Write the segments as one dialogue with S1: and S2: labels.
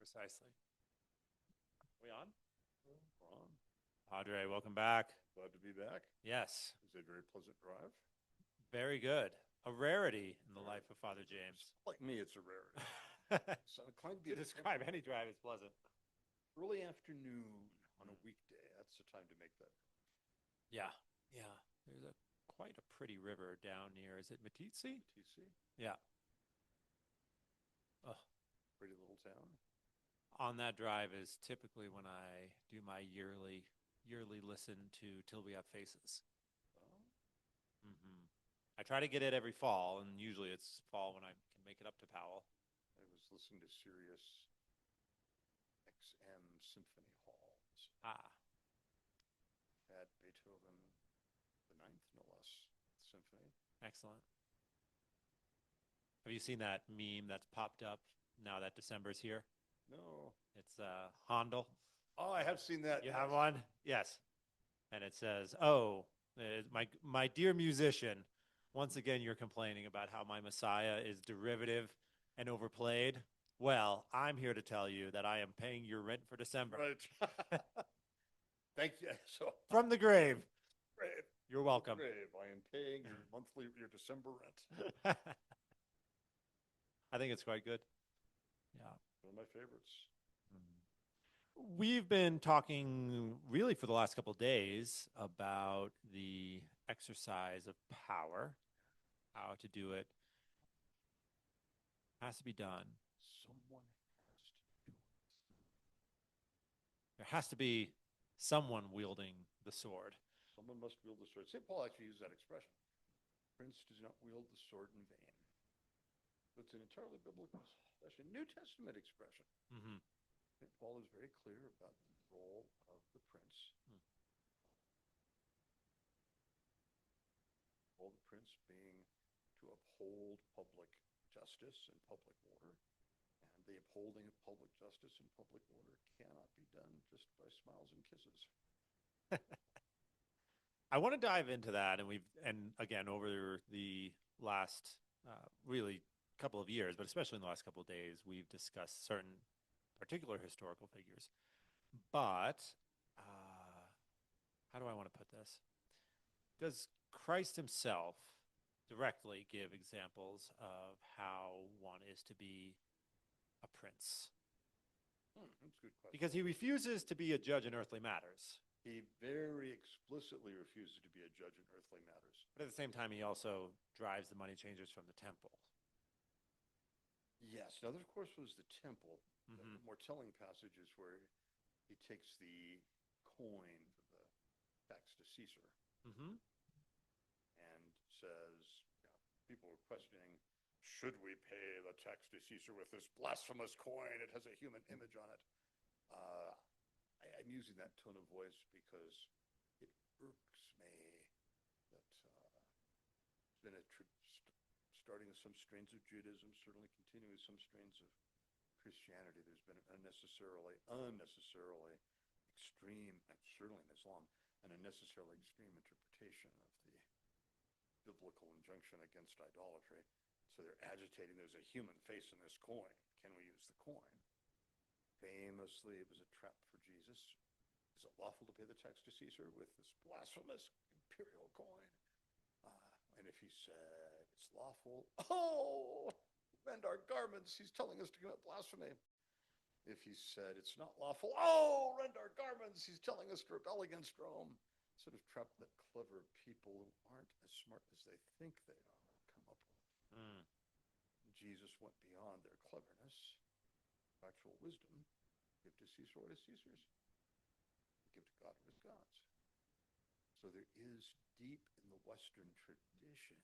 S1: Precisely. We on?
S2: We're on.
S1: Padre, welcome back.
S2: Glad to be back.
S1: Yes,
S2: It was a very pleasant drive.
S1: very good. A rarity in the life of Father James.
S2: Like me, it's a rarity. So inclined to be
S1: To describe any drive is pleasant.
S2: early afternoon on a weekday. That's the time to make that.
S1: Yeah, yeah. There's quite a pretty river down near. Is it Matizzi?
S2: TC,
S1: Yeah. Oh,
S2: pretty little town.
S1: on that drive is typically when I do my yearly listen to Till We Have Faces.
S2: Well,
S1: hmm I try to get it every fall, and usually it's fall when I can make it up to Powell.
S2: I was listening to Sirius XM Symphony Halls.
S1: Ah,
S2: Had Beethoven the Ninth, no less, symphony.
S1: excellent. Have you seen that meme that's popped up now that December's here?
S2: No.
S1: It's Handel.
S2: Oh, I have seen that.
S1: You have one? Yes. And it says, "Oh, my dear musician, once again you're complaining about how my Messiah is derivative and overplayed. Well, I'm here to tell you that I am paying your rent for December."
S2: Right. Thank you. So
S1: From the grave.
S2: grave.
S1: You're welcome.
S2: Grave. I am paying your December rent.
S1: I think it's quite good. Yeah.
S2: One of my favorites.
S1: We've been talking really for the last couple of days about the exercise of power, how to do it. Has to be done.
S2: Someone has to do it.
S1: There has to be someone wielding the sword.
S2: Someone must wield the sword. St. Paul actually used that expression. Prince does not wield the sword in vain. It's an entirely biblical expression, New Testament expression.
S1: Mm-hmm.
S2: St. Paul is very clear about the role of the prince. Role of the prince being to uphold public justice and public order. And the upholding of public justice and public order cannot be done just by smiles and kisses.
S1: I want to dive into that, and again over the last really couple of years, but especially in the last couple of days, we've discussed certain particular historical figures. But how do I want to put this? Does Christ himself directly give examples of how one is to be a prince?
S2: That's a good question.
S1: Because he refuses to be a judge in earthly matters.
S2: He very explicitly refuses to be a judge in earthly matters.
S1: But at the same time, he also drives the money changers from the temple.
S2: Yes. Now, there, of course, was the temple.
S1: Mm-hmm.
S2: The more telling passage is where he takes the coin for the tax to Caesar
S1: Mm-hmm.
S2: and says, people were questioning, should we pay the tax to Caesar with this blasphemous coin? It has a human image on it. I'm using that tone of voice because it irks me that it's been starting with some strains of Judaism, certainly continuing with some strains of Christianity. There's been an unnecessarily extreme, certainly in Islam, an unnecessarily extreme interpretation of the biblical injunction against idolatry. So they're agitating, there's a human face in this coin. Can we use the coin? Famously, it was a trap for Jesus. Is it lawful to pay the tax to Caesar with this blasphemous imperial coin? And if he said it's lawful, rend our garments, he's telling us to commit blasphemy. If he said it's not lawful, rend our garments, he's telling us to rebel against Rome. Sort of trap that clever people who aren't as smart as they think they are come up with. Jesus went beyond their cleverness, actual wisdom. Give to Caesar what is Caesar's. Give to God what is God's. So there is deep in the Western tradition,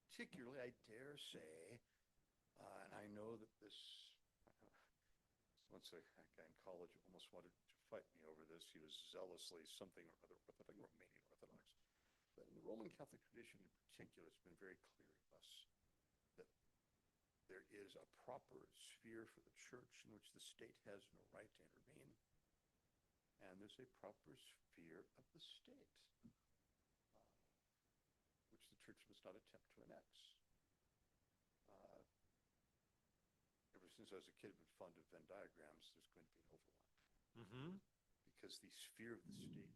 S2: particularly, I dare say, and I know that this, once a guy in college almost wanted to fight me over this. He was zealously something or other, I think Romanian Orthodox. But in the Roman Catholic tradition in particular, it's been very clear to us that there is a proper sphere for the church in which the state has no right to intervene. And there's a proper sphere of the state, which the church must not attempt to annex. since I was a kid, I've been fond of Venn diagrams. There's going to be an overlap
S1: Mm-hmm.
S2: because the sphere of the state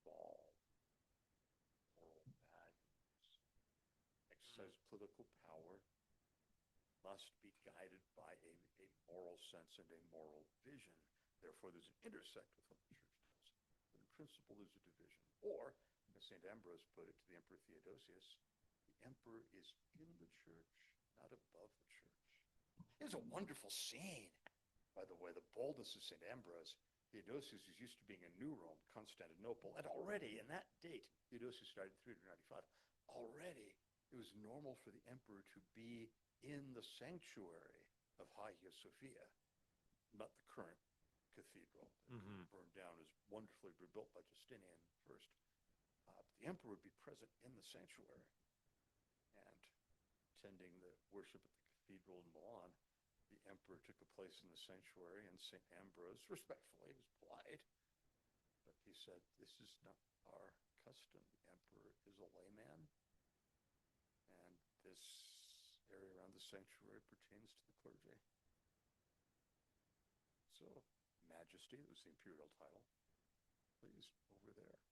S2: involve moral values, exercise political power, must be guided by a moral sense and a moral vision. Therefore, there's an intersect with what the church does. But in principle, there's a division. Or, as St. Ambrose put it to the Emperor Theodosius, the emperor is in the church, not above the church. It's a wonderful scene. By the way, the boldness of St. Ambrose. Theodosius is used to being in New Rome, Constantinople, and already in that date, Theodosius died in 395, already it was normal for the emperor to be in the sanctuary of Hagia Sophia, not the current cathedral that
S1: Mm-hmm.
S2: burned down, is wonderfully rebuilt by Justinian first. The emperor would be present in the sanctuary and attending the worship at the cathedral in Milan. The emperor took a place in the sanctuary, and St. Ambrose, respectfully, was polite, but he said, "This is not our custom. The emperor is a layman, and this area around the sanctuary pertains to the clergy." So, Majesty, that was the imperial title, please, over there.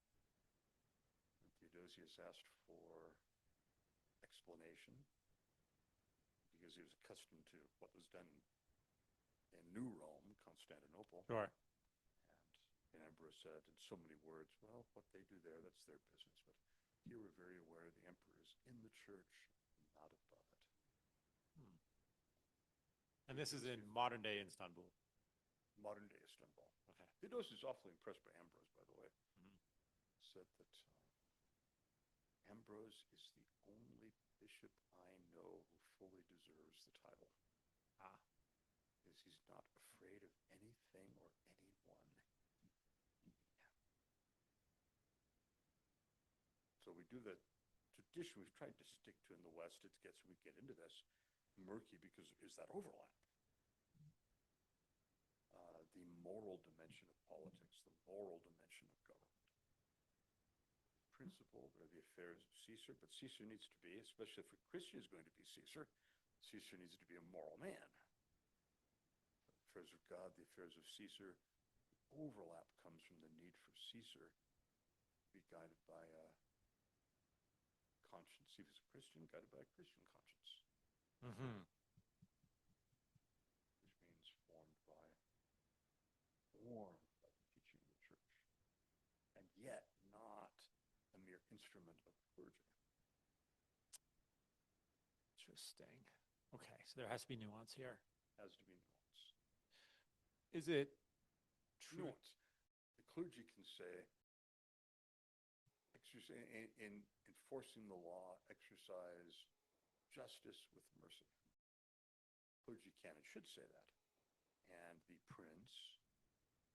S2: And Theodosius asked for explanation because he was accustomed to what was done in New Rome, Constantinople.
S1: Sure.
S2: And Ambrose said in so many words, well, what they do there, that's their business. But here we're very aware the emperor is in the church, not above it.
S1: And this is in modern day Istanbul.
S2: Modern day Istanbul.
S1: Okay.
S2: Theodosius is awfully impressed by Ambrose, by the way.
S1: Mm-hmm.
S2: Said that Ambrose is the only bishop I know who fully deserves the title.
S1: Ah.
S2: Because he's not afraid of anything or anyone. So we do the tradition we've tried to stick to in the West. We get into this murky because there's that overlap. The moral dimension of politics, the moral dimension of government. Principle, they're the affairs of Caesar, but Caesar needs to be, especially if a Christian is going to be Caesar, Caesar needs to be a moral man. The affairs of God, the affairs of Caesar, the overlap comes from the need for Caesar to be guided by a conscience. He was a Christian, guided by a Christian conscience.
S1: Mm-hmm.
S2: Which means formed by the teaching of the church, and yet not a mere instrument of the clergy.
S1: Interesting. Okay, so there has to be nuance here.
S2: Has to be nuance.
S1: Is it true?
S2: Nuance. The clergy can say, in enforcing the law, exercise justice with mercy. Clergy can and should say that. And the prince,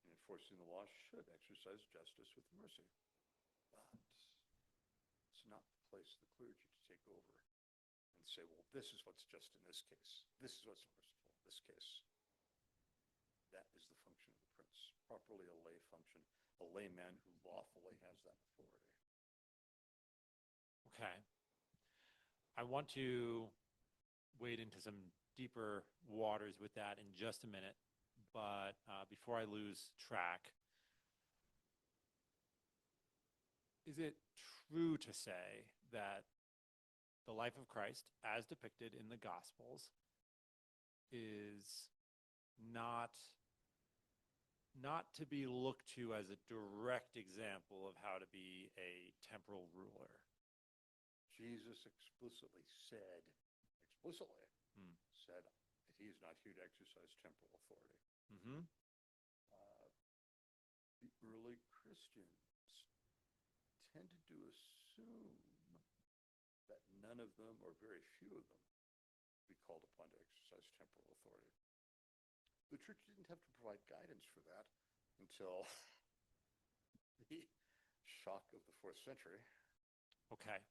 S2: in enforcing the law, should exercise justice with mercy. But it's not the place of the clergy to take over and say, well, this is what's just in this case. This is what's merciful in this case. That is the function of the prince, properly a lay function, a layman who lawfully has that authority.
S1: Okay. I want to wade into some deeper waters with that in just a minute. But before I lose track, is it true to say that the life of Christ, as depicted in the Gospels, is not to be looked to as a direct example of how to be a temporal ruler?
S2: Jesus explicitly said that he is not here to exercise temporal authority.
S1: Mm-hmm.
S2: The early Christians tended to assume that none of them, or very few of them, would be called upon to exercise temporal authority. The church didn't have to provide guidance for that until the shock of the 4th century.
S1: Okay.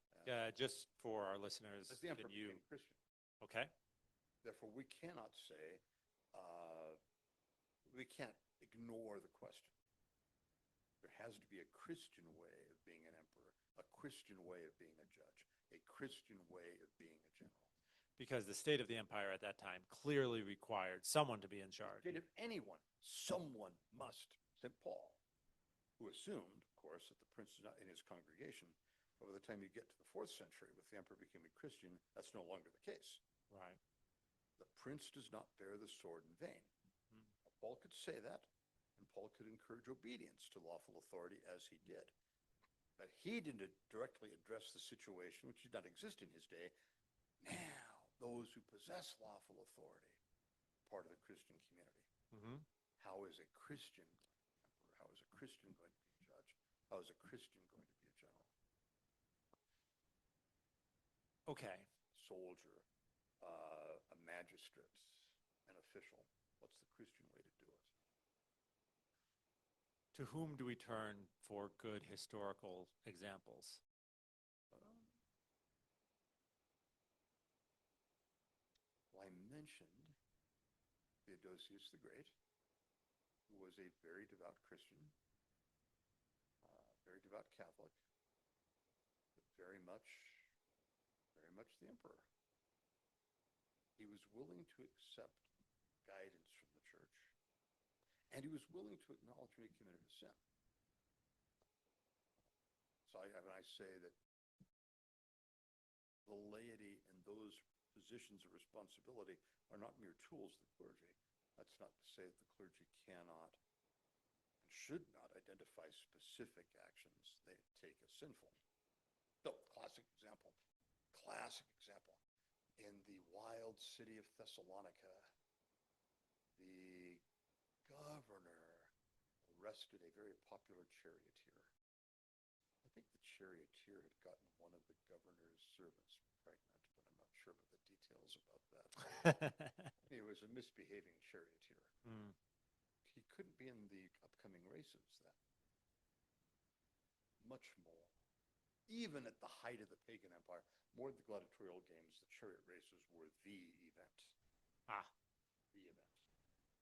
S1: Just for our listeners,
S2: as the emperor became Christian.
S1: Okay.
S2: Therefore, we cannot say, we can't ignore the question. There has to be a Christian way of being an emperor, a Christian way of being a judge, a Christian way of being a general.
S1: Because the state of the empire at that time clearly required someone to be in charge.
S2: If anyone, someone must, said Paul, who assumed, of course, that the prince is not in his congregation. By the time you get to the 4th century, with the emperor becoming Christian, that's no longer the case.
S1: Right.
S2: The prince does not bear the sword in vain.
S1: Mm.
S2: Paul could say that, and Paul could encourage obedience to lawful authority as he did. But he didn't directly address the situation, which did not exist in his day. Now, those who possess lawful authority, part of the Christian community.
S1: Mm-hmm.
S2: How is a Christian emperor? How is a Christian going to be a judge? How is a Christian going to be a general?
S1: Okay.
S2: Soldier, a magistrate, an official. What's the Christian way to do it?
S1: To whom do we turn for good historical examples?
S2: Well, I mentioned Theodosius the Great, who was a very devout Christian, very devout Catholic, but very much the emperor. He was willing to accept guidance from the church, and he was willing to acknowledge when he committed a sin. So when I say that the laity and those positions of responsibility are not mere tools of the clergy, that's not to say that the clergy cannot and should not identify specific actions they take as sinful. So, classic example. In the wild city of Thessalonica, the governor arrested a very popular charioteer. I think the charioteer had gotten one of the governor's servants pregnant, but I'm not sure about the details about that. He was a misbehaving charioteer.
S1: Mm.
S2: He couldn't be in the upcoming races then. Much more. Even at the height of the pagan empire, more than the gladiatorial games, the chariot races were the event. The event.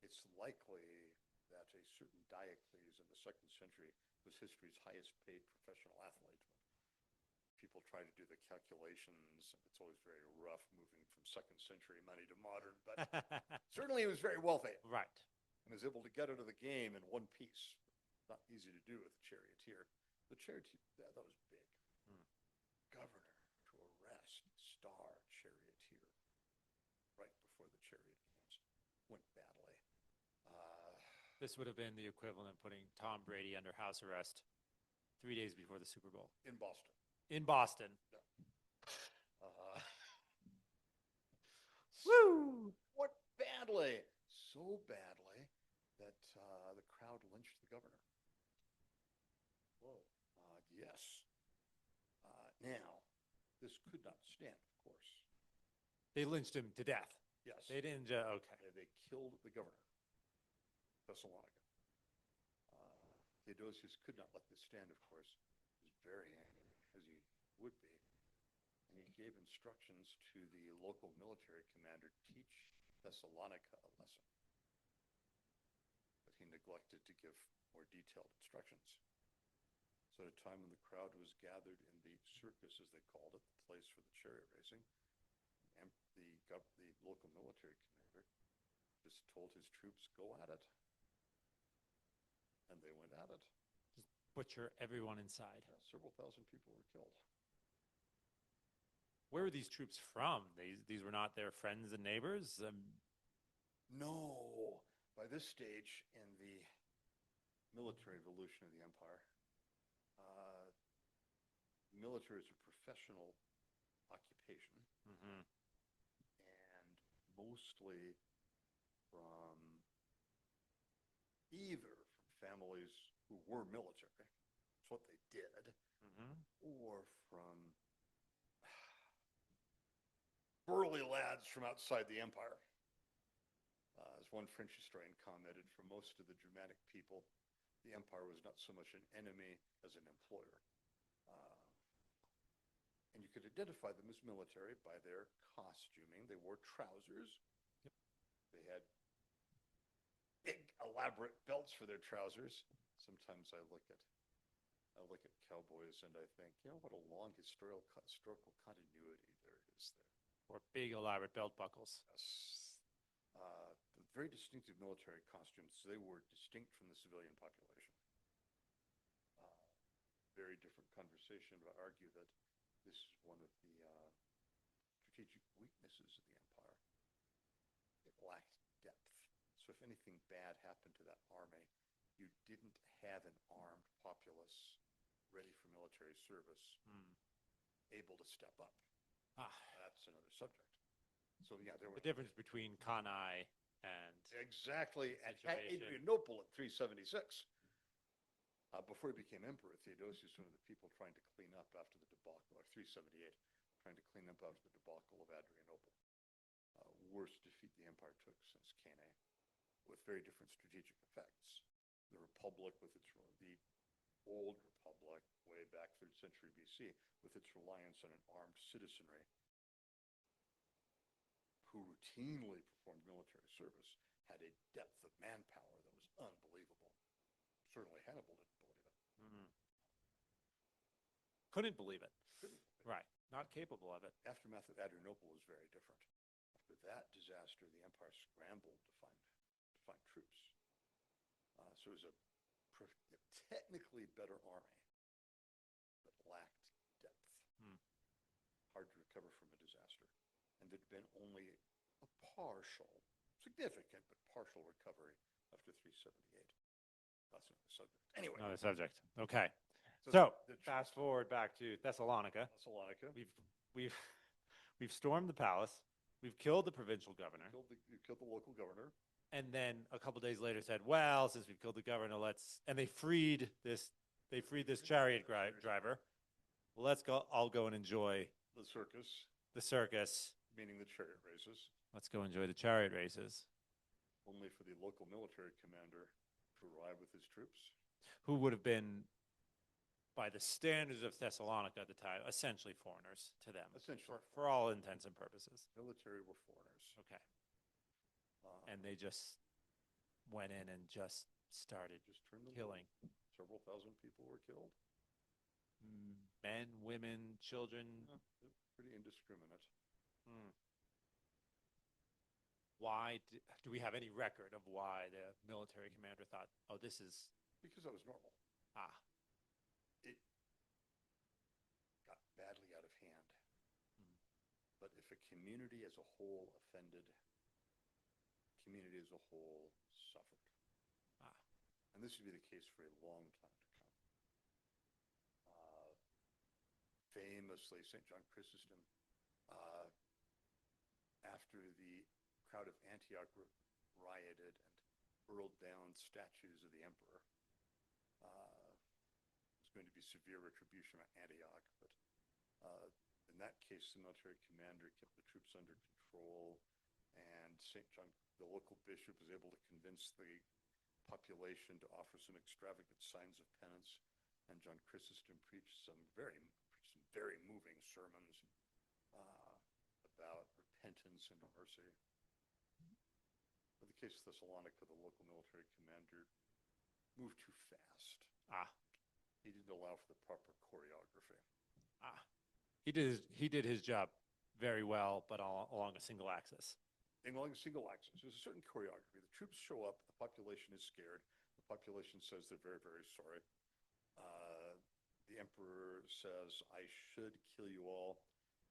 S2: It's likely that a certain Diocles in the 2nd century was history's highest paid professional athlete. People try to do the calculations. It's always very rough moving from 2nd century money to modern, but certainly he was very wealthy.
S1: Right.
S2: And was able to get out of the game in one piece. Not easy to do with the charioteer. The charioteer, that was big.
S1: Mm.
S2: Governor to arrest star charioteer right before the chariot games. Went badly.
S1: This would have been the equivalent of putting Tom Brady under house arrest 3 days before the Super Bowl.
S2: In Boston.
S1: In Boston.
S2: Yeah.
S1: Woo!
S2: What badly? So badly that the crowd lynched the governor. Whoa. Yes. Now, this could not stand, of course.
S1: They lynched him to death.
S2: Yes.
S1: They didn't, okay.
S2: They killed the governor, Thessalonica. Theodosius could not let this stand, of course. He was very angry, as he would be. And he gave instructions to the local military commander, teach Thessalonica a lesson. But he neglected to give more detailed instructions. So at a time when the crowd was gathered in the circus, as they called it, the place for the chariot racing, and the local military commander just told his troops, go at it. And they went at it.
S1: Just butcher everyone inside.
S2: Yeah, several thousand people were killed.
S1: Where were these troops from? These were not their friends and neighbors?
S2: No. By this stage in the military evolution of the empire, military is a professional occupation,
S1: Mm-hmm.
S2: and mostly from either from families who were military, that's what they did,
S1: Mm-hmm.
S2: or from burly lads from outside the empire. As one French historian commented, for most of the Germanic people, the empire was not so much an enemy as an employer. And you could identify them as military by their costuming. They wore trousers.
S1: Yep.
S2: They had big, elaborate belts for their trousers. Sometimes I look at cowboys and I think, what a long historical continuity there is is there.
S1: Or big elaborate belt buckles.
S2: Yes. The very distinctive military costumes, they were distinct from the civilian population. Very different conversation, but argue that this is one of the strategic weaknesses of the empire. It lacked depth. So if anything bad happened to that army, you didn't have an armed populace ready for military service, able to step up. That's another subject. So yeah, there was
S1: the difference between Kanai and
S2: exactly at
S1: situation.
S2: Adrianople at 376. Before he became emperor, Theodosius, one of the people trying to clean up after the debacle, or 378, trying to clean up after the debacle of Adrianople. Worst defeat the empire took since Cannae, with very different strategic effects. The Republic, with its the old Republic, way back 3rd century BC, with its reliance on an armed citizenry who routinely performed military service, had a depth of manpower that was unbelievable. Certainly Hannibal didn't believe it.
S1: Couldn't believe it.
S2: Couldn't believe it.
S1: Right. Not capable of it.
S2: Aftermath of Adrianople was very different. After that disaster, the empire scrambled to find troops. So it was a technically better army, but lacked depth. Hard to recover from a disaster. And there'd been only a partial, significant, but partial recovery after 378. That's another subject. Anyway.
S1: Another subject. Okay. So fast forward back to Thessalonica. We've stormed the palace. We've killed the provincial governor.
S2: Killed the local governor.
S1: And then a couple days later said, well, since we've killed the governor, and they freed this chariot driver. Well, let's go. I'll go and enjoy
S2: the circus.
S1: The circus.
S2: Meaning the chariot races.
S1: Let's go enjoy the chariot races.
S2: Only for the local military commander to arrive with his troops.
S1: Who would have been, by the standards of Thessalonica at the time, essentially foreigners to them.
S2: Essentially.
S1: For all intents and purposes.
S2: Military were foreigners.
S1: Okay. And they just went in and just started killing.
S2: Several thousand people were killed.
S1: Men, women, children.
S2: Pretty indiscriminate.
S1: Why do we have any record of why the military commander thought, oh, this is...
S2: Because that was normal. It got badly out of hand. But if a community as a whole offended, community as a whole suffered. And this would be the case for a long time to come. Famously, St. John Chrysostom, after the crowd of Antioch rioted and hurled down statues of the emperor, was going to be severe retribution at Antioch, but in that case, the military commander kept the troops under control, and St. John, the local bishop, was able to convince the population to offer some extravagant signs of penance, and John Chrysostom preached some very moving sermons about repentance and mercy. In the case of Thessalonica, the local military commander moved too fast. He didn't allow for the proper choreography.
S1: He did his job very well, but along a single axis.
S2: Along a single axis. There's a certain choreography. The troops show up, the population is scared. The population says they're very, very sorry. The emperor says, I should kill you all,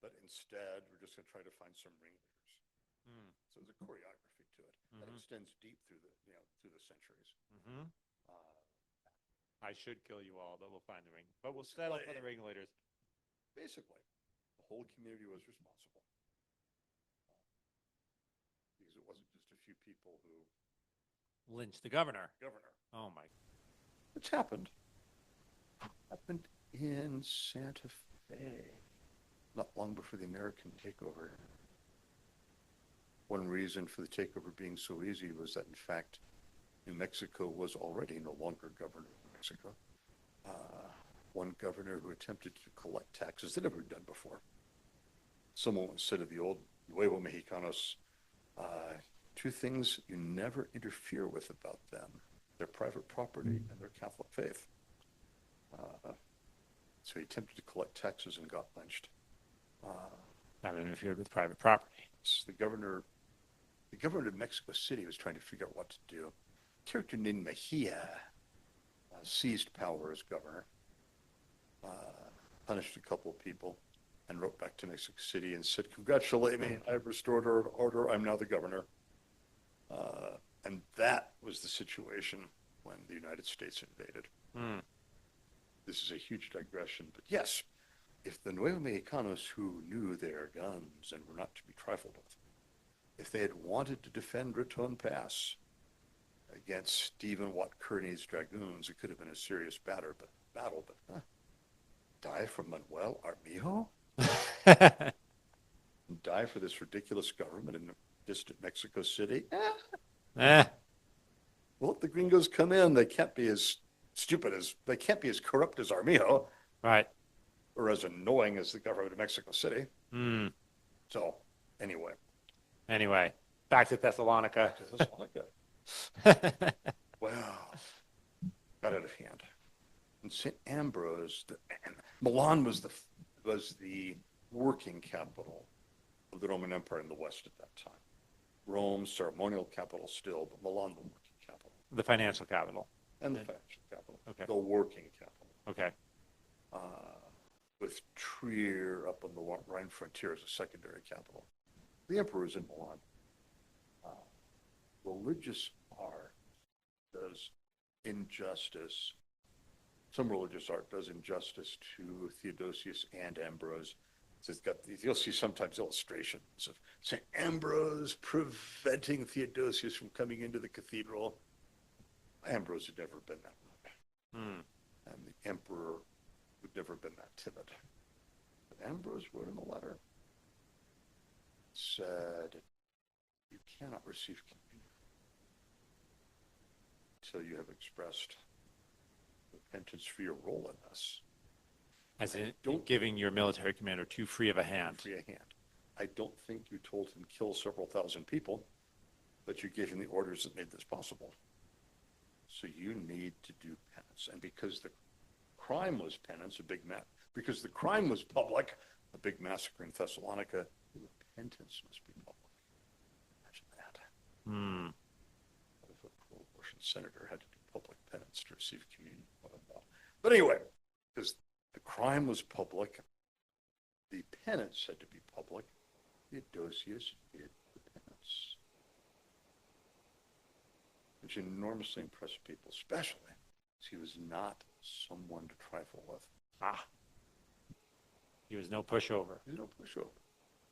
S2: but instead we're just going to try to find some ringleaders. So there's a choreography to it that extends deep through the centuries.
S1: I should kill you all, but we'll find the ring. But we'll settle for the ringleaders.
S2: Basically, the whole community was responsible. Because it wasn't just a few people who
S1: lynched the governor. Oh my.
S2: It's happened. Happened in Santa Fe, not long before the American takeover. One reason for the takeover being so easy was that, in fact, New Mexico was already no longer governor of New Mexico. One governor who attempted to collect taxes that never been done before. Someone said of the old Nuevo Mexicanos, two things you never interfere with about them: their private property and their Catholic faith. So he attempted to collect taxes and got lynched.
S1: That interfered with private property.
S2: The governor of Mexico City was trying to figure out what to do. A character named Mejia seized power as governor, punished a couple of people, and wrote back to Mexico City and said, "Congratulate me, I've restored order, I'm now the governor." And that was the situation when the United States invaded.
S1: Mm.
S2: This is a huge digression, but yes, if the Nuevo Mexicanos who knew their guns and were not to be trifled with, if they had wanted to defend Raton Pass against Stephen Watt Kearny's dragoons, it could have been a serious battle, but die for Manuel Armijo? Die for this ridiculous government in distant Mexico City?
S1: Eh.
S2: Well, if the gringos come in, they can't be as corrupt as Armijo,
S1: Right.
S2: or as annoying as the government of Mexico City.
S1: Mm.
S2: So, anyway.
S1: Anyway, back to Thessalonica.
S2: Wow. Got out of hand. And St. Ambrose, and Milan was the working capital of the Roman Empire in the West at that time. Rome, ceremonial capital still, but Milan, the working capital.
S1: The financial capital.
S2: And the financial capital.
S1: Okay.
S2: The working capital.
S1: Okay.
S2: With Trier up on the Rhine frontier as a secondary capital. The emperor is in Milan. Religious art does injustice. Some religious art does injustice to Theodosius and Ambrose. You'll see sometimes illustrations of St. Ambrose preventing Theodosius from coming into the cathedral. Ambrose had never been that way.
S1: Mm.
S2: And the emperor would never have been that timid. But Ambrose wrote him a letter. Said, "You cannot receive communion until you have expressed repentance for your role in this."
S1: As in giving your military commander too free of a hand.
S2: Free a hand. I don't think you told him kill several thousand people, but you gave him the orders that made this possible. So you need to do penance. And because the crime was penance, because the crime was public, a big massacre in Thessalonica, repentance must be public. Imagine that.
S1: Mm.
S2: What if a pro-abortion senator had to do public penance to receive communion? But anyway, because the crime was public, the penance had to be public. Theodosius did the penance, which enormously impressed people, especially as he was not someone to trifle with.
S1: He was no pushover.
S2: He was no pushover.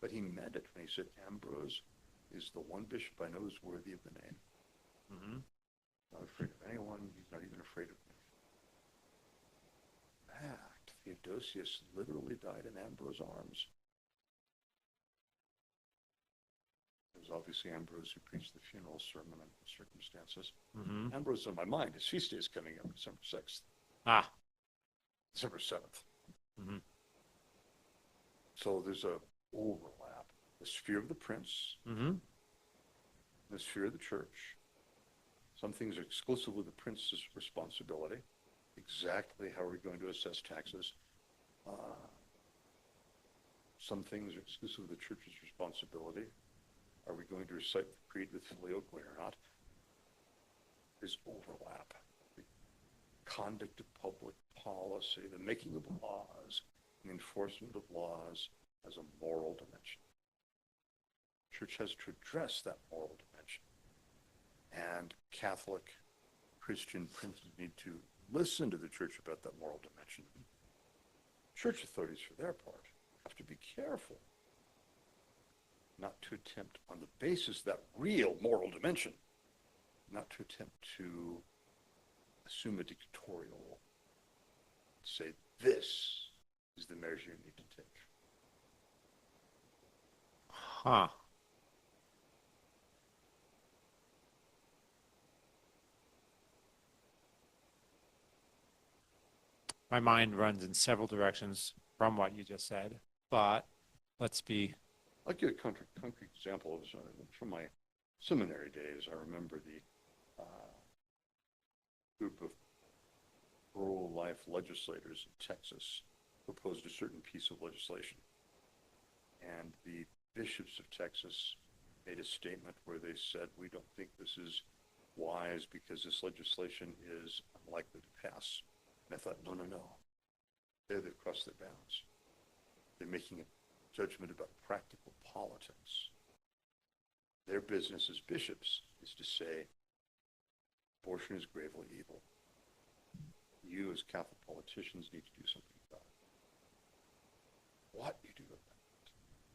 S2: But he meant it when he said, "Ambrose is the one bishop I know who's worthy of the name.
S1: Mm-hmm.
S2: Not afraid of anyone. He's not even afraid of me." In fact, Theodosius literally died in Ambrose's arms. It was obviously Ambrose who preached the funeral sermon under the circumstances.
S1: Mm-hmm.
S2: Ambrose on my mind. His feast day is coming up December 6th. December 7th.
S1: Mm-hmm.
S2: So there's a overlap. The sphere of the prince,
S1: Mm-hmm.
S2: the sphere of the church. Some things are exclusively the prince's responsibility. Exactly how are we going to assess taxes? Some things are exclusively the church's responsibility. Are we going to recite the creed with filioque or not? There's overlap. The conduct of public policy, the making of laws, the enforcement of laws has a moral dimension. The church has to address that moral dimension. And Catholic Christian princes need to listen to the church about that moral dimension. Church authorities, for their part, have to be careful not to attempt, on the basis of that real moral dimension, not to attempt to assume a dictatorial role. Say, this is the measure you need to take.
S1: Huh. My mind runs in several directions from what you just said, but let's be...
S2: I'll give a concrete example from my seminary days. I remember the group of pro-life legislators in Texas proposed a certain piece of legislation. And And the bishops of Texas made a statement where they said, we don't think this is wise because this legislation is unlikely to pass. And I thought, no, no, no. They've crossed their bounds. They're making a judgment about practical politics. Their business as bishops is to say, abortion is gravely evil. You as Catholic politicians need to do something about it. What you do about it,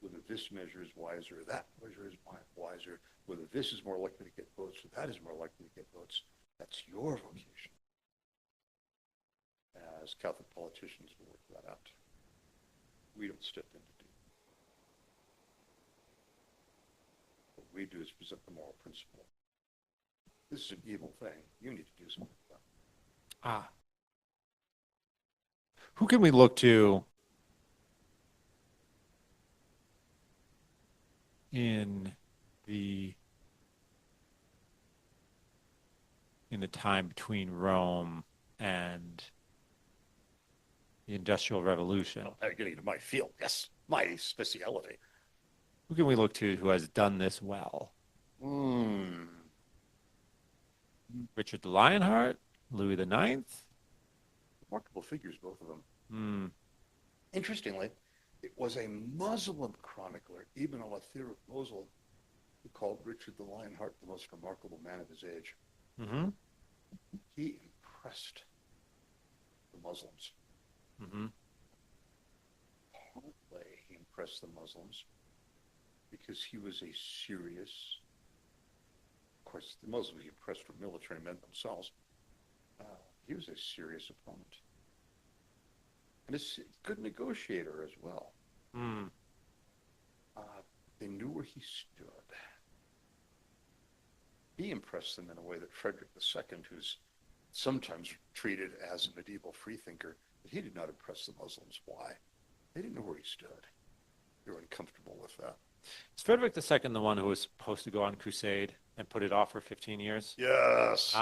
S2: whether this measure is wiser or that measure is wiser, whether this is more likely to get votes or that is more likely to get votes, that's your vocation. As Catholic politicians, will work that out. We don't step in to do it. What we do is present the moral principle. This is an evil thing. You need to do something about it.
S1: Ah. Who can we look to in the time between Rome and the Industrial Revolution?
S2: Well, I'm getting to my field. Yes, my speciality.
S1: Who can we look to who has done this well? Richard the Lionheart, Louis the Ninth.
S2: Remarkable figures, both of them. Interestingly, it was a Muslim chronicler, Ibn al-Athir of Mosul, who called Richard the Lionheart the most remarkable man of his age. He impressed the Muslims. Partly he impressed the Muslims because he was a serious, of course, the Muslims he impressed were military men themselves. He was a serious opponent. And a good negotiator as well. They knew where he stood. He impressed them in a way that Frederick II, who's sometimes treated as a medieval freethinker, but he did not impress the Muslims. Why? They didn't know where he stood. They were uncomfortable with that.
S1: Is Frederick II the one who was supposed to go on crusade and put it off for 15 years?
S2: Yes.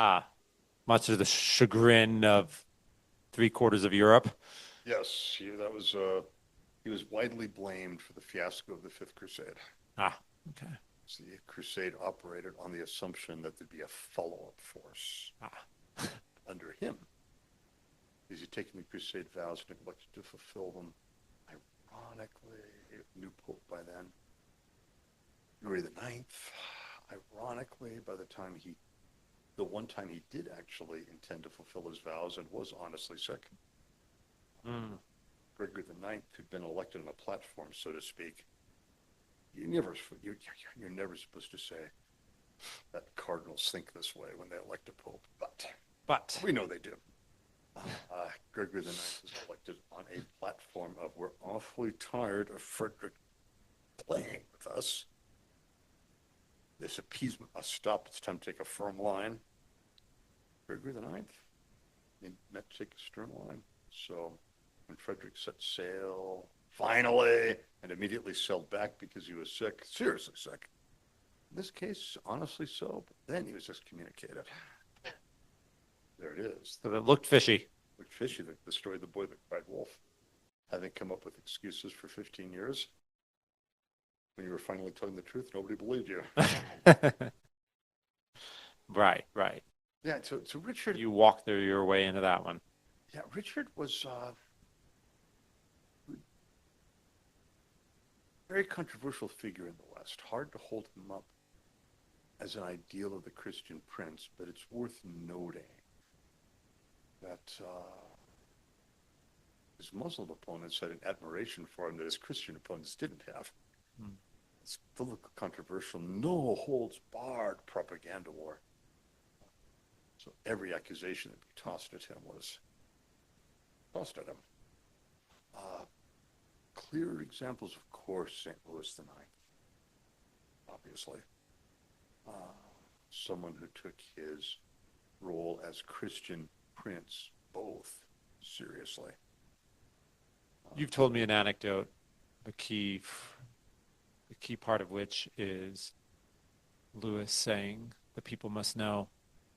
S1: Much to the chagrin of 3/4 of Europe.
S2: Yes, he was widely blamed for the fiasco of the Fifth Crusade.
S1: Okay.
S2: So the crusade operated on the assumption that there'd be a follow-up force under him. Because he'd taken the crusade vows and neglected to fulfill them. Ironically, new pope by then, Louis the Ninth. Ironically, by the one time he did actually intend to fulfill his vows and was honestly sick. Gregory the Ninth, who'd been elected on a platform, so to speak. You're never supposed to say that cardinals think this way when they elect a pope, but we know they do. Gregory the Ninth was elected on a platform of "we're awfully tired of Frederick playing with us. This appeasement must stop. It's time to take a firm line." Gregory the Ninth meant to take a stern line. So when Frederick set sail, finally, and immediately sailed back because he was sick, seriously sick. In this case, honestly so, but then he was excommunicated. There it is.
S1: So it looked fishy.
S2: Looked fishy, the story of the boy that cried wolf. Having come up with excuses for 15 years, when you were finally telling the truth, nobody believed you.
S1: Right.
S2: Yeah, so Richard...
S1: You walked through your way into that one.
S2: Yeah, Richard was very controversial figure in the West. Hard to hold him up as an ideal of the Christian prince, but it's worth noting that his Muslim opponents had an admiration for him that his Christian opponents didn't have. It's biblical controversial, no holds barred propaganda war. So every accusation that we tossed at him was tossed at him. Clear examples, of course, St. Louis IX, obviously. Someone who took his role as Christian prince both seriously.
S1: You've told me an anecdote, the key part of which is Louis saying, "The people must know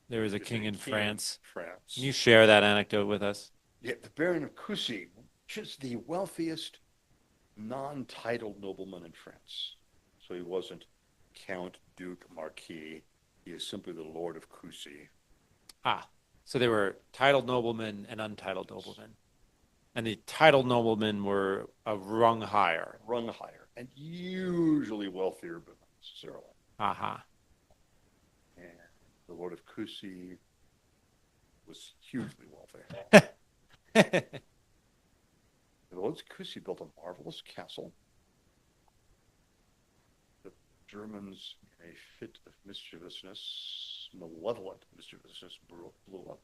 S1: there is a king in France." Can you share that anecdote with us?
S2: Yeah, the Baron of Coucy, which is the wealthiest non-titled nobleman in France. So he wasn't Count, Duke, Marquis. He is simply the Lord of Coucy.
S1: Ah, so they were titled noblemen and untitled noblemen. And the titled noblemen were a rung higher.
S2: Rung higher, and usually wealthier, but not necessarily.
S1: Aha.
S2: And the Lord of Coucy was hugely wealthy. The Lord of Coucy built a marvelous castle. The Germans, in a fit of mischievousness, malevolent mischievousness, blew up.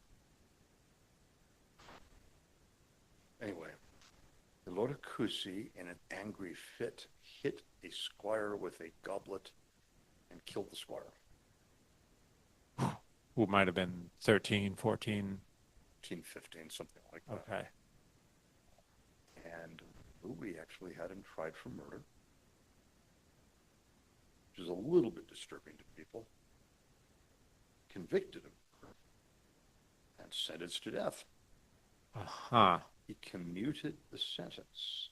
S2: Anyway, the Lord of Coucy, in an angry fit, hit a squire with a goblet and killed the squire.
S1: Who might have been 13, 14.
S2: 15, something like that.
S1: Okay.
S2: And Louis actually had him tried for murder, which is a little bit disturbing to people. Convicted of murder and sentenced to death.
S1: Uh-huh.
S2: He commuted the sentence,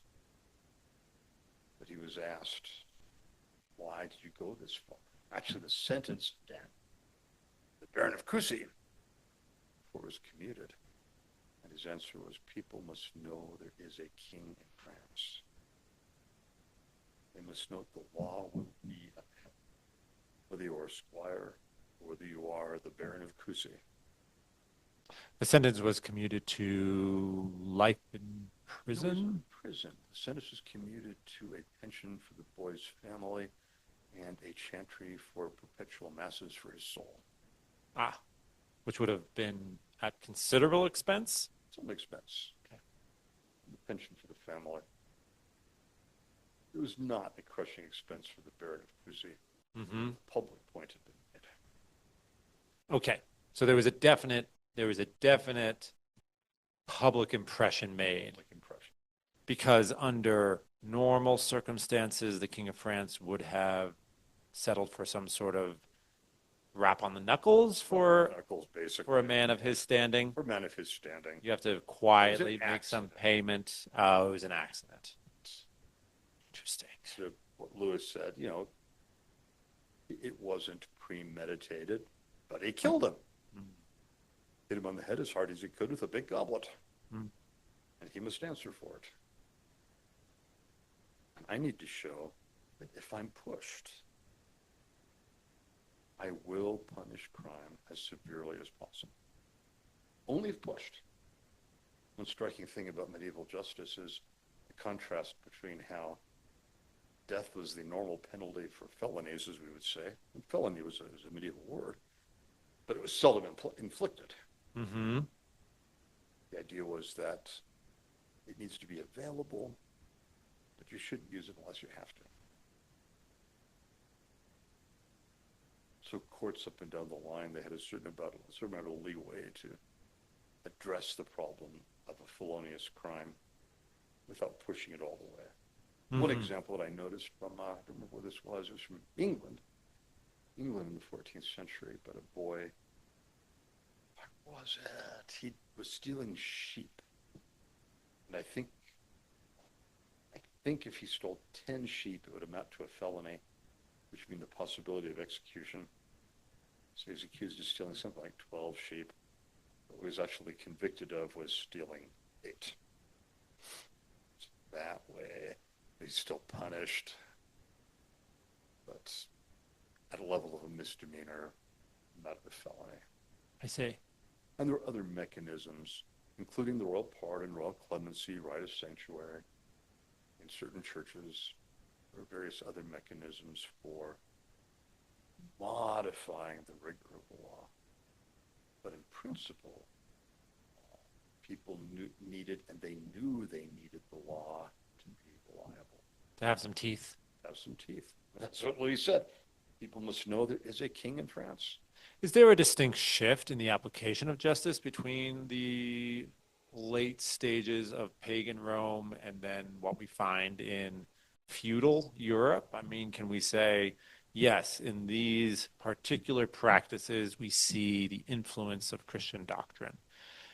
S2: but he was asked, why did you go this far? Actually, the sentence, the Baron of Coucy, was commuted. And his answer was, people must know there is a king in France. They must know the law will be upheld, whether you are a squire or whether you are the Baron of Coucy.
S1: The sentence was commuted to life in prison?
S2: Prison. The sentence was commuted to a pension for the boy's family and a chantry for perpetual masses for his soul.
S1: Ah, which would have been at considerable expense?
S2: Some expense. Okay. The pension for the family. It was not a crushing expense for the Baron of Coucy.
S1: Mm-hmm.
S2: The public point had been made.
S1: Okay, so there was a definite public impression made.
S2: Public impression.
S1: Because under normal circumstances, the King of France would have settled for some sort of rap on the knuckles for a man of his standing.
S2: For a man of his standing.
S1: You have to quietly make some payment. Oh, it was an accident. Interesting.
S2: So what Lewis said, it wasn't premeditated, but he killed him. Hit him on the head as hard as he could with a big goblet. And he must answer for it. And I need to show that if I'm pushed, I will punish crime as severely as possible. Only if pushed. One striking thing about medieval justice is the contrast between how death was the normal penalty for felonies, as we would say. And felony was a medieval word, but it was seldom inflicted.
S1: Mm-hmm.
S2: The idea was that it needs to be available, but you shouldn't use it unless you have to. So courts up and down the line, they had a certain amount of leeway to address the problem of a felonious crime without pushing it all the way. Mm-hmm. One example that I noticed from, I don't remember where this was from England in the 14th century, but a boy, what was it? He was stealing sheep. And I think if he stole 10 sheep, it would amount to a felony, which would mean the possibility of execution. So he was accused of stealing something like 12 sheep. What he was actually convicted of was stealing 8. So that way, he's still punished, but at a level of a misdemeanor, not a felony.
S1: I see.
S2: And there are other mechanisms, including the royal pardon, royal clemency, right of sanctuary. In certain churches, there are various other mechanisms for modifying the rigor of the law. But in principle, people needed, and they knew they needed the law to be reliable.
S1: To have some teeth.
S2: Have some teeth. That's what Louis said. People must know there is a king in France.
S1: Is there a distinct shift in the application of justice between the late stages of pagan Rome and then what we find in feudal Europe? I mean, can we say, yes, in these particular practices, we see the influence of Christian doctrine?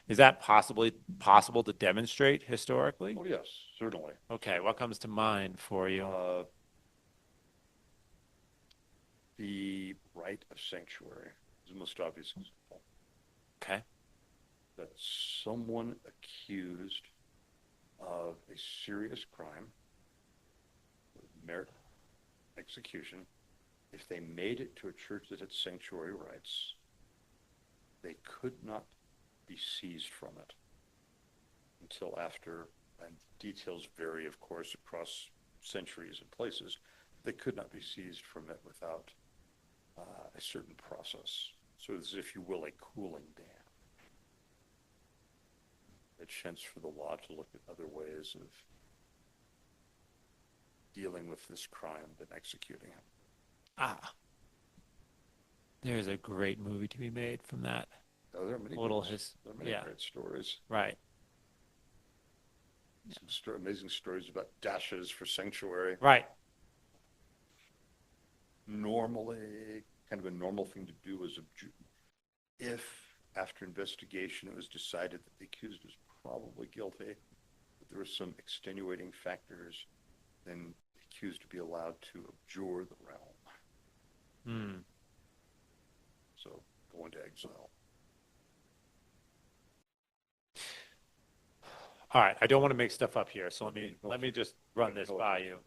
S1: Is that possible to demonstrate historically?
S2: Oh, yes, certainly.
S1: Okay, what comes to mind for you?
S2: The right of sanctuary is the most obvious example.
S1: Okay.
S2: That someone accused of a serious crime would merit execution. If they made it to a church that had sanctuary rights, they could not be seized from it until after, and details vary, of course, across centuries and places, they could not be seized from it without a certain process. So it's, if you will, a cooling dam. A chance for the law to look at other ways of dealing with this crime than executing him.
S1: Ah, there's a great movie to be made from that.
S2: Oh, there are many, there are many
S1: yeah,
S2: great stories.
S1: right.
S2: Some amazing stories about dashes for sanctuary.
S1: Right.
S2: Normally, kind of a normal thing to do was if after investigation it was decided that the accused was probably guilty, that there were some extenuating factors, then the accused would be allowed to abjure the realm. So go into exile.
S1: All right, I don't want to make stuff up here, so let me just run this by you.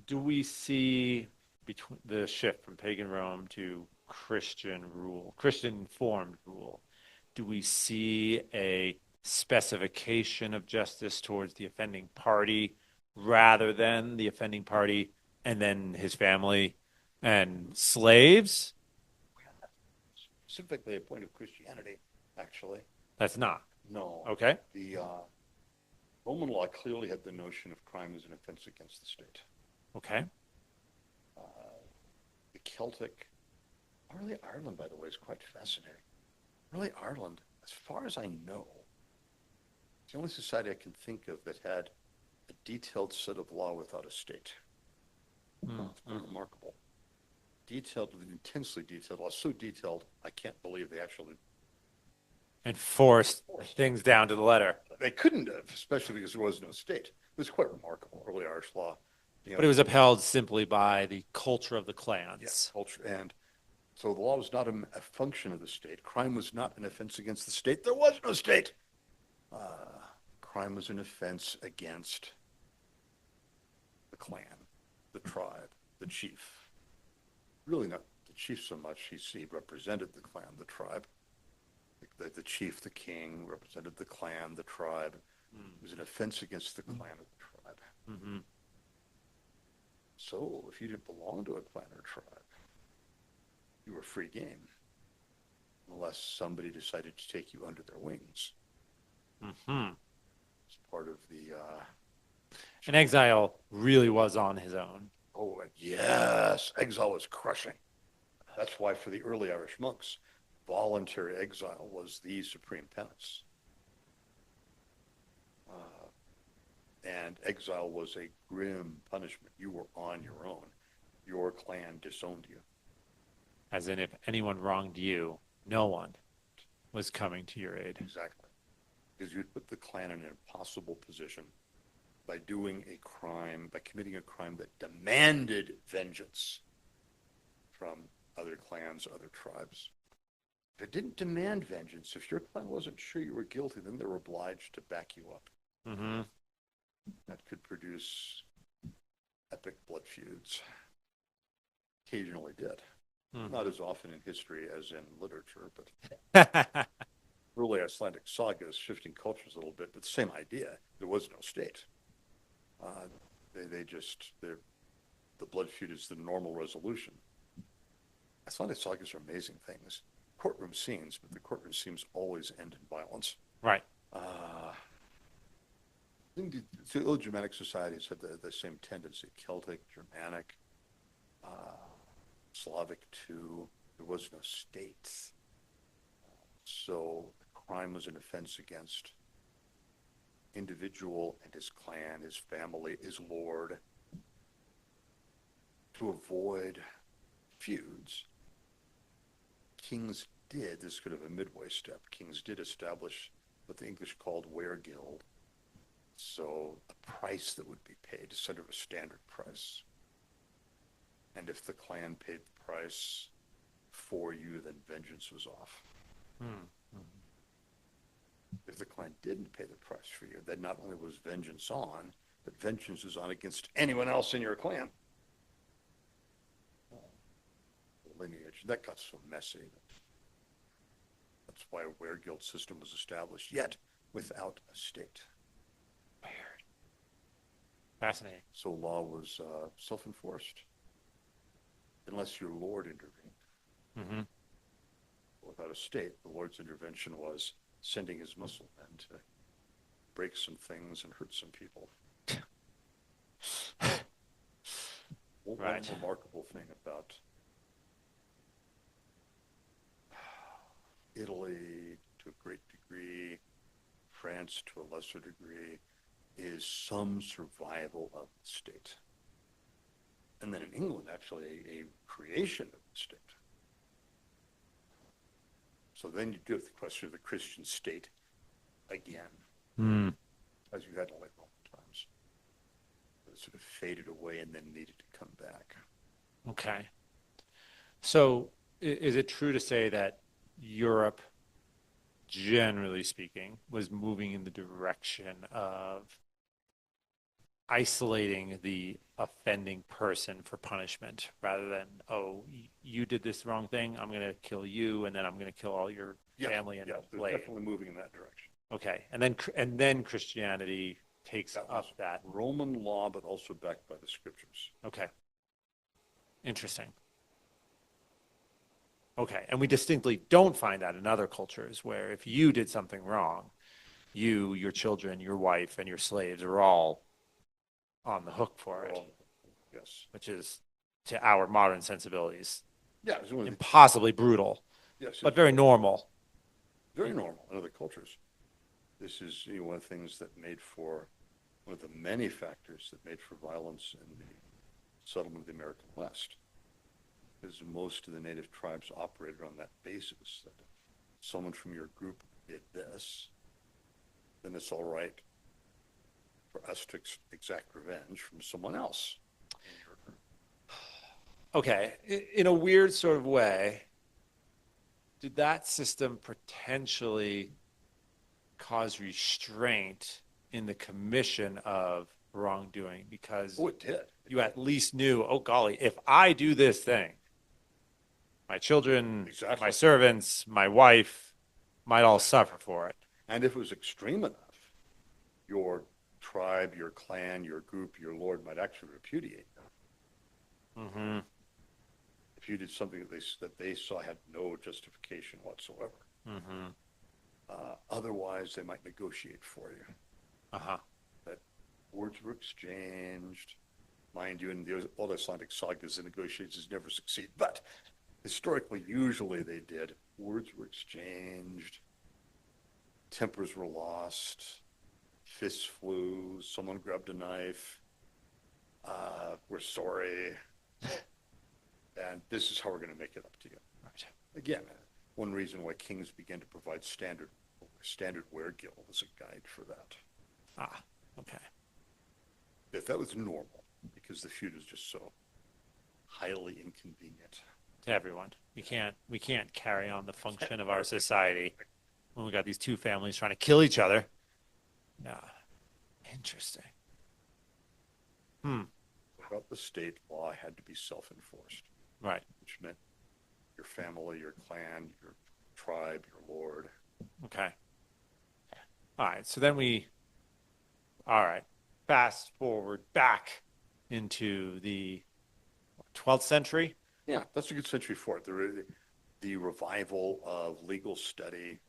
S1: Do we see between the shift from pagan Rome to Christian rule, Christian informed rule? Do we see a specification of justice towards the offending party rather than the offending party and then his family and slaves?
S2: Specifically, a point of Christianity, actually.
S1: That's not.
S2: No.
S1: Okay.
S2: The Roman law clearly had the notion of crime as an offense against the state.
S1: Okay.
S2: The Celtic, early Ireland, by the way, is quite fascinating. Early Ireland, as far as I know, it's the only society I can think of that had a detailed set of law without a state. It's quite remarkable. Detailed, intensely detailed law, so detailed, I can't believe they actually
S1: enforced things down to the letter.
S2: They couldn't have, especially because there was no state. It was quite remarkable, early Irish law.
S1: But it was upheld simply by the culture of the clans.
S2: Yes, culture. And so the law was not a function of the state. Crime was not an offense against the state. There was no state. Crime was an offense against the clan, the tribe, the chief. Really not the chief so much. He represented the clan, the tribe. The chief, the king, represented the clan, the tribe. It was an offense against the clan or the tribe. So if you didn't belong to a clan or tribe, you were free game, unless somebody decided to take you under their wings. It's part of the...
S1: and exile really was on his own.
S2: Oh, yes. Exile was crushing. That's why for the early Irish monks, voluntary exile was the supreme penance. And exile was a grim punishment. You were on your own. Your clan disowned you.
S1: As in, if anyone wronged you, no one was coming to your aid.
S2: Exactly. Because you'd put the clan in an impossible position by doing a crime, by committing a crime that demanded vengeance from other clans, other tribes. If it didn't demand vengeance, if your clan wasn't sure you were guilty, then they were obliged to back you up. That could produce epic blood feuds. Occasionally did. Not as often in history as in literature, but early Icelandic sagas, shifting cultures a little bit, but the same idea. There was no state. The blood feud is the normal resolution. Icelandic sagas are amazing things. Courtroom scenes, but the courtroom scenes always end in violence.
S1: Right.
S2: The old Germanic societies had the same tendency. Celtic, Germanic, Slavic too. There was no state. So crime was an offense against individual and his clan, his family, his lord. To avoid feuds, kings did, this is kind of a midway step, kings did establish what the English called weregild. So a price that would be paid instead of a standard price. And if the clan paid the price for you, then vengeance was off.
S1: Mm-hmm.
S2: If the clan didn't pay the price for you, then not only was vengeance on, but vengeance was on against anyone else in your clan. The lineage, that got so messy. That's why a weregild system was established, yet without a state.
S1: Weird. Fascinating.
S2: So law was self-enforced, unless your lord intervened.
S1: Mm-hmm.
S2: Without a state, the Lord's intervention was sending his muscle men to break some things and hurt some people.
S1: Right.
S2: One remarkable thing about Italy to a great degree, France to a lesser degree, is some survival of the state. And then in England, actually, a creation of the state. So then you do have the question of the Christian state again, as you had in late Roman times. It sort of faded away and then needed to come back.
S1: Okay. So is it true to say that Europe, generally speaking, was moving in the direction of isolating the offending person for punishment rather than, oh, you did this wrong thing, I'm going to kill you, and then I'm going to kill all your family and
S2: they're definitely moving in that direction.
S1: Okay, and then Christianity takes up that
S2: Roman law, but also backed by the scriptures.
S1: Okay, interesting. Okay, and we distinctly don't find that in other cultures where if you did something wrong, you, your children, your wife, and your slaves are all on the hook for it.
S2: Yes.
S1: Which is, to our modern sensibilities,
S2: impossibly
S1: brutal.
S2: Yes.
S1: But very normal.
S2: Very normal in other cultures. This is one of the things that made for, one of the many factors that made for violence in the settlement of the American West. Because most of the native tribes operated on that basis, that if someone from your group did this, then it's all right for us to exact revenge from someone else.
S1: Okay, in a weird sort of way, did that system potentially cause restraint in the commission of wrongdoing? Because
S2: it did.
S1: You at least knew, oh golly, if I do this thing, my children, my servants, my wife might all suffer for it.
S2: And if it was extreme enough, your tribe, your clan, your group, your lord might actually repudiate them.
S1: Mm-hmm.
S2: If you did something that they saw had no justification whatsoever.
S1: Mm-hmm.
S2: Otherwise, they might negotiate for you.
S1: Uh-huh.
S2: That words were exchanged. Mind you, in the old Icelandic sagas, the negotiations never succeed. But historically, usually they did. Words were exchanged. Tempers were lost. Fists flew. Someone grabbed a knife. We're sorry. And this is how we're going to make it up to you.
S1: Right.
S2: Again, one reason why kings began to provide standard weregild as a guide for that.
S1: Ah, okay.
S2: If that was normal, because the feud was just so highly inconvenient
S1: to everyone. We can't carry on the function of our society when we got these two families trying to kill each other. Yeah. Interesting.
S2: Without the state, law had to be self-enforced.
S1: Right.
S2: Which meant your family, your clan, your tribe, your lord.
S1: Okay. All right. So then fast forward back into the 12th century.
S2: Yeah, that's a good century for it. The revival of legal study,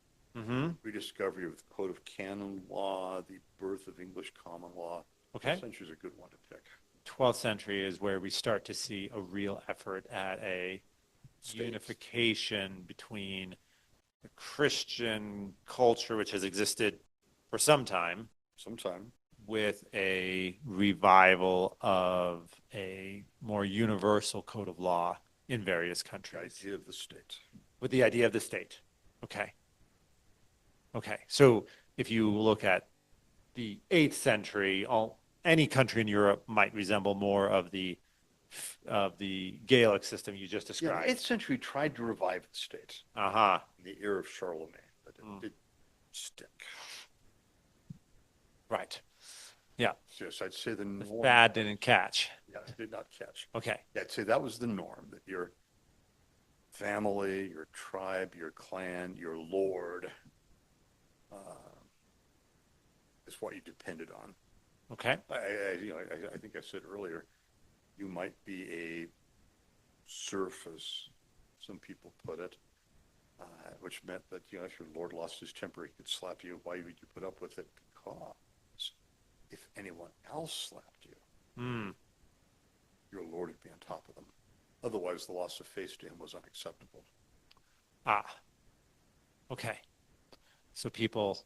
S2: rediscovery of the Code of Canon Law, the birth of English common law.
S1: Okay.
S2: 12th century is a good one to pick.
S1: 12th century is where we start to see a real effort at a unification between the Christian culture, which has existed for some time, with a revival of a more universal code of law in various countries.
S2: The idea of the state.
S1: with the idea of the state. Okay. Okay. So if you look at the 8th century, any country in Europe might resemble more of the Gaelic system you just
S2: Yeah,
S1: described.
S2: the 8th century tried to revive the state
S1: Uh-huh.
S2: in the era of Charlemagne, but it didn't stick.
S1: Right. Yeah.
S2: So yes, I'd say the
S1: The
S2: norm.
S1: fad didn't catch.
S2: Yeah, it did not catch.
S1: Okay.
S2: Yeah, I'd say that was the norm, that your family, your tribe, your clan, your lord is what you depended on.
S1: Okay.
S2: I think I said earlier, you might be a serf, as some people put it, which meant that if your lord lost his temper, he could slap you. Why would you put up with it? Because if anyone else slapped you, your lord would be on top of them. Otherwise, the loss of face to him was unacceptable.
S1: Ah. Okay. So people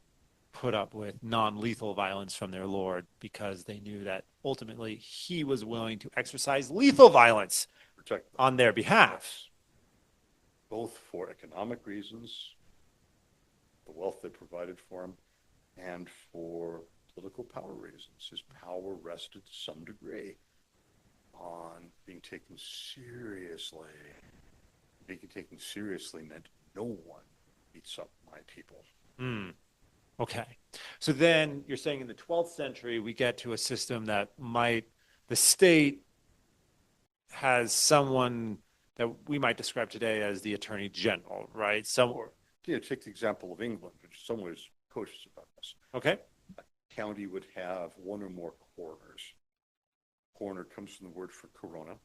S1: put up with non-lethal violence from their lord because they knew that ultimately he was willing to exercise lethal violence
S2: Protect them.
S1: on their behalf.
S2: Both for economic reasons, the wealth they provided for him, and for political power reasons. His power rested to some degree on being taken seriously. Being taken seriously meant no one beats up my people.
S1: Okay. So then you're saying in the 12th century, we get to a system that the state has someone that we might describe today as the Attorney General, right?
S2: Or, take the example of England, which in some ways cautious about this.
S1: Okay.
S2: A county would have one or more coroners. Coroner comes from the word for corona.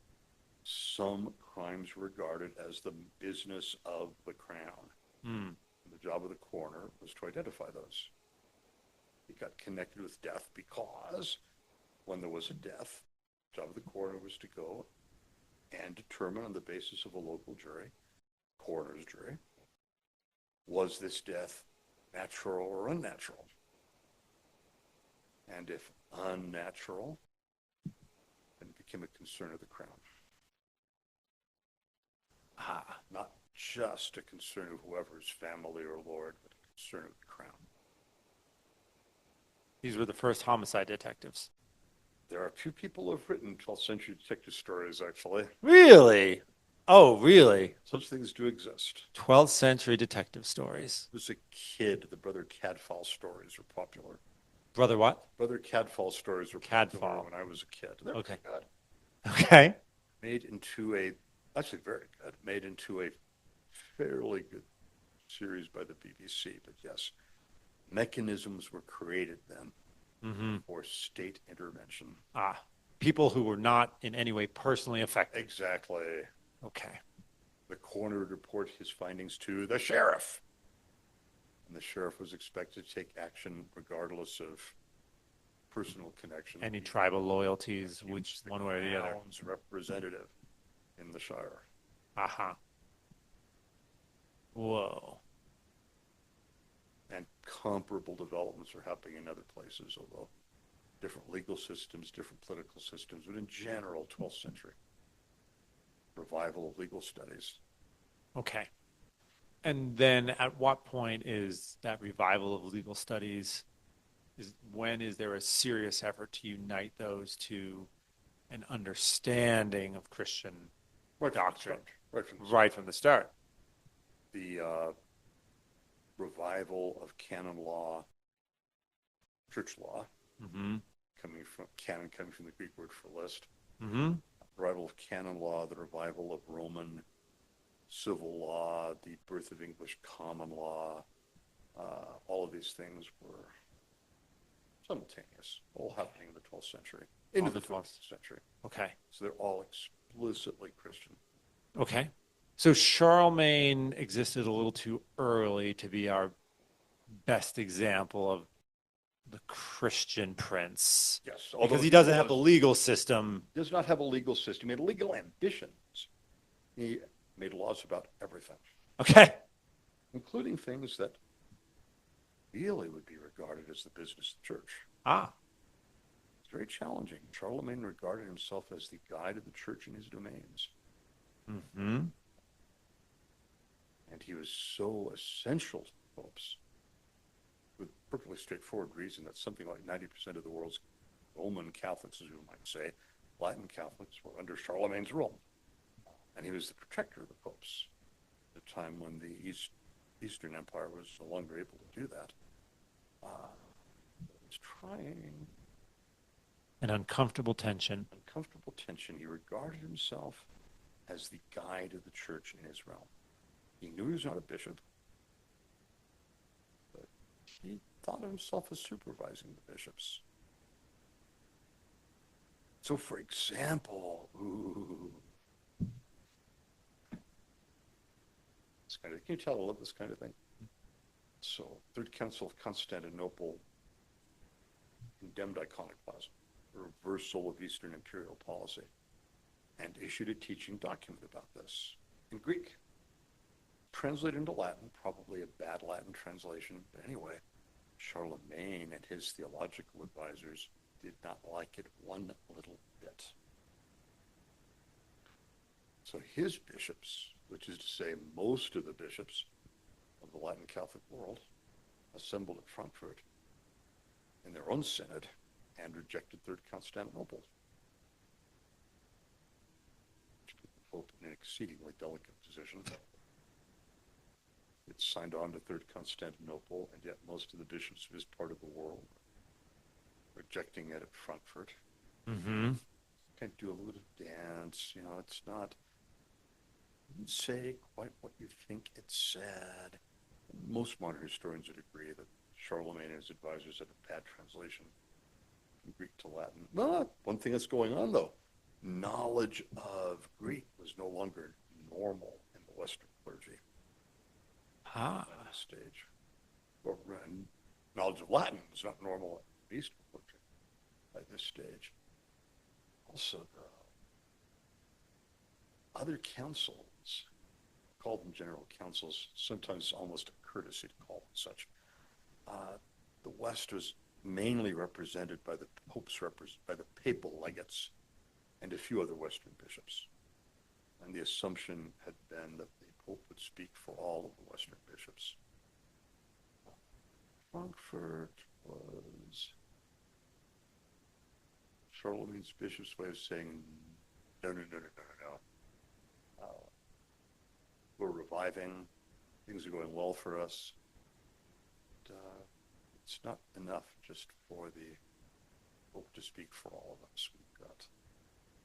S2: Some crimes regarded as the business of the crown. The job of the coroner was to identify those. It got connected with death because when there was a death, the job of the coroner was to go and determine on the basis of a local jury, coroner's jury, was this death natural or unnatural? And if unnatural, then it became a concern of the crown. Not just a concern of whoever's family or lord, but a concern of the crown.
S1: These were the first homicide detectives.
S2: There are few people who have written 12th century detective stories, actually.
S1: Really? Oh, really?
S2: Such things do exist.
S1: 12th century detective stories.
S2: As a kid, the Brother Cadfael stories were popular.
S1: Brother what?
S2: Brother Cadfael stories were
S1: Cadfael.
S2: popular when I was a kid. They're
S1: Okay.
S2: good.
S1: Okay.
S2: Made into a fairly good series by the BBC. But yes, mechanisms were created then for state intervention.
S1: People who were not in any way personally affected.
S2: Exactly.
S1: Okay.
S2: The coroner would report his findings to the sheriff. And the sheriff was expected to take action regardless of personal connection.
S1: Any tribal loyalties, which one way or the other.
S2: Representative in the shire.
S1: Aha. Whoa.
S2: And comparable developments are happening in other places, although different legal systems, different political systems, but in general, 12th century. Revival of legal studies.
S1: Okay. And then at what point is that revival of legal studies? When is there a serious effort to unite those to an understanding of Christian doctrine? Right from the start.
S2: The revival of canon law, church law, coming from the Greek word for list. Revival of canon law, the revival of Roman civil law, the birth of English common law, all of these things were simultaneous, all happening in the 12th century, into the 12th century.
S1: Okay.
S2: So they're all explicitly Christian.
S1: Okay. So Charlemagne existed a little too early to be our best example of the Christian prince.
S2: Yes.
S1: Because he doesn't have a legal system.
S2: He does not have a legal system. He had legal ambitions. He made laws about everything.
S1: Okay.
S2: Including things that really would be regarded as the business of the church. It's very challenging. Charlemagne regarded himself as the guide of the church in his domains. And he was so essential to popes with a perfectly straightforward reason that something like 90% of the world's Roman Catholics, as we might say, Latin Catholics, were under Charlemagne's rule. And he was the protector of the popes at a time when the Eastern Empire was no longer able to do that. Was trying.
S1: An uncomfortable tension.
S2: Uncomfortable tension. He regarded himself as the guide of the church in his realm. He knew he was not a bishop, but he thought of himself as supervising the bishops. So, for example, this kind of, can you tell I love this kind of thing? So, Third Council of Constantinople condemned iconoclasm, a reversal of Eastern imperial policy, and issued a teaching document about this in Greek. Translated into Latin, probably a bad Latin translation, but anyway, Charlemagne and his theological advisors did not like it one little bit. So his bishops, which is to say most of the bishops of the Latin Catholic world, assembled at Frankfurt in their own synod and rejected Third Constantinople, which put the Pope in an exceedingly delicate position. It signed on to Third Constantinople, and yet most of the bishops of his part of the world rejecting it at Frankfurt.
S1: Mm-hmm.
S2: Can't do a little dance, it's not, it didn't say quite what you think it said. Most modern historians would agree that Charlemagne and his advisors had a bad translation from Greek to Latin. Well, one thing that's going on, though, knowledge of Greek was no longer normal in the Western clergy. At this stage. Or, knowledge of Latin was not normal in the Eastern clergy at this stage. Also, the other councils, called them general councils, sometimes almost a courtesy to call them such. The West was mainly represented by the by the papal legates and a few other Western bishops. And the assumption had been that the Pope would speak for all of the Western bishops. Frankfurt was Charlemagne's bishop's way of saying, no. We're reviving. Things are going well for us. But, it's not enough just for the Pope to speak for all of us.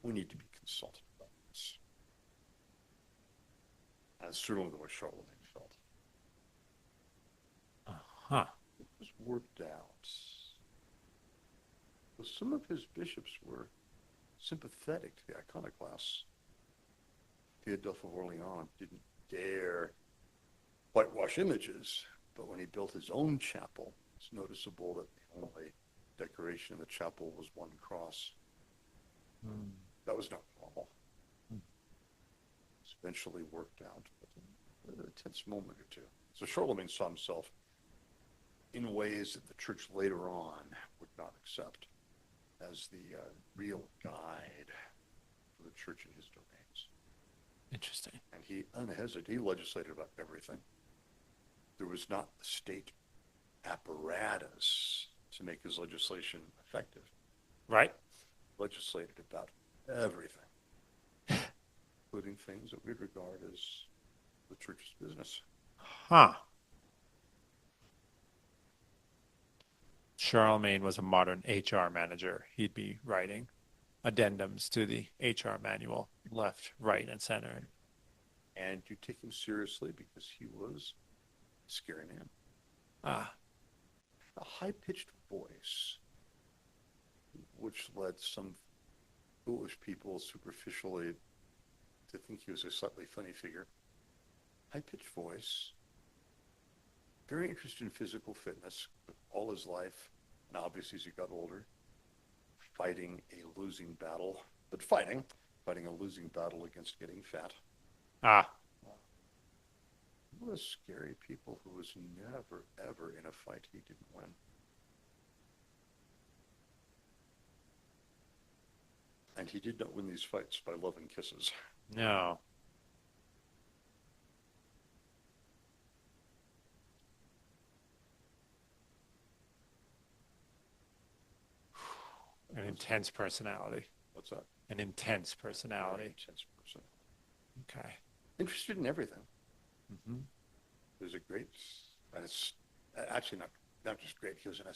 S2: We need to be consulted about this. That's certainly the way Charlemagne felt. It was worked out. Well, some of his bishops were sympathetic to the iconoclasts. Theodulf of Orleans didn't dare whitewash images, but when he built his own chapel, it's noticeable that the only decoration in the chapel was one cross. That was not normal. It's eventually worked out, but a tense moment or two. So Charlemagne saw himself in ways that the church later on would not accept as the real guide for the church in his domains.
S1: Interesting.
S2: And he unhesitated, he legislated about everything. There was not the state apparatus to make his legislation effective.
S1: Right.
S2: Legislated about everything, including things that we'd regard as the church's business.
S1: Charlemagne was a modern HR manager. He'd be writing addendums to the HR manual, left, right, and center.
S2: And you take him seriously because he was a scary man. A high-pitched voice, which led some foolish people superficially to think he was a slightly funny figure. High-pitched voice, very interested in physical fitness all his life, and obviously as he got older, fighting a losing battle a losing battle against getting fat. One of those scary people who was never, ever in a fight he didn't win. And he did not win these fights by love and kisses.
S1: No. An intense personality.
S2: What's that?
S1: An intense
S2: Very
S1: personality.
S2: intense person.
S1: Okay.
S2: Interested in everything.
S1: Mm-hmm.
S2: There's a great, and it's actually not just great. He was an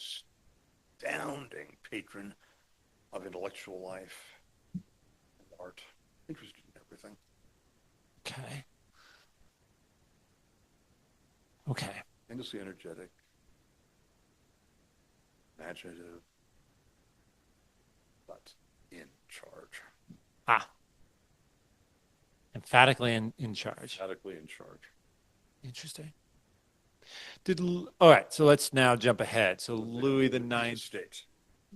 S2: astounding patron of intellectual life and art. Interested in everything.
S1: Okay. Okay.
S2: Endlessly energetic, imaginative, but in charge.
S1: Ah, emphatically in charge.
S2: Emphatically in charge.
S1: Interesting. All right, so let's now jump ahead. So Louis the
S2: He's a
S1: Ninth.
S2: state.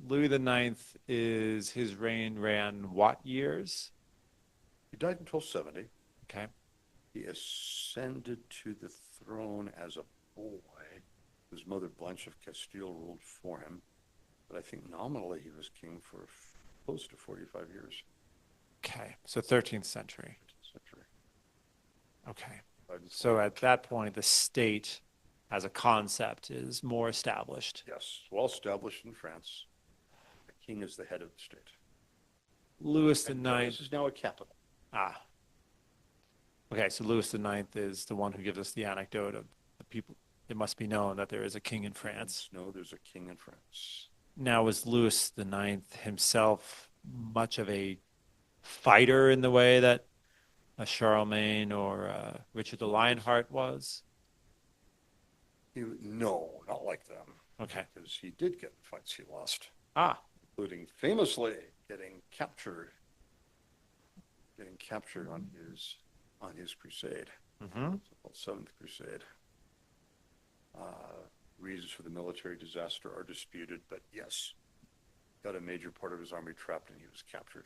S1: Louis the Ninth is his reign ran what years?
S2: He died in 1270.
S1: Okay.
S2: He ascended to the throne as a boy. His mother Blanche of Castile ruled for him, but I think nominally he was king for close to 45 years.
S1: Okay. So 13th century.
S2: 13th century.
S1: Okay.
S2: Died in
S1: So at that point, the state as a concept is more established.
S2: Yes, well established in France. The king is the head of the state.
S1: Louis the
S2: And
S1: Ninth.
S2: Paris is now a capital.
S1: Ah. Okay, so Louis the Ninth is the one who gives us the anecdote of the people. It must be known that there is a king in France.
S2: No, there's a king in France.
S1: Now, was Louis the Ninth himself much of a fighter in the way that a Charlemagne or Richard the Lionheart was?
S2: No, not like them.
S1: Okay.
S2: Because he did get fights he lost,
S1: Ah.
S2: including famously getting captured on his crusade,
S1: Mm-hmm.
S2: so-called Seventh Crusade. Reasons for the military disaster are disputed, but yes, got a major part of his army trapped and he was captured.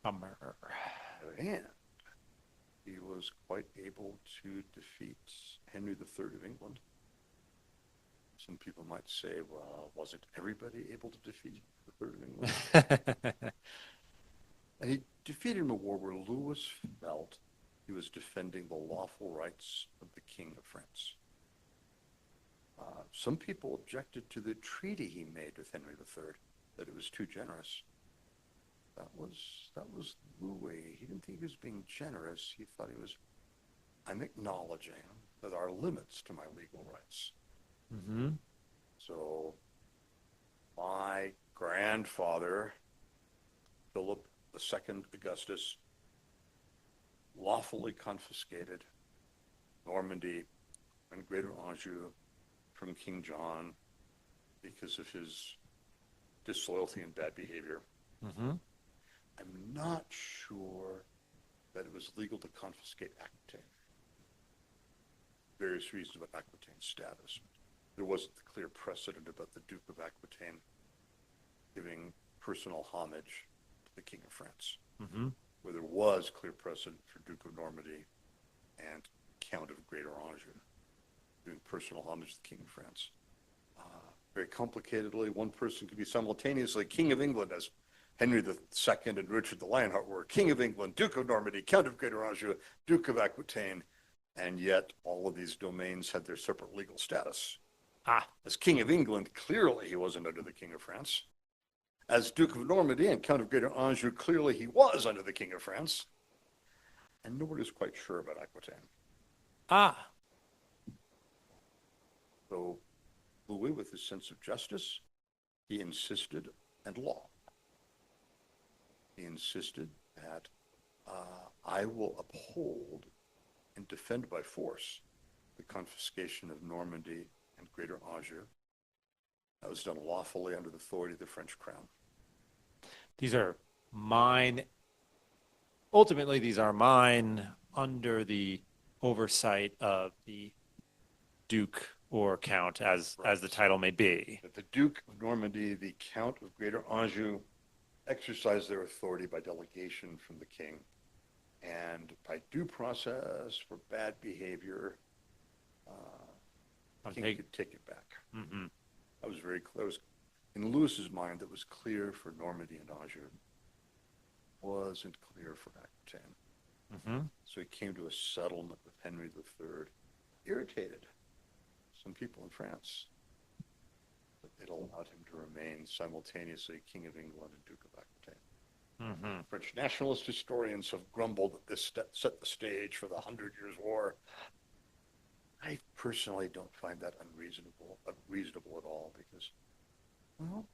S1: Bummer.
S2: And he was quite able to defeat Henry III of England. Some people might say, well, wasn't everybody able to defeat the Third of England? And he defeated him in a war where Louis felt he was defending the lawful rights of the King of France. Some people objected to the treaty he made with Henry III, that it was too generous. That was Louis. He didn't think he was being generous. He thought I'm acknowledging that there are limits to my legal rights.
S1: Mm-hmm.
S2: So my grandfather, Philip II Augustus, lawfully confiscated Normandy and Greater Anjou from King John because of his disloyalty and bad behavior.
S1: Mm-hmm.
S2: I'm not sure that it was legal to confiscate Aquitaine. Various reasons about Aquitaine's status. There wasn't the clear precedent about the Duke of Aquitaine giving personal homage to the King of France,
S1: Mm-hmm.
S2: where there was clear precedent for Duke of Normandy and Count of Greater Anjou doing personal homage to the King of France. Very complicatedly, one person could be simultaneously King of England, as Henry II and Richard the Lionheart were, King of England, Duke of Normandy, Count of Greater Anjou, Duke of Aquitaine, and yet all of these domains had their separate legal status. As King of England, clearly he wasn't under the King of France. As Duke of Normandy and Count of Greater Anjou, clearly he was under the King of France. And nobody's quite sure about Aquitaine.
S1: Ah.
S2: So Louis, with his sense of justice, he insisted, and law, he insisted that I will uphold and defend by force the confiscation of Normandy and Greater Anjou. That was done lawfully under the authority of the French crown.
S1: These are mine. Ultimately, these are mine under the oversight of the Duke or Count, as the title may be.
S2: That the Duke of Normandy, the Count of Greater Anjou, exercised their authority by delegation from the king, and by due process for bad behavior, the king could take it back.
S1: Mm-hmm.
S2: That was very clear. In Louis's mind, that was clear for Normandy and Anjou. Wasn't clear for Aquitaine.
S1: Mm-hmm.
S2: So he came to a settlement with Henry III. Irritated some people in France. but it allowed him to remain simultaneously King of England and Duke of Aquitaine.
S1: Mm-hmm.
S2: French nationalist historians have grumbled that this set the stage for the Hundred Years' War. I personally don't find that unreasonable at all because, well,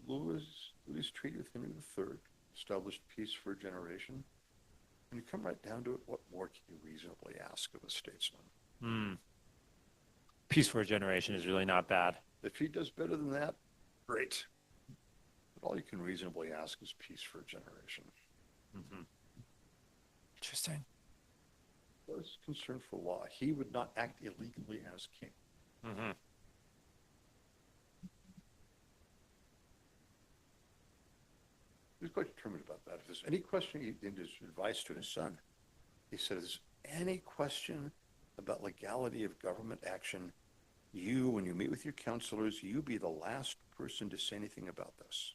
S2: Louis' treaty with Henry III established peace for a generation. When you come right down to it, what more can you reasonably ask of a statesman?
S1: Mm. Peace for a generation is really not bad.
S2: If he does better than that, great. But all you can reasonably ask is peace for a generation.
S1: Mm-hmm. Interesting.
S2: Was concerned for law. He would not act illegally as king.
S1: Mm-hmm.
S2: He was quite determined about that. If there's any question, in his advice to his son, he says, any question about legality of government action, you, when you meet with your counselors, you be the last person to say anything about this.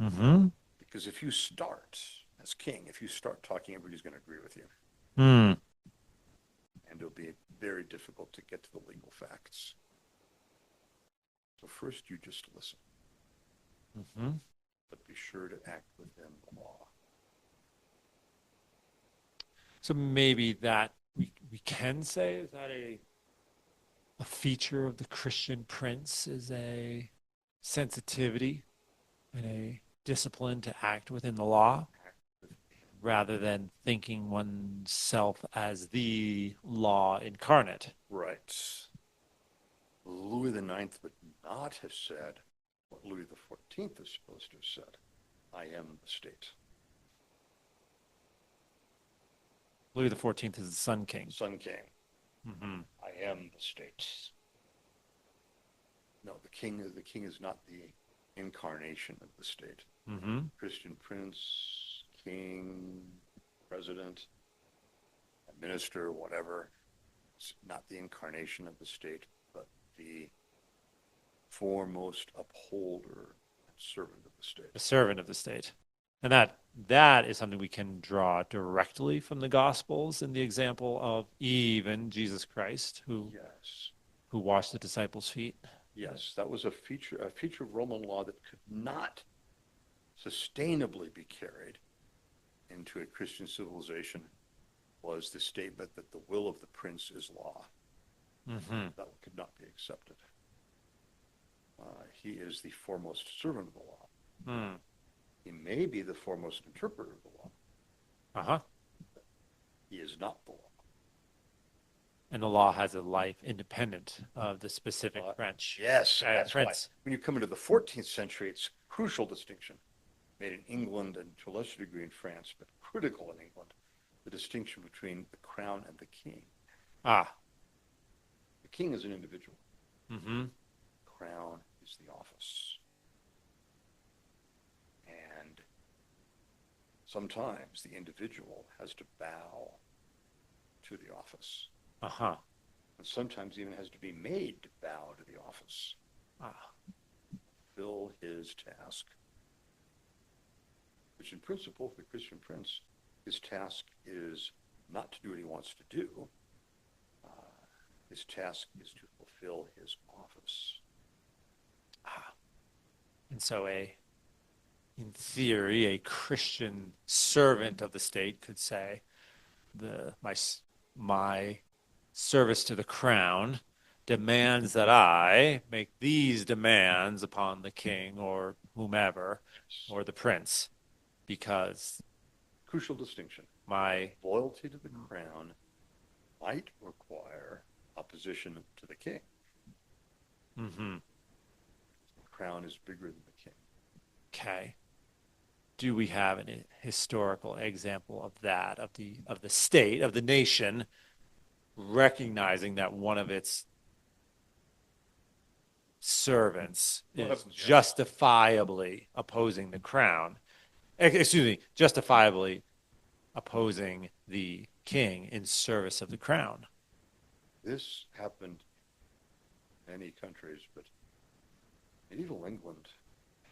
S1: Mm-hmm.
S2: Because if you start, as king, if you start talking, everybody's going to agree with you.
S1: Mm.
S2: And it'll be very difficult to get to the legal facts. So first, you just listen.
S1: Mm-hmm.
S2: But be sure to act within the law.
S1: So maybe that we can say is that a feature of the Christian prince is a sensitivity and a discipline to act within the law rather than thinking oneself as the law incarnate.
S2: Right. Louis IX would not have said what Louis XIV is supposed to have said. I am the state.
S1: Louis XIV is the Sun King.
S2: Sun King.
S1: Mm-hmm.
S2: I am the state. No, the king is not the incarnation of the state.
S1: Mm-hmm.
S2: Christian prince, king, president, minister, whatever. It's not the incarnation of the state, but the foremost upholder and servant of the state.
S1: A servant of the state. And that is something we can draw directly from the Gospels in the example of even Jesus Christ, who washed the disciples' feet.
S2: Yes, that was a feature of Roman law that could not sustainably be carried into a Christian civilization, was the statement that the will of the prince is law.
S1: Mm-hmm.
S2: That could not be accepted. He is the foremost servant of the law.
S1: Mm.
S2: He may be the foremost interpreter of the law.
S1: Uh-huh.
S2: He is not the law.
S1: And the law has a life independent of the specific branch.
S2: Yes, that's
S1: prince.
S2: why. When you come into the 14th century, it's a crucial distinction made in England and to a lesser degree in France, but critical in England, the distinction between the crown and the king.
S1: Ah.
S2: The king is an individual.
S1: Mm-hmm.
S2: The crown is the office. And sometimes the individual has to bow to the office.
S1: Uh-huh.
S2: And sometimes even has to be made to bow to the office. Fill his task. Which in principle, for the Christian prince, his task is not to do what he wants to do. His task is to fulfill his office.
S1: And so in theory, a Christian servant of the state could say, my service to the crown demands that I make these demands upon the king or whomever or the prince, because
S2: crucial distinction.
S1: My
S2: loyalty to the crown might require opposition to the king.
S1: Mm-hmm.
S2: The crown is bigger than the king.
S1: Okay. Do we have a historical example of that, of the state, of the nation, recognizing that one of its servants is justifiably opposing the crown? Excuse me, justifiably opposing the king in service of the crown.
S2: This happened in many countries, but medieval England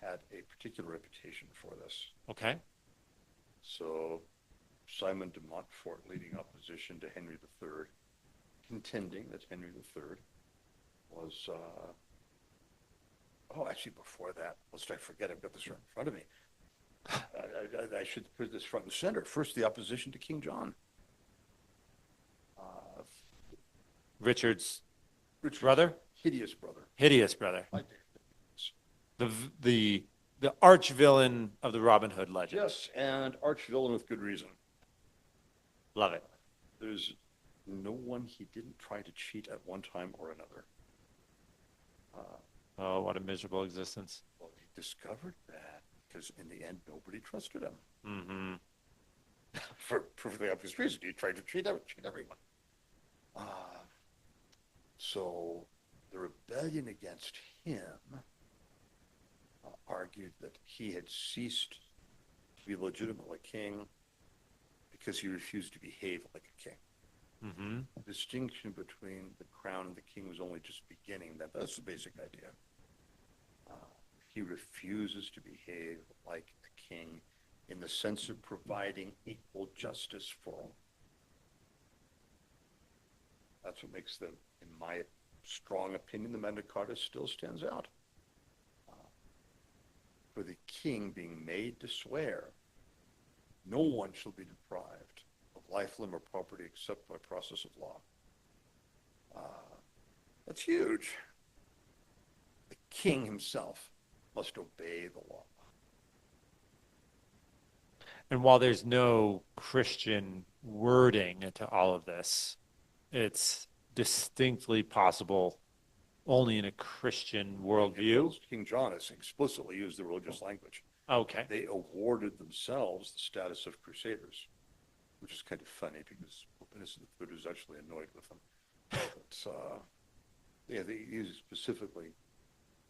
S2: had a particular reputation for this.
S1: Okay.
S2: So Simon de Montfort leading opposition to Henry III, contending that Henry III was Oh, actually, before that, lest I forget, I've got this right in front of me. I should put this front and center. First, the opposition to King John. Uh,
S1: Richard's
S2: Richard's
S1: brother,
S2: hideous brother.
S1: hideous brother,
S2: My
S1: the the the arch villain of the Robin Hood legend.
S2: Yes, and arch villain with good reason.
S1: Love it.
S2: There's no one he didn't try to cheat at one time or another.
S1: Oh, what a miserable existence.
S2: Well, he discovered that because in the end, nobody trusted him.
S1: Mm-hmm.
S2: For perfectly obvious reason. He tried to cheat everyone. So the rebellion against him argued that he had ceased to be legitimately king because he refused to behave like a king.
S1: Mm-hmm.
S2: The distinction between the crown and the king was only just beginning. That's the basic idea. He refuses to behave like a king in the sense of providing equal justice for all. That's what makes them, in my strong opinion, the Magna Carta still stands out. For the king being made to swear, no one shall be deprived of life, limb, or property except by process of law. That's huge. The king himself must obey the law.
S1: And while there's no Christian wording to all of this, it's distinctly possible only in a Christian worldview.
S2: King John has explicitly used the religious language.
S1: Okay.
S2: They awarded themselves the status of crusaders, which is kind of funny because Pope Innocent III was actually annoyed with them. But, yeah, they use specifically,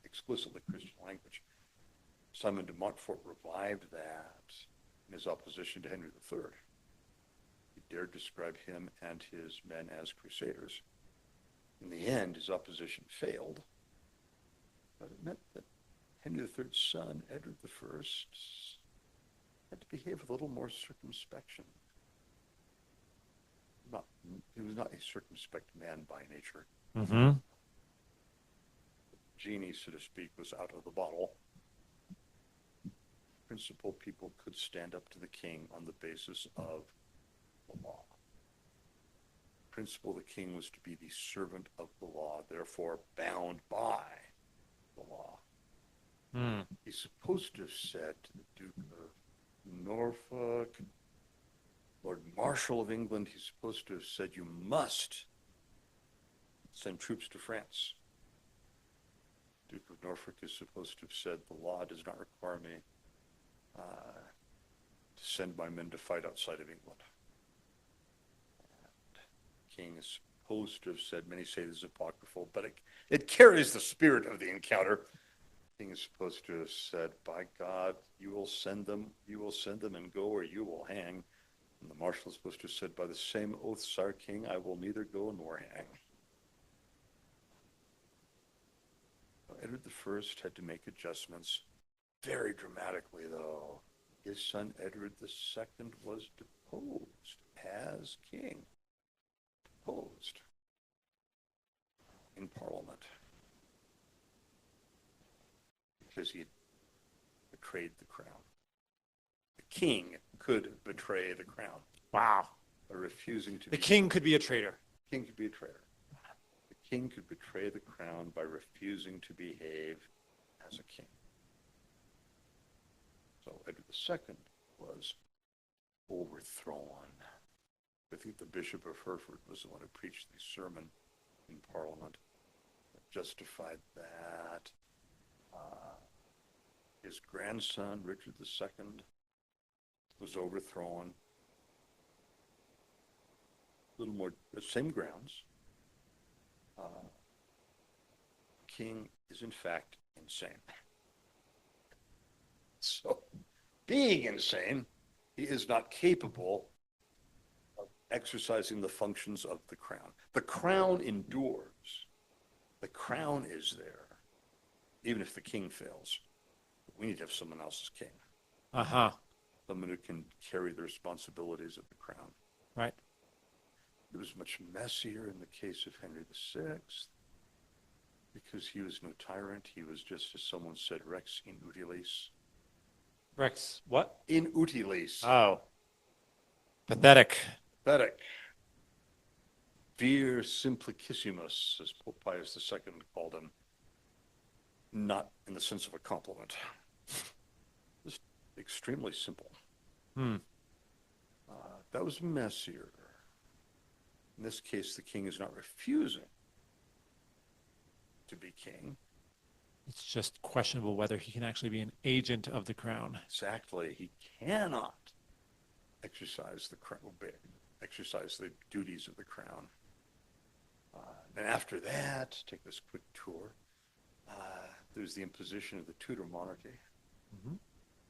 S2: explicitly Christian language. Simon de Montfort revived that in his opposition to Henry III. He dared describe him and his men as crusaders. In the end, his opposition failed, but it meant that Henry III's son, Edward I, had to behave with a little more circumspection. He was not a circumspect man by nature.
S1: Mm-hmm.
S2: The genie, so to speak, was out of the bottle. Principal people could stand up to the king on the basis of the law. Principle of the king was to be the servant of the law, therefore bound by the law.
S1: Mm.
S2: He's supposed to have said to the Duke of Norfolk, Lord Marshal of England, he's supposed to have said, you must send troops to France. Duke of Norfolk is supposed to have said, the law does not require me to send my men to fight outside of England. King is supposed to have said, many say this is apocryphal, but it carries the spirit of the encounter. King is supposed to have said, by God, you will send them and go, or you will hang. And the marshal is supposed to have said, by the same oath, Sire King, I will neither go nor hang. Edward I had to make adjustments very dramatically, though. His son Edward II was deposed as king. Deposed in Parliament because he had betrayed the crown. The king could betray the crown.
S1: Wow.
S2: By refusing to
S1: The king could be a traitor.
S2: The king could be a traitor. The king could betray the crown by refusing to behave as a king. So Edward II was overthrown. I think the Bishop of Hereford was the one who preached the sermon in Parliament that justified that. His grandson, Richard II, was overthrown. A little more, the same grounds. King is in fact insane. So, being insane, he is not capable of exercising the functions of the crown. The crown endures. The crown is there, even if the king fails. We need to have someone else as king.
S1: Uh-huh.
S2: Someone who can carry the responsibilities of the crown.
S1: Right.
S2: It was much messier in the case of Henry VI. Because he was no tyrant. He was just, as someone said, Rex in utilis.
S1: Rex, what?
S2: In utilis.
S1: Oh, pathetic.
S2: Pathetic. Vir simplicissimus, as Pope Pius II called him. Not in the sense of a compliment. Just extremely simple.
S1: Hmm.
S2: That was messier. In this case, the king is not refusing to be king.
S1: It's just questionable whether he can actually be an agent of the crown.
S2: Exactly. He cannot exercise exercise the duties of the crown. And after that, take this quick tour. There's the imposition of the Tudor monarchy,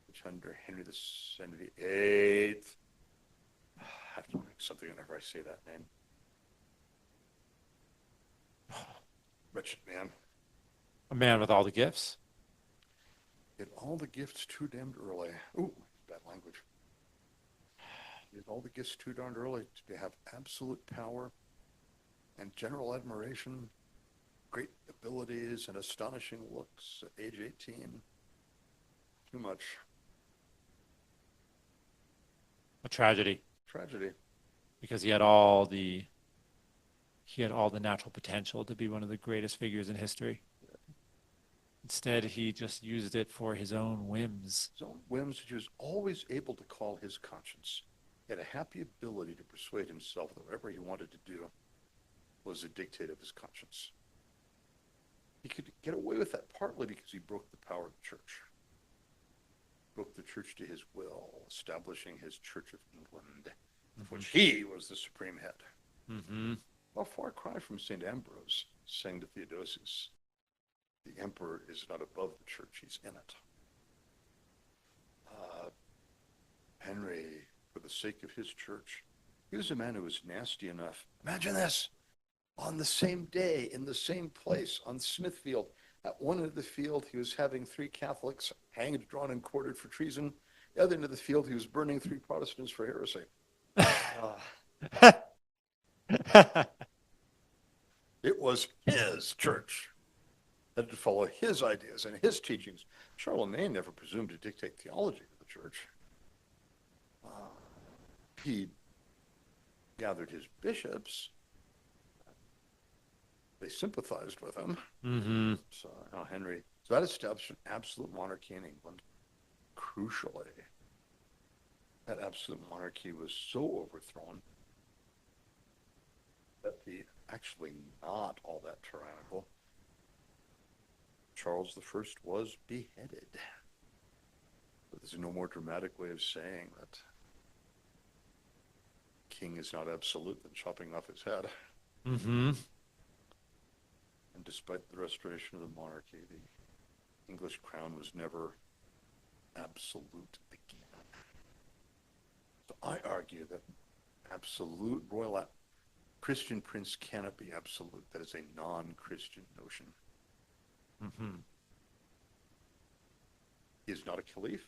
S2: which under Henry VIII, I have to make something whenever I say that name. Wretched man.
S1: A man with all the gifts.
S2: Get all the gifts too damned early. Ooh, bad language. Get all the gifts too darned early to have absolute power and general admiration, great abilities and astonishing looks at age 18. Too much.
S1: A tragedy.
S2: Tragedy.
S1: Because he had all the natural potential to be one of the greatest figures in history. Instead, he just used it for his own whims.
S2: His own whims, he was always able to call his conscience. He had a happy ability to persuade himself that whatever he wanted to do was the dictate of his conscience. He could get away with that partly because he broke the power of the church. Broke the church to his will, establishing his Church of England, of which he was the supreme head. A far cry from St. Ambrose, saying to Theodosius, the emperor is not above the church, he's in it. Henry, for the sake of his church, he was a man who was nasty enough. Imagine this, on the same day, in the same place, on Smithfield, at one end of the field, he was having 3 Catholics hanged, drawn, and quartered for treason. The other end of the field, he was burning 3 Protestants for heresy. It was his church that had to follow his ideas and his teachings. Charlemagne never presumed to dictate theology to the church. He gathered his bishops. They sympathized with him. So that established an absolute monarchy in England. Crucially, that absolute monarchy was so overthrown that the actually not all that tyrannical Charles I was beheaded. But there's no more dramatic way of saying that king is not absolute than chopping off his head. And despite the restoration of the monarchy, the English crown was never absolute again. So I argue that absolute royal Christian prince cannot be absolute. That is a non-Christian notion. He is not a caliph.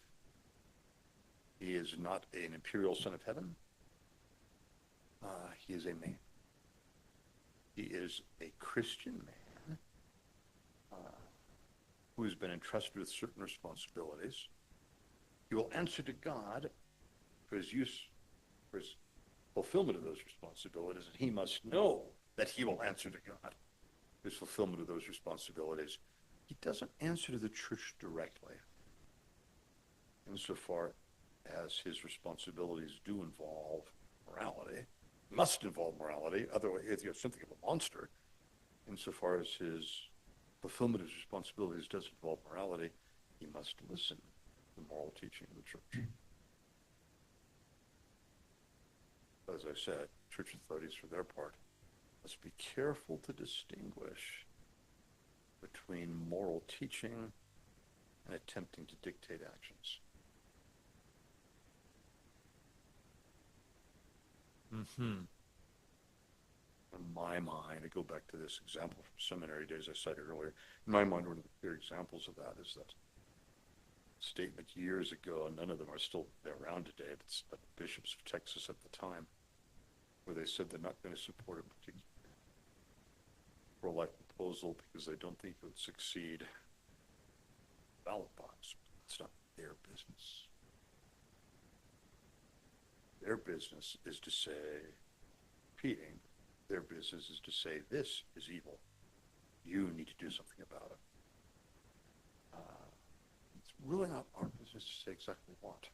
S2: He is not an imperial son of heaven. He is a man. He is a Christian man who has been entrusted with certain responsibilities. He will answer to God for his fulfillment of those responsibilities, and he must know that he will answer to God for his fulfillment of those responsibilities. He doesn't answer to the church directly, insofar as his responsibilities do involve morality, must involve morality, otherwise you're something of a monster. Insofar as his fulfillment of his responsibilities does involve morality, he must listen to the moral teaching of the church. As I said, church authorities, for their part, must be careful to distinguish between moral teaching and attempting to dictate actions. In my mind, I go back to this example from seminary days I cited earlier. In my mind, one of the clear examples of that is that statement years ago, and none of them are still around today, but it's the bishops of Texas at the time, where they said they're not going to support a particular pro-life proposal because they don't think it would succeed. Ballot box. It's not their business. Their business is to say, repeating, their business is to say, this is evil. You need to do something about it. It's really not our business to say exactly what.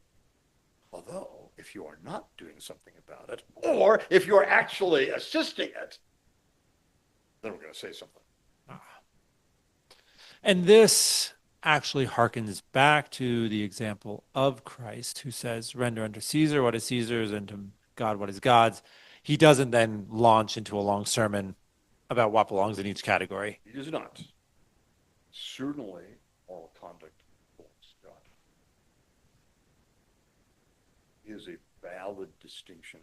S2: Although, if you are not doing something about it, or if you're actually assisting it, then we're going to say something.
S1: And this actually harkens back to the example of Christ, who says, render unto Caesar what is Caesar's and to God what is God's. He doesn't then launch into a long sermon about what belongs in each category.
S2: He does not. Certainly, moral conduct belongs to God. Is a valid distinction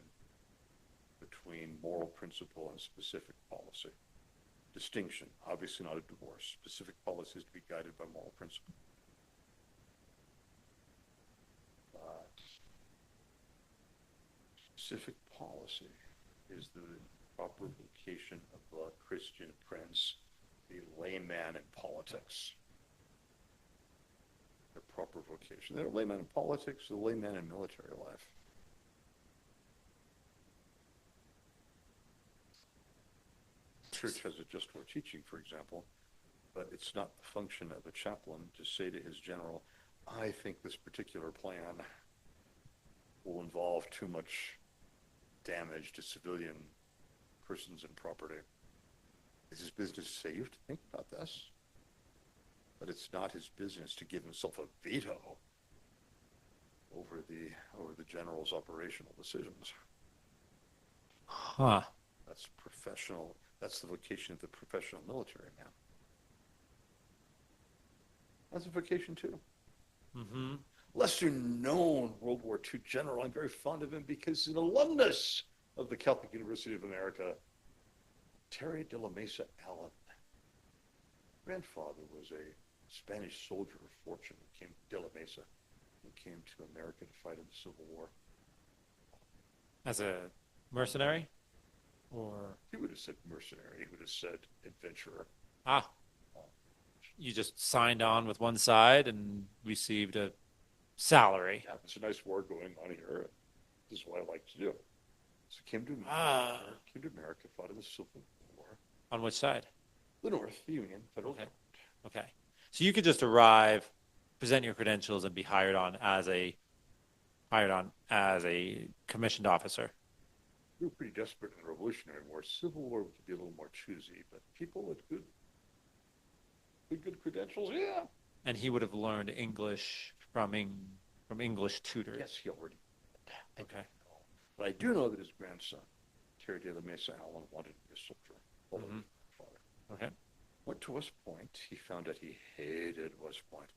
S2: between moral principle and specific policy. Distinction, obviously not a divorce. Specific policy is to be guided by moral principle. But specific policy is the proper vocation of the Christian prince, the layman in politics. Their proper vocation. They're layman in politics, the layman in military life. Church has a just war teaching, for example, but it's not the function of a chaplain to say to his general, I think this particular plan will involve too much damage to civilian persons and property. Is his business saved? Think about this. But it's not his business to give himself a veto over the general's operational decisions.
S1: Huh.
S2: That's professional. That's the vocation of the professional military man. That's a vocation too.
S1: Mm-hmm.
S2: Lesser known World War II general. I'm very fond of him because he's an alumnus of the Catholic University of America, Terry de la Mesa Allen. Grandfather was a Spanish soldier of fortune who came de la Mesa, who came to America to fight in the Civil War.
S1: As a mercenary? Or
S2: he would have said mercenary. He would have said adventurer.
S1: You just signed on with one side and received a salary.
S2: Yeah, there's a nice war going on here. This is what I like to do. So came to America, fought in the Civil War.
S1: On which side?
S2: The North, the Union, federal government.
S1: Okay. So you could just arrive, present your credentials, and be hired on as a commissioned officer.
S2: We were pretty desperate in the Revolutionary War. Civil War could be a little more choosy, but people with good credentials, yeah.
S1: And he would have learned English from English tutors.
S2: Yes, he already did.
S1: Okay.
S2: But I do know that his grandson, Terry de la Mesa Allen, wanted to be a soldier.
S1: Mm-hmm. Okay.
S2: Went to West Point. He found out he hated West Point.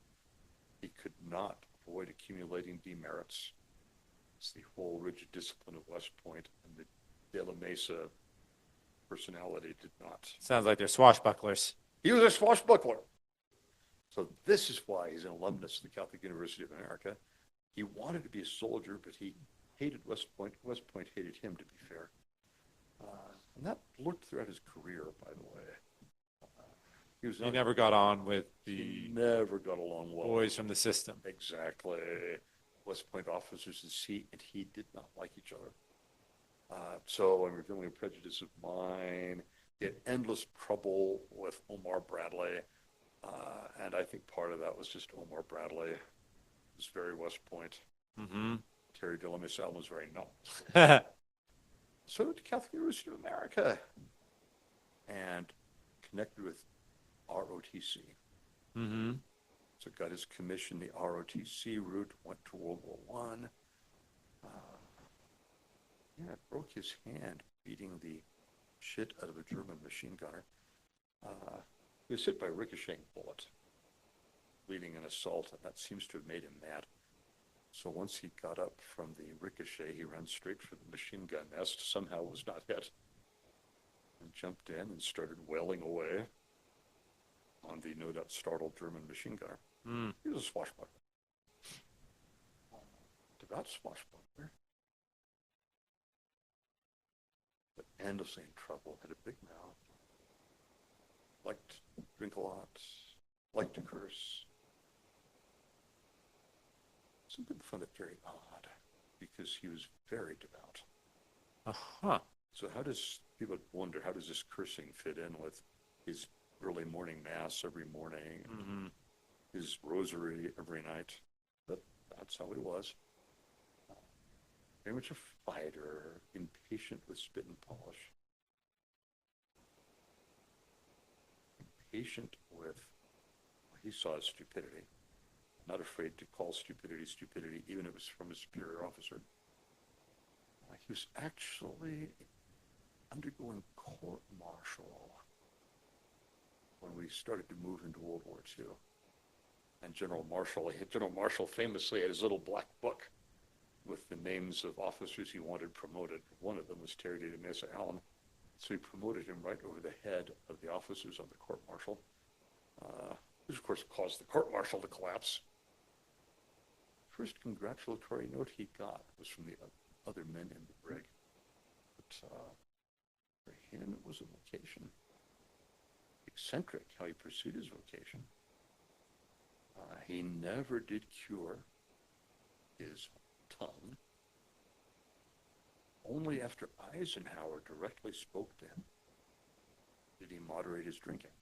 S2: He could not avoid accumulating demerits. It's the whole rigid discipline of West Point, and the De La Mesa personality did not.
S1: Sounds like they're swashbucklers.
S2: He was a swashbuckler. So this is why he's an alumnus of the Catholic University of America. He wanted to be a soldier, but he hated West Point. West Point hated him, to be fair. And that lurked throughout his career, by the way.
S1: He never got on with
S2: he never got along well.
S1: Boys from the system.
S2: Exactly. West Point officers and he did not like each other. So I'm revealing a prejudice of mine. He had endless trouble with Omar Bradley. And I think part of that was just Omar Bradley was very West Point.
S1: Mm-hmm.
S2: Terry de la Mesa was very no. So went to Catholic University of America and connected with ROTC.
S1: Mm-hmm.
S2: So got his commission, the ROTC route, went to World War I. Broke his hand beating the shit out of a German machine gunner. He was hit by a ricocheting bullet, leading an assault, and that seems to have made him mad. So once he got up from the ricochet, he ran straight for the machine gun nest, somehow was not hit, and jumped in and started wailing away on the no doubt startled German machine gunner. He was a swashbuckler. Devout swashbuckler. But endlessly in trouble, had a big mouth. liked to drink a lot, liked to curse. Some people found it very odd because he was very devout.
S1: Uh-huh.
S2: So people wonder, how does this cursing fit in with his early morning mass every morning,
S1: Mm-hmm.
S2: his rosary every night? But that's how he was. Very much a fighter, impatient with spit and polish. Impatient with what he saw as stupidity. Not afraid to call stupidity stupidity, even if it was from a superior officer. He was actually undergoing court-martial when we started to move into World War II. And General Marshall famously had his little black book with the names of officers he wanted promoted. One of them was Terry de Mesa Allen. So he promoted him right over the head of the officers on the court-martial, which of course caused the court-martial to collapse. First congratulatory note he got was from the other men in the brig. But for him, it was a vocation. Eccentric how he pursued his vocation. He never did cure his tongue. Only after Eisenhower directly spoke to him did he moderate his drinking.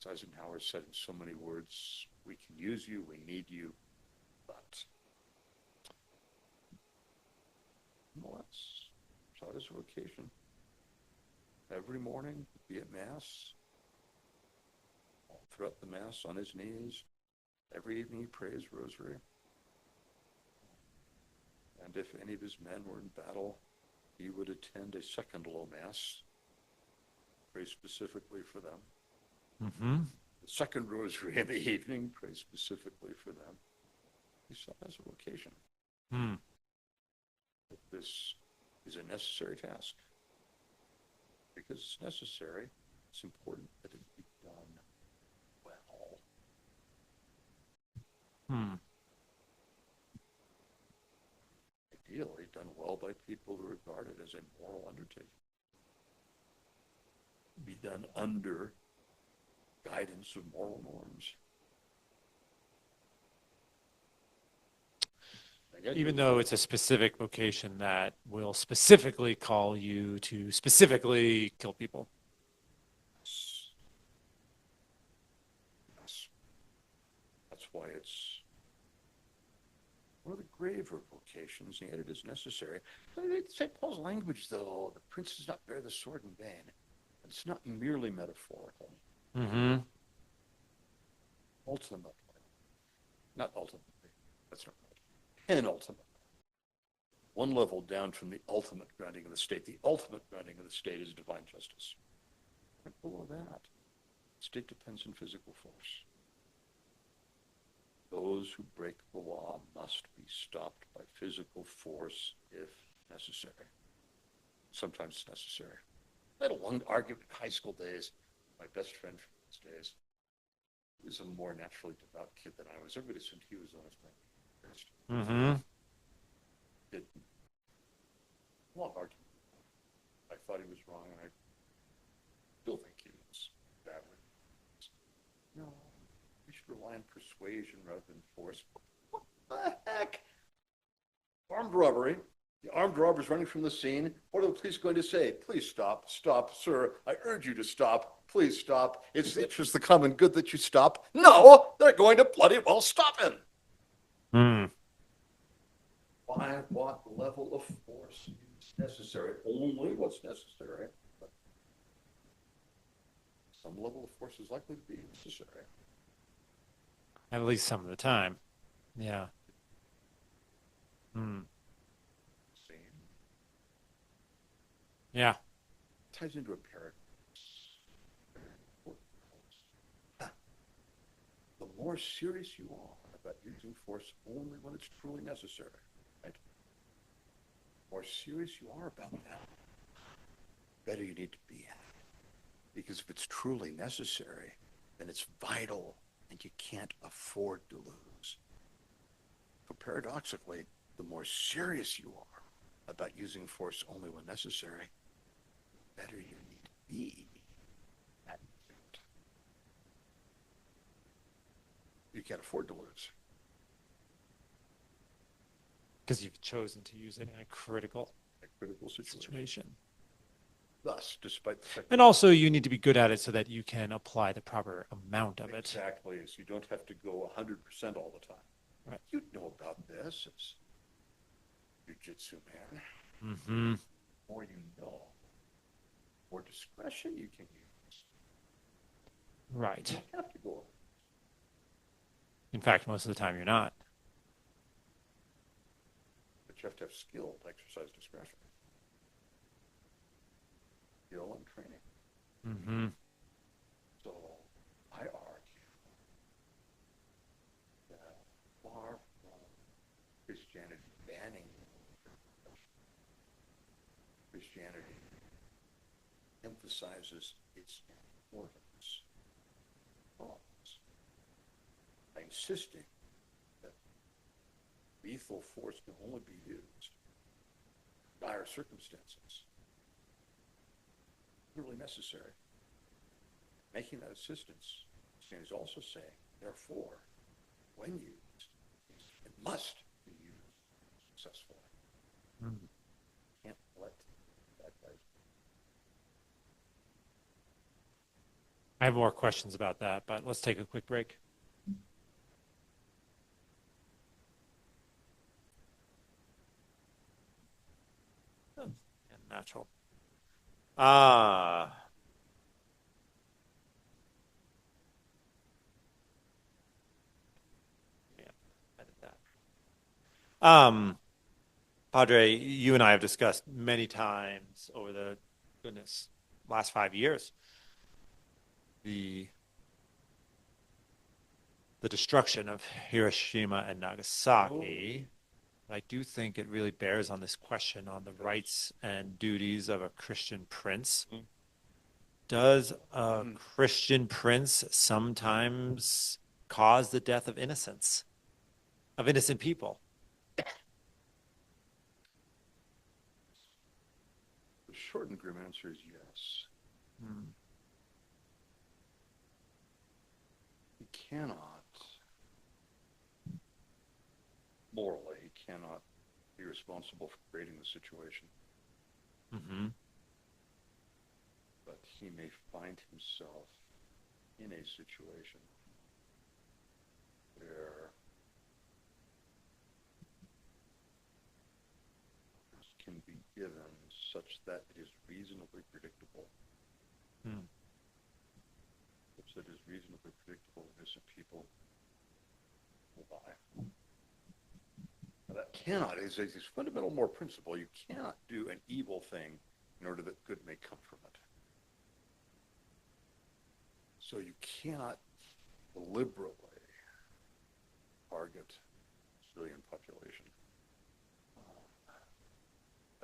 S2: As Eisenhower said in so many words, we can use you, we need you, but nonetheless, sought his vocation. Every morning, be at Mass, all throughout the Mass on his knees. Every evening he prays rosary. And if any of his men were in battle, he would attend a second low Mass, pray specifically for them.
S1: Mm-hmm.
S2: The second rosary in the evening, pray specifically for them. He saw it as a vocation.
S1: Hmm.
S2: But this is a necessary task. Because it's necessary, it's important that it be done well.
S1: Hmm.
S2: Ideally, done well by people who regard it as a moral undertaking. Be done under guidance of moral norms.
S1: Even though it's a specific vocation that will specifically call you to specifically kill people.
S2: Yes. That's why it's one of the graver vocations, and yet it is necessary. St. Paul's language, though, the prince does not bear the sword in vain. It's not merely metaphorical.
S1: Mm-hmm.
S2: Ultimately. Not ultimately. That's not right. Penultimately. One level down from the ultimate grounding of the state. The ultimate grounding of the state is divine justice. Right below that, the state depends on physical force. Those who break the law must be stopped by physical force if necessary. Sometimes it's necessary. I had a long argument in high school days. My best friend from those days was a more naturally devout kid than I was. Everybody assumed he was honest.
S1: Mm-hmm.
S2: Long argument. I thought he was wrong, and I still think he was badly. No, we should rely on persuasion rather than force. What the heck? Armed robbery. The armed robber's running from the scene. What are the police going to say? Please stop. Stop, sir. I urge you to stop. Please stop. It's the interest of the common good that you stop. No, they're going to bloody well stop him.
S1: Hmm.
S2: By what level of force is necessary? Only what's necessary. But some level of force is likely to be necessary.
S1: At least some of the time. Yeah. Hmm.
S2: Same.
S1: Yeah.
S2: Ties into a paradox. The more serious you are about using force only when it's truly necessary, right? The more serious you are about that, the better you need to be at it. Because if it's truly necessary, then it's vital and you can't afford to lose. So paradoxically, the more serious you are about using force only when necessary, the better you need to be You can't afford to lose.
S1: Because you've chosen to use it in a critical
S2: A critical situation.
S1: situation.
S2: Thus, despite the fact
S1: And also, you need to be good at it so that you can apply the proper amount of it.
S2: exactly, so you don't have to go 100% all the time.
S1: Right.
S2: You know about this as jiu-jitsu man.
S1: Mm-hmm.
S2: The more you know, more discretion you can use.
S1: Right.
S2: You don't have to go.
S1: In fact, most of the time you're not.
S2: But you have to have skill to exercise discretion. Skill and training.
S1: Mm-hmm.
S2: So I argue that far from Christianity banning Christianity emphasizes its importance by insisting that lethal force can only be used in dire circumstances, really necessary. Making that insistence, is also saying, therefore, when used, it must be used successfully.
S1: Mm.
S2: Can't let that guy.
S1: I have more questions about that, but let's take a quick break. And natural. Yeah, edit that. Padre, you and I have discussed many times over the last 5 years the destruction of Hiroshima and Nagasaki. I do think it really bears on this question on the rights and duties of a Christian prince. Does a Christian prince sometimes cause the death of innocent people?
S2: The short and grim answer is yes.
S1: Hmm.
S2: He cannot, morally, he cannot be responsible for creating the situation.
S1: Mm-hmm.
S2: But he may find himself in a situation where this can be given such that it is reasonably predictable.
S1: Hmm.
S2: Such that it is reasonably predictable innocent people will die. Now that cannot, is a fundamental moral principle. You cannot do an evil thing in order that good may come from it. So you cannot deliberately target civilian population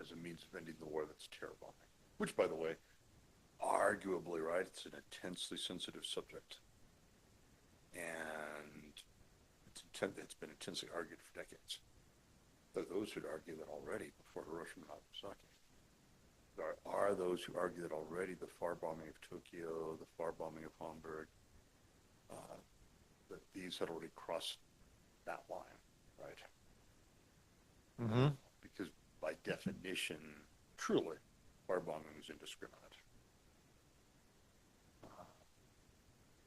S2: as a means of ending the war. That's terror bombing. Which, by the way, arguably, right, it's an intensely sensitive subject. And it's been intensely argued for decades. There are those who'd argue that already before Hiroshima and Nagasaki. There are those who argue that already the far bombing of Tokyo, the far bombing of Hamburg, that these had already crossed that line, right?
S1: Mm-hmm.
S2: Because by definition, truly, far bombing is indiscriminate.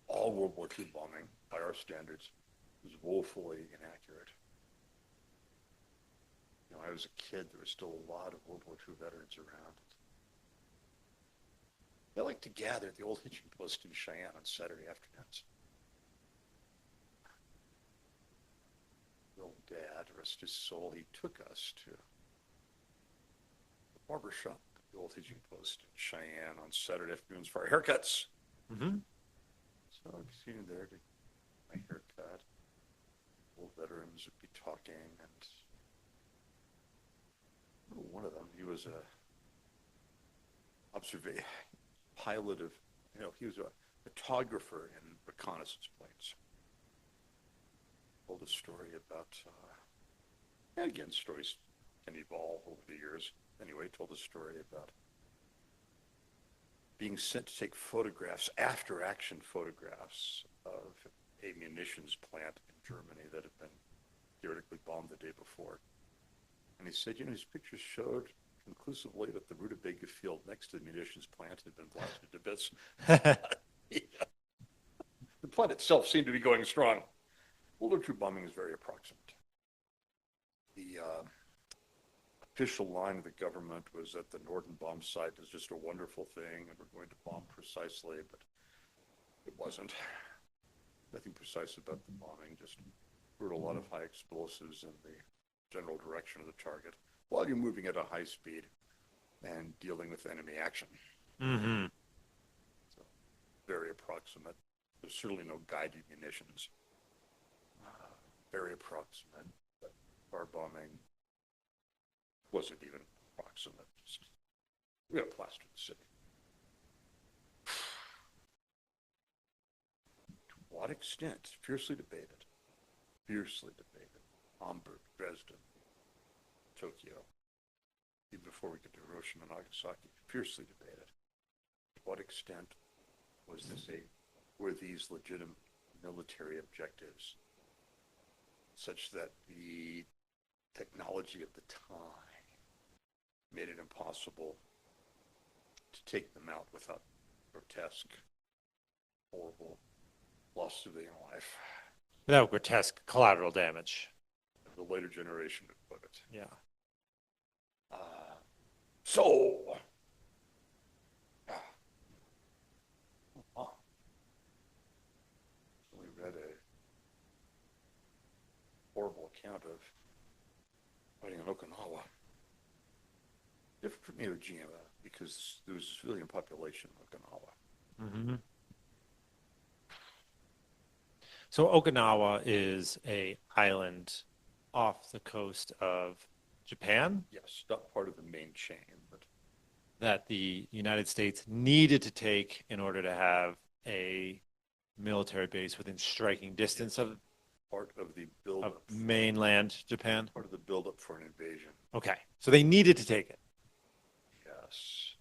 S2: All World War II bombing, by our standards, was woefully inaccurate. You know, I was a kid, there were still a lot of World War II veterans around. They liked to gather at the old hitching post in Cheyenne on Saturday afternoons. The old dad, rest his soul, he took us to the barber shop at the old hitching post in Cheyenne on Saturday afternoons for our haircuts.
S1: Mm-hmm.
S2: So I'm sitting there to get my haircut. Old veterans would be talking, and one of them, he was a pilot of, he was a photographer in reconnaissance planes. Told a story about, and again, stories can evolve over the years. Anyway, told a story about being sent to take photographs, after action photographs of a munitions plant in Germany that had been theoretically bombed the day before. And he said, his pictures showed conclusively that the Rutabaga field next to the munitions plant had been blasted to bits. Yeah. The plant itself seemed to be going strong. World War II bombing is very approximate. The official line of the government was that the Norden bomb site is just a wonderful thing and we're going to bomb precisely, but it wasn't. Nothing precise about the bombing, just threw a lot of high explosives in the general direction of the target while you're moving at a high speed and dealing with enemy action.
S1: Mm-hmm.
S2: So, very approximate. There's certainly no guided munitions. Very approximate. But car bombing wasn't even approximate. Just, we got plastered the city. To what extent? Fiercely debated. Fiercely debated. Hamburg, Dresden, Tokyo, even before we get to Hiroshima and Nagasaki, fiercely debated. To what extent were these legitimate military objectives such that the technology of the time made it impossible to take them out without grotesque, horrible loss of civilian life?
S1: Without grotesque collateral damage.
S2: The later generation would put it.
S1: Yeah.
S2: So, we read a horrible account of fighting in Okinawa. Different from Iwo Jima because there was a civilian population in Okinawa.
S1: Mm-hmm. So Okinawa is an island off the coast of Japan.
S2: Yes, not part of the main chain, but
S1: that the United States needed to take in order to have a military base within striking distance of
S2: part of the build-up.
S1: Mainland Japan.
S2: Part of the build-up for an invasion.
S1: Okay, so they needed to take it.
S2: Yes.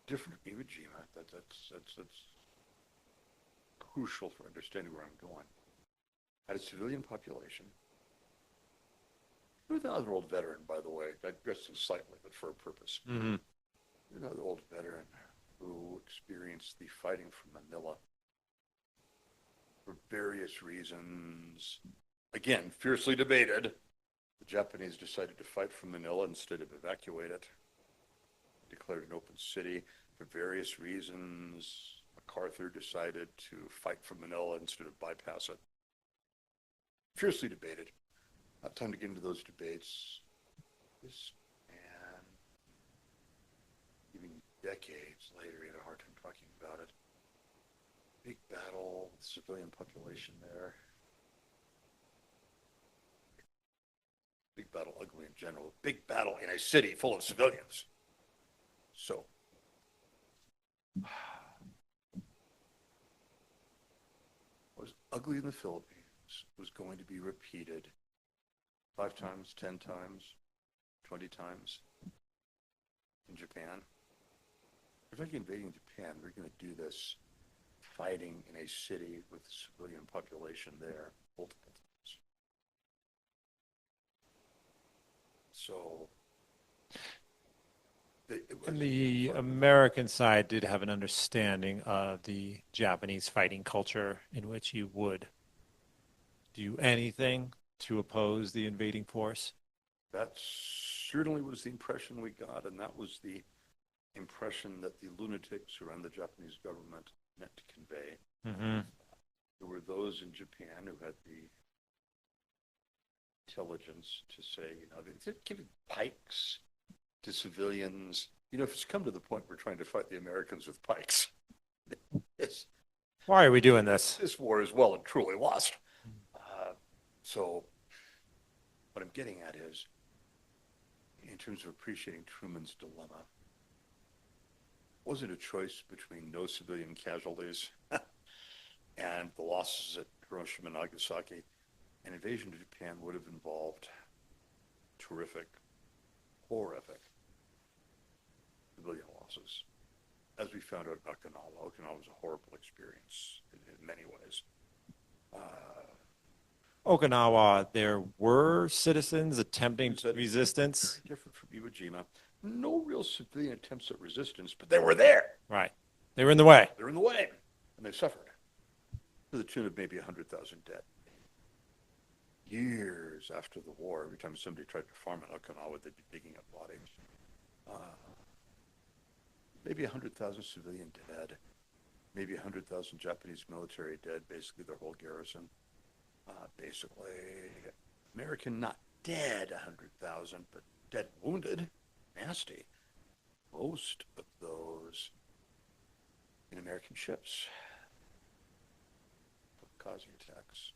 S2: Different from Iwo Jima. That's crucial for understanding where I'm going. Had a civilian population. Another old veteran, by the way, digressing slightly, but for a purpose.
S1: Mm-hmm.
S2: Another old veteran who experienced the fighting from Manila for various reasons. Again, fiercely debated. The Japanese decided to fight from Manila instead of evacuate it. Declared an open city for various reasons. MacArthur decided to fight from Manila instead of bypass it. Fiercely debated. Not time to get into those debates. And even decades later, he had a hard time talking about it. Big battle, civilian population there. Big battle, ugly in general. Big battle in a city full of civilians. So, what was ugly in the Philippines was going to be repeated 5 times, 10 times, 20 times in Japan. If we're invading Japan, we're going to do this fighting in a city with a civilian population there multiple times. So,
S1: and the American side did have an understanding of the Japanese fighting culture in which you would do anything to oppose the invading force.
S2: That certainly was the impression we got, and that was the impression that the lunatics around the Japanese government meant to convey.
S1: Mm-hmm.
S2: There were those in Japan who had the intelligence to say, they're giving pikes to civilians. If it's come to the point we're trying to fight the Americans with pikes,
S1: why are we doing this?
S2: This war is well and truly lost. So what I'm getting at is, in terms of appreciating Truman's dilemma, was it a choice between no civilian casualties and the losses at Hiroshima and Nagasaki? An invasion of Japan would have involved horrific civilian losses. as we found out in Okinawa was a horrible experience in many ways.
S1: Okinawa, there were citizens attempting resistance.
S2: Very different from Iwo Jima. No real civilian attempts at resistance, but they were there.
S1: Right. They were in the way.
S2: They were in the way, and they suffered to the tune of maybe 100,000 dead. Years after the war, every time somebody tried to farm in Okinawa, they'd be digging up bodies. Maybe 100,000 civilian dead, maybe 100,000 Japanese military dead, basically their whole garrison. Basically, American not dead 100,000, but dead wounded, nasty. Most of those in American ships, causing attacks.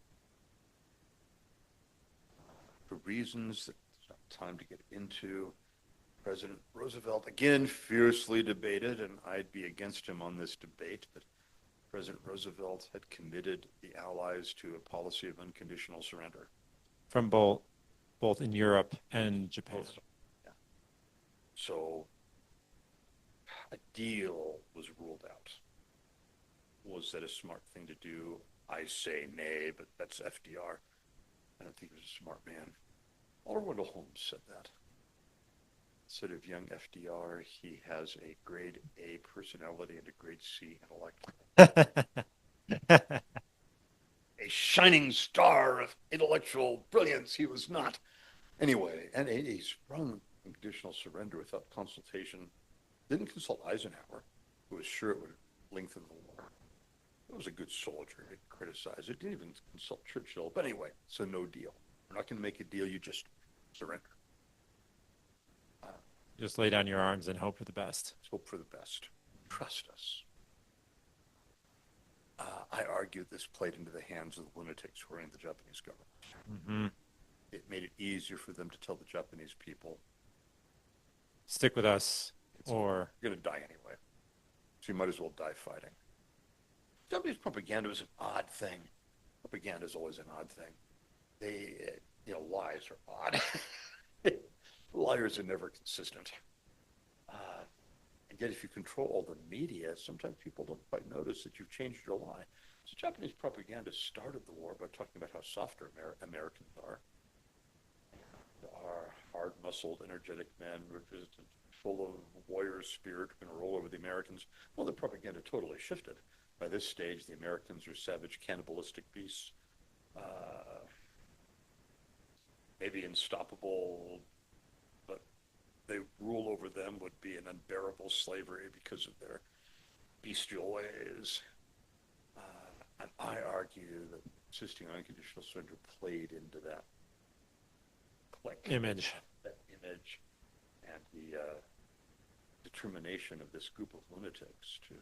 S2: For reasons that there's not time to get into, President Roosevelt again fiercely debated, and I'd be against him on this debate, but President Roosevelt had committed the Allies to a policy of unconditional surrender.
S1: From both in Europe and Japan.
S2: Yeah. So a deal was ruled out. Was that a smart thing to do? I say nay, but that's FDR. I don't think he was a smart man. Oliver Wendell Holmes said that. Instead of young FDR, he has a grade A personality and a grade C intellect. A shining star of intellectual brilliance he was not. Anyway, and he sprung unconditional surrender without consultation. Didn't consult Eisenhower, who was sure it would lengthen the war. It was a good soldier. He didn't criticize it. Didn't even consult Churchill. But anyway, so no deal. We're not going to make a deal. You just surrender.
S1: Just lay down your arms and hope for the best.
S2: Let's hope for the best. Trust us. I argue this played into the hands of the lunatics who were in the Japanese government.
S1: Mm-hmm.
S2: It made it easier for them to tell the Japanese people,
S1: stick with us, or
S2: you're going to die anyway. So you might as well die fighting. Japanese propaganda is an odd thing. Propaganda is always an odd thing. Lies are odd. Liars are never consistent. And yet if you control all the media, sometimes people don't quite notice that you've changed your lie. So Japanese propaganda started the war by talking about how softer Americans are hard-muscled, energetic men, full of warrior spirit, going to roll over the Americans. Well, the propaganda totally shifted. By this stage, the Americans are savage, cannibalistic beasts, maybe unstoppable, but they rule over them would be an unbearable slavery because of their bestial ways. And I argue that insisting on unconditional surrender played into that
S1: image.
S2: That image and the determination of this group of lunatics to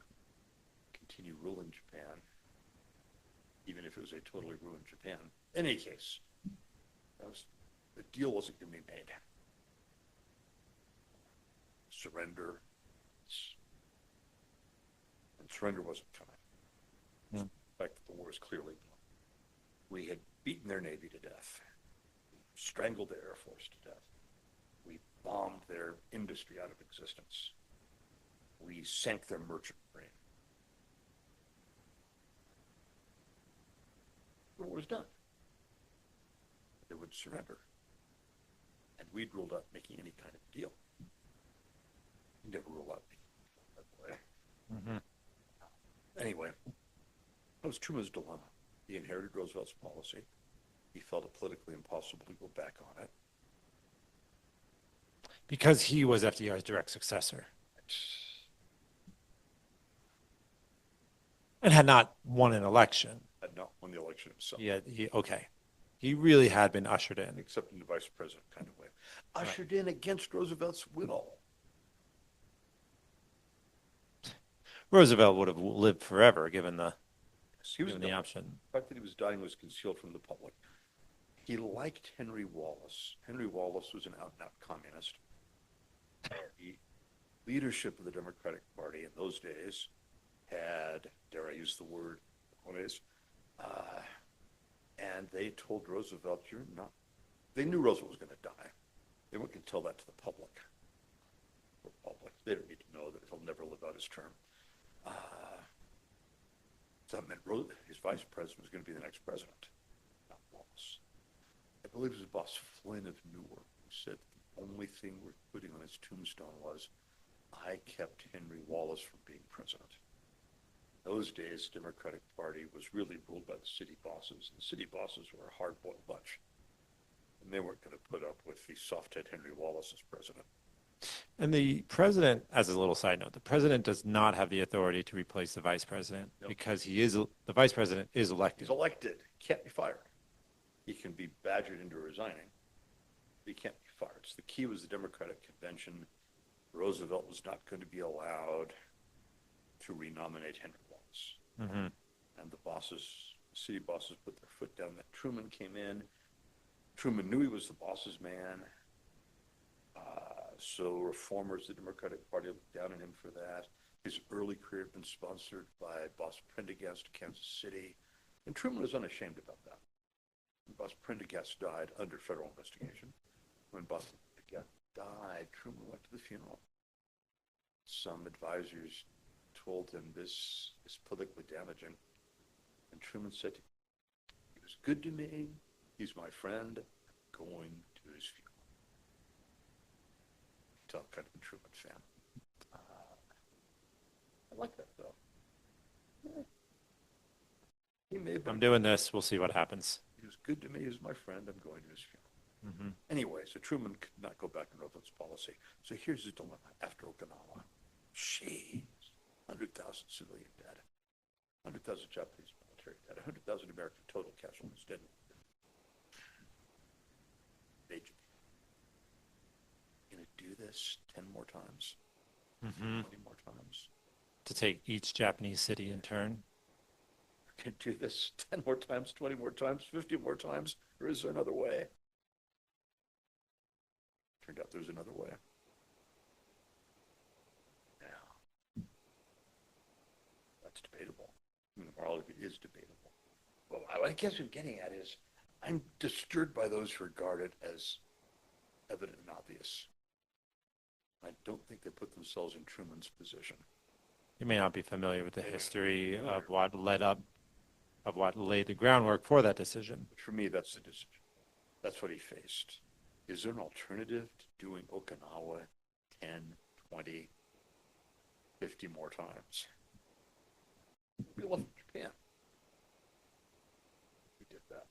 S2: continue ruling Japan, even if it was a totally ruined Japan. In any case, the deal wasn't going to be made. Surrender, and surrender wasn't coming.
S1: Yeah.
S2: In fact, the war was clearly won. We had beaten their navy to death, strangled their air force to death. We bombed their industry out of existence. We sank their merchant marine. The war was done. They would surrender. And we'd ruled out making any kind of deal. We never ruled out making a deal that way.
S1: Mm-hmm.
S2: Anyway, that was Truman's dilemma. He inherited Roosevelt's policy. He felt it politically impossible to go back on it.
S1: Because he was FDR's direct successor. And had not won an election.
S2: Had not won the election himself.
S1: Yeah, okay. He really had been ushered in.
S2: Except in the vice president kind of way. Ushered in against Roosevelt's will.
S1: Roosevelt would have lived forever given the,
S2: given
S1: the option.
S2: The fact that he was dying was concealed from the public. He liked Henry Wallace. Henry Wallace was an out-and-out communist. The leadership of the Democratic Party in those days had, dare I use the word, and they told Roosevelt, you're not, they knew Roosevelt was going to die. They weren't going to tell that to the public. They don't need to know that he'll never live out his term. Uh, so that meant his vice president was going to be the next president, not Wallace. I believe his boss Flynn of Newark, who said the only thing worth putting on his tombstone was, I kept Henry Wallace from being president. Those days, the Democratic Party was really ruled by the city bosses. And the city bosses were a hard-boiled bunch. And they weren't going to put up with the soft-head Henry Wallace as president.
S1: And the president, as a little side note, the president does not have the authority to replace the vice president because the vice president is elected.
S2: He's elected. Can't be fired. He can be badgered into resigning, but he can't be fired. So the key was the Democratic convention. Roosevelt was not going to be allowed to renominate Henry Wallace.
S1: Mm-hmm.
S2: And the city bosses put their foot down. That Truman came in. Truman knew he was the boss's man. So reformers, the Democratic Party looked down on him for that. His early career had been sponsored by Boss Prendergast of Kansas City. And Truman was unashamed about that. When Boss Prendergast died under federal investigation. When Boss Prendergast died, Truman went to the funeral. Some advisors told him this is politically damaging. And Truman said, he was good to me. He's my friend. I'm going to his funeral. Tell kind of a Truman fan. I like that, though. Yeah. He may have been.
S1: I'm doing this. We'll see what happens.
S2: He was good to me. He was my friend. I'm going to his funeral.
S1: Mm-hmm.
S2: Anyway, so Truman could not go back on Roosevelt's policy. So here's his dilemma after Okinawa. Jeez. 100,000 civilian dead. 100,000 Japanese military dead. 100,000 American total casualties dead. Going to do this 10 more times.
S1: Mm-hmm.
S2: 20 more times.
S1: To take each Japanese city in turn.
S2: Can do this 10 more times, 20 more times, 50 more times, or is there another way? Turned out there's another way. Now, that's debatable. I mean, the morality is debatable. Well, I guess what I'm getting at is I'm disturbed by those who regard it as evident and obvious. I don't think they put themselves in Truman's position.
S1: You may not be familiar with the history of what laid the groundwork for that decision.
S2: But for me, that's the decision. That's what he faced. Is there an alternative to doing Okinawa 10, 20, 50 more times? We left Japan. We did that.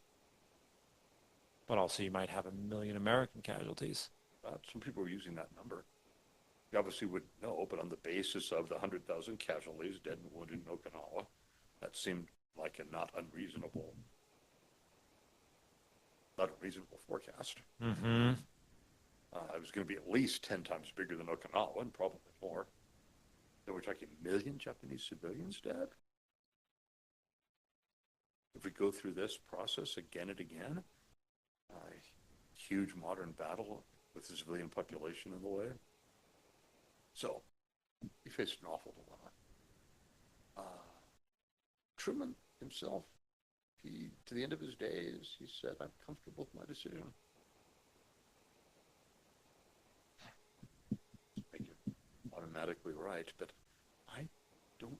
S1: But also you might have 1 million American casualties.
S2: Some people were using that number. You obviously wouldn't know, but on the basis of the 100,000 casualties, dead and wounded in Okinawa, that seemed like a not unreasonable forecast.
S1: Mm-hmm.
S2: It was going to be at least 10 times bigger than Okinawa, and probably more. Then we're talking 1 million Japanese civilians dead. If we go through this process again and again, huge modern battle with the civilian population in the way. So, he faced an awful dilemma. Truman himself, to the end of his days, he said, I'm comfortable with my decision. Make it automatically right, but I don't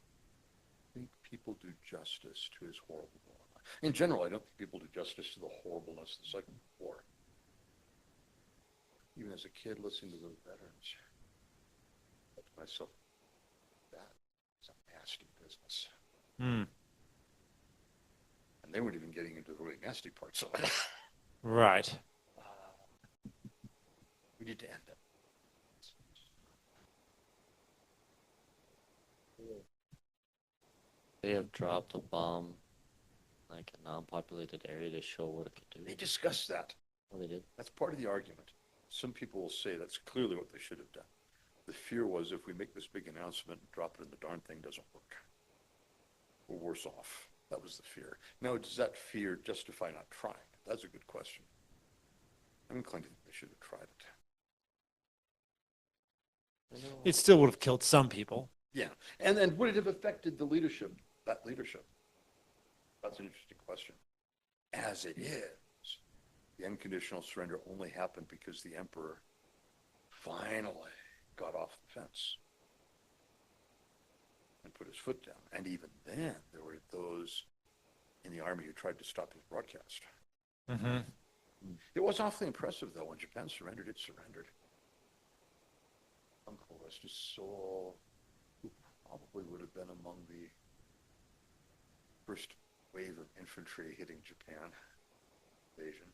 S2: think people do justice to his horrible dilemma. In general, I don't think people do justice to the horribleness of the Second World War. Even as a kid listening to those veterans, I thought to myself, that is a nasty business.
S1: Mm.
S2: And they weren't even getting into the really nasty parts of it.
S1: Right.
S2: We need to end it.
S3: They have dropped a bomb like a non-populated area to show what it could do.
S2: They discussed that.
S3: Oh, they did?
S2: That's part of the argument. Some people will say that's clearly what they should have done. The fear was if we make this big announcement and drop it and the darn thing doesn't work, we're worse off. That was the fear. Now, does that fear justify not trying? That's a good question. I'm inclined to think they should have tried it.
S1: It still would have killed some people.
S2: Yeah. And then would it have affected the leadership, that leadership? That's an interesting question. As it is, the unconditional surrender only happened because the emperor finally got off the fence. and put his foot down. And even then, there were those in the army who tried to stop his broadcast.
S1: Mm-hmm.
S2: It was awfully impressive, though. When Japan surrendered, it surrendered. Uncle rest his soul, who probably would have been among the first wave of infantry hitting Japan invasion.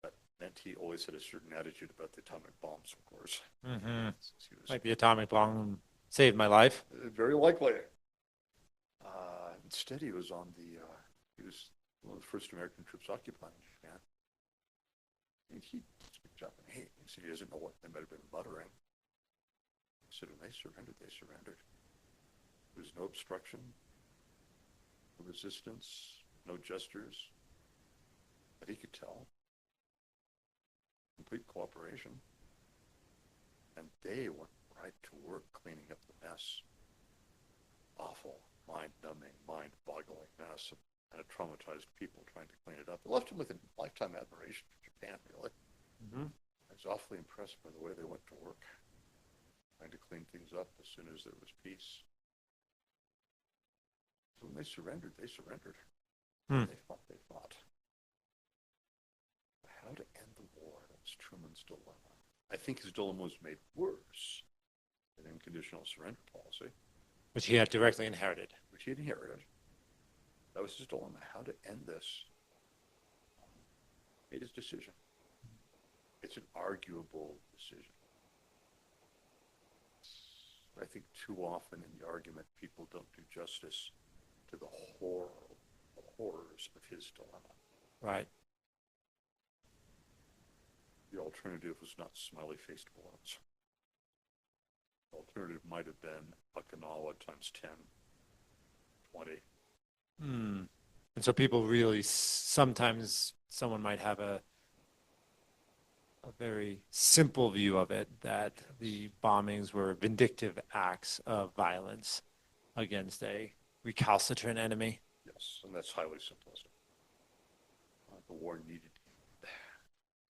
S2: That meant he always had a certain attitude about the atomic bombs, of course.
S1: Mm-hmm.
S2: He was
S1: Like the atomic bomb saved my life.
S2: very likely. Instead, he was he was one of the first American troops occupying Japan. And he speaks Japanese. He said he doesn't know what they might have been muttering. He said when they surrendered, they surrendered. There was no obstruction, no resistance, no gestures that he could tell. Complete cooperation. And they went right to work cleaning up the mess. Awful, mind-numbing, mind-boggling mess and a traumatized people trying to clean it up. It left him with a lifetime admiration for Japan, really.
S1: Mm-hmm.
S2: I was awfully impressed by the way they went to work, trying to clean things up as soon as there was peace. So when they surrendered, they surrendered.
S1: Hmm.
S2: They fought, they fought. How to end the war? That was Truman's dilemma. I think his dilemma was made worse than unconditional surrender policy,
S1: Which he had directly inherited.
S2: which he had inherited. That was his dilemma, how to end this. Made his decision. It's an arguable decision. I think too often in the argument, people don't do justice to the horrors of his dilemma.
S1: Right.
S2: The alternative was not smiley-faced balloons. The alternative might have been Okinawa times 10, 20.
S1: Hmm. And so people really, sometimes someone might have a very simple view of it, that the bombings were vindictive acts of violence against a recalcitrant enemy.
S2: Yes, and that's highly simplistic. The war needed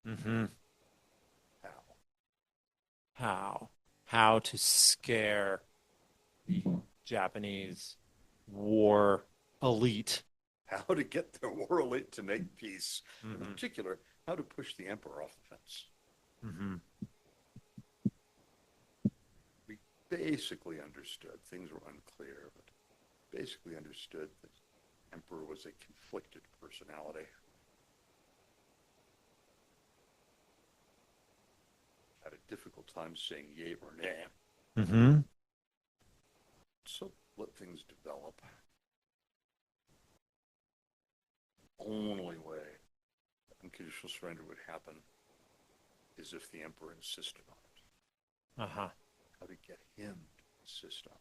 S1: Mm-hmm.
S2: how?
S1: How to scare the Japanese war elite.
S2: How to get the war elite to make peace.
S1: Mm-hmm.
S2: In particular, how to push the emperor off the fence.
S1: Mm-hmm.
S2: We basically understood, things were unclear, but basically understood that the emperor was a conflicted personality. Had a difficult time saying yay or nay.
S1: Mm-hmm.
S2: So let things develop. The only way unconditional surrender would happen is if the emperor insisted on it.
S1: Uh-huh.
S2: How to get him to insist on it.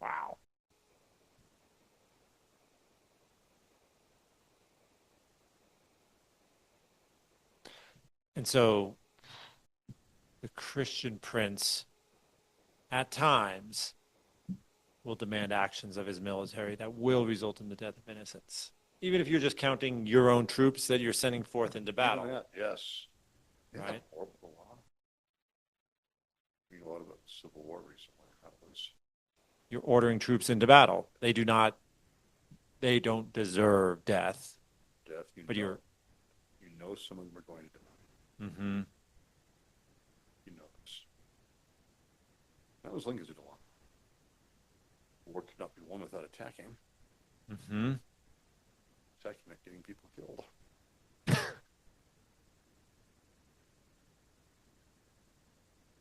S1: Wow. And so the Christian prince at times will demand actions of his military that will result in the death of innocents. Even if you're just counting your own troops that you're sending forth into battle.
S2: Even that, yes. Isn't
S1: Right.
S2: that horrible law? Reading a lot about the Civil War recently. How it was.
S1: You're ordering troops into battle. They don't deserve death.
S2: Death,
S1: But
S2: you know some of them are going to die.
S1: Mm-hmm.
S2: He knows. That was Lincoln's dilemma. The war could not be won without attacking.
S1: Mm-hmm.
S2: Attacking meant getting people killed.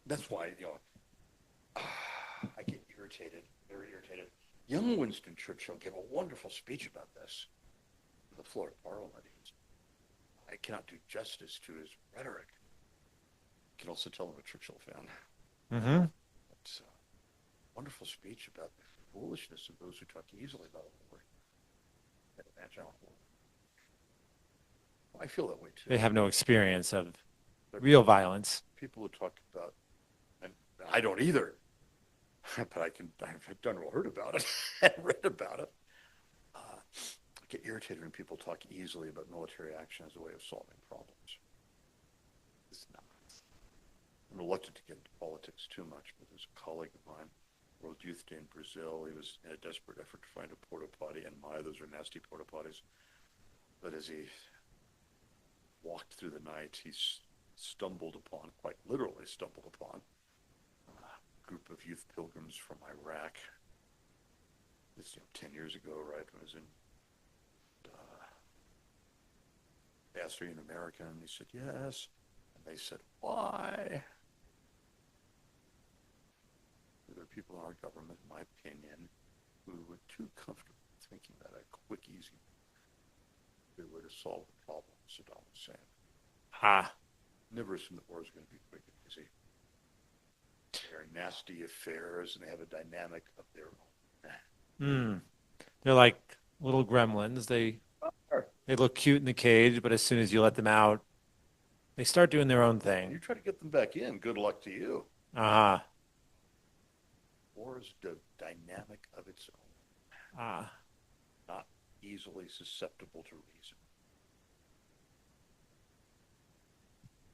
S2: That's why, I get irritated, very irritated. Young Winston Churchill gave a wonderful speech about this in the floor of Parliament. I cannot do justice to his rhetoric. I can also tell I'm a Churchill fan.
S1: Mm-hmm.
S2: It's a wonderful speech about the foolishness of those who talk easily about war. I feel that way too.
S1: They have no experience of real violence.
S2: People who talk about, and I don't either, but I've done or heard about it and read about it. I get irritated when people talk easily about military action as a way of solving problems. It's not. I'm reluctant to get into politics too much, but there's a colleague of mine, World Youth Day in Brazil. He was in a desperate effort to find a porta potty, and my, those are nasty porta potties. But as he walked through the night, he stumbled upon, quite literally stumbled upon, a group of youth pilgrims from Iraq. This 10 years ago, right, when I was in, asked, are you an American? And he said, yes. And they said, why? There are people in our government, in my opinion, who were too comfortable thinking that a quick, easy way to solve the problem, Saddam Hussein.
S1: Ah.
S2: Never assume the war is going to be quick and easy. They're nasty affairs, and they have a dynamic of their own.
S1: They're like little gremlins. They look cute in the cage, but as soon as you let them out, they start doing their own thing.
S2: You try to get them back in, good luck to you. War is a dynamic of its own. Not easily susceptible to reason.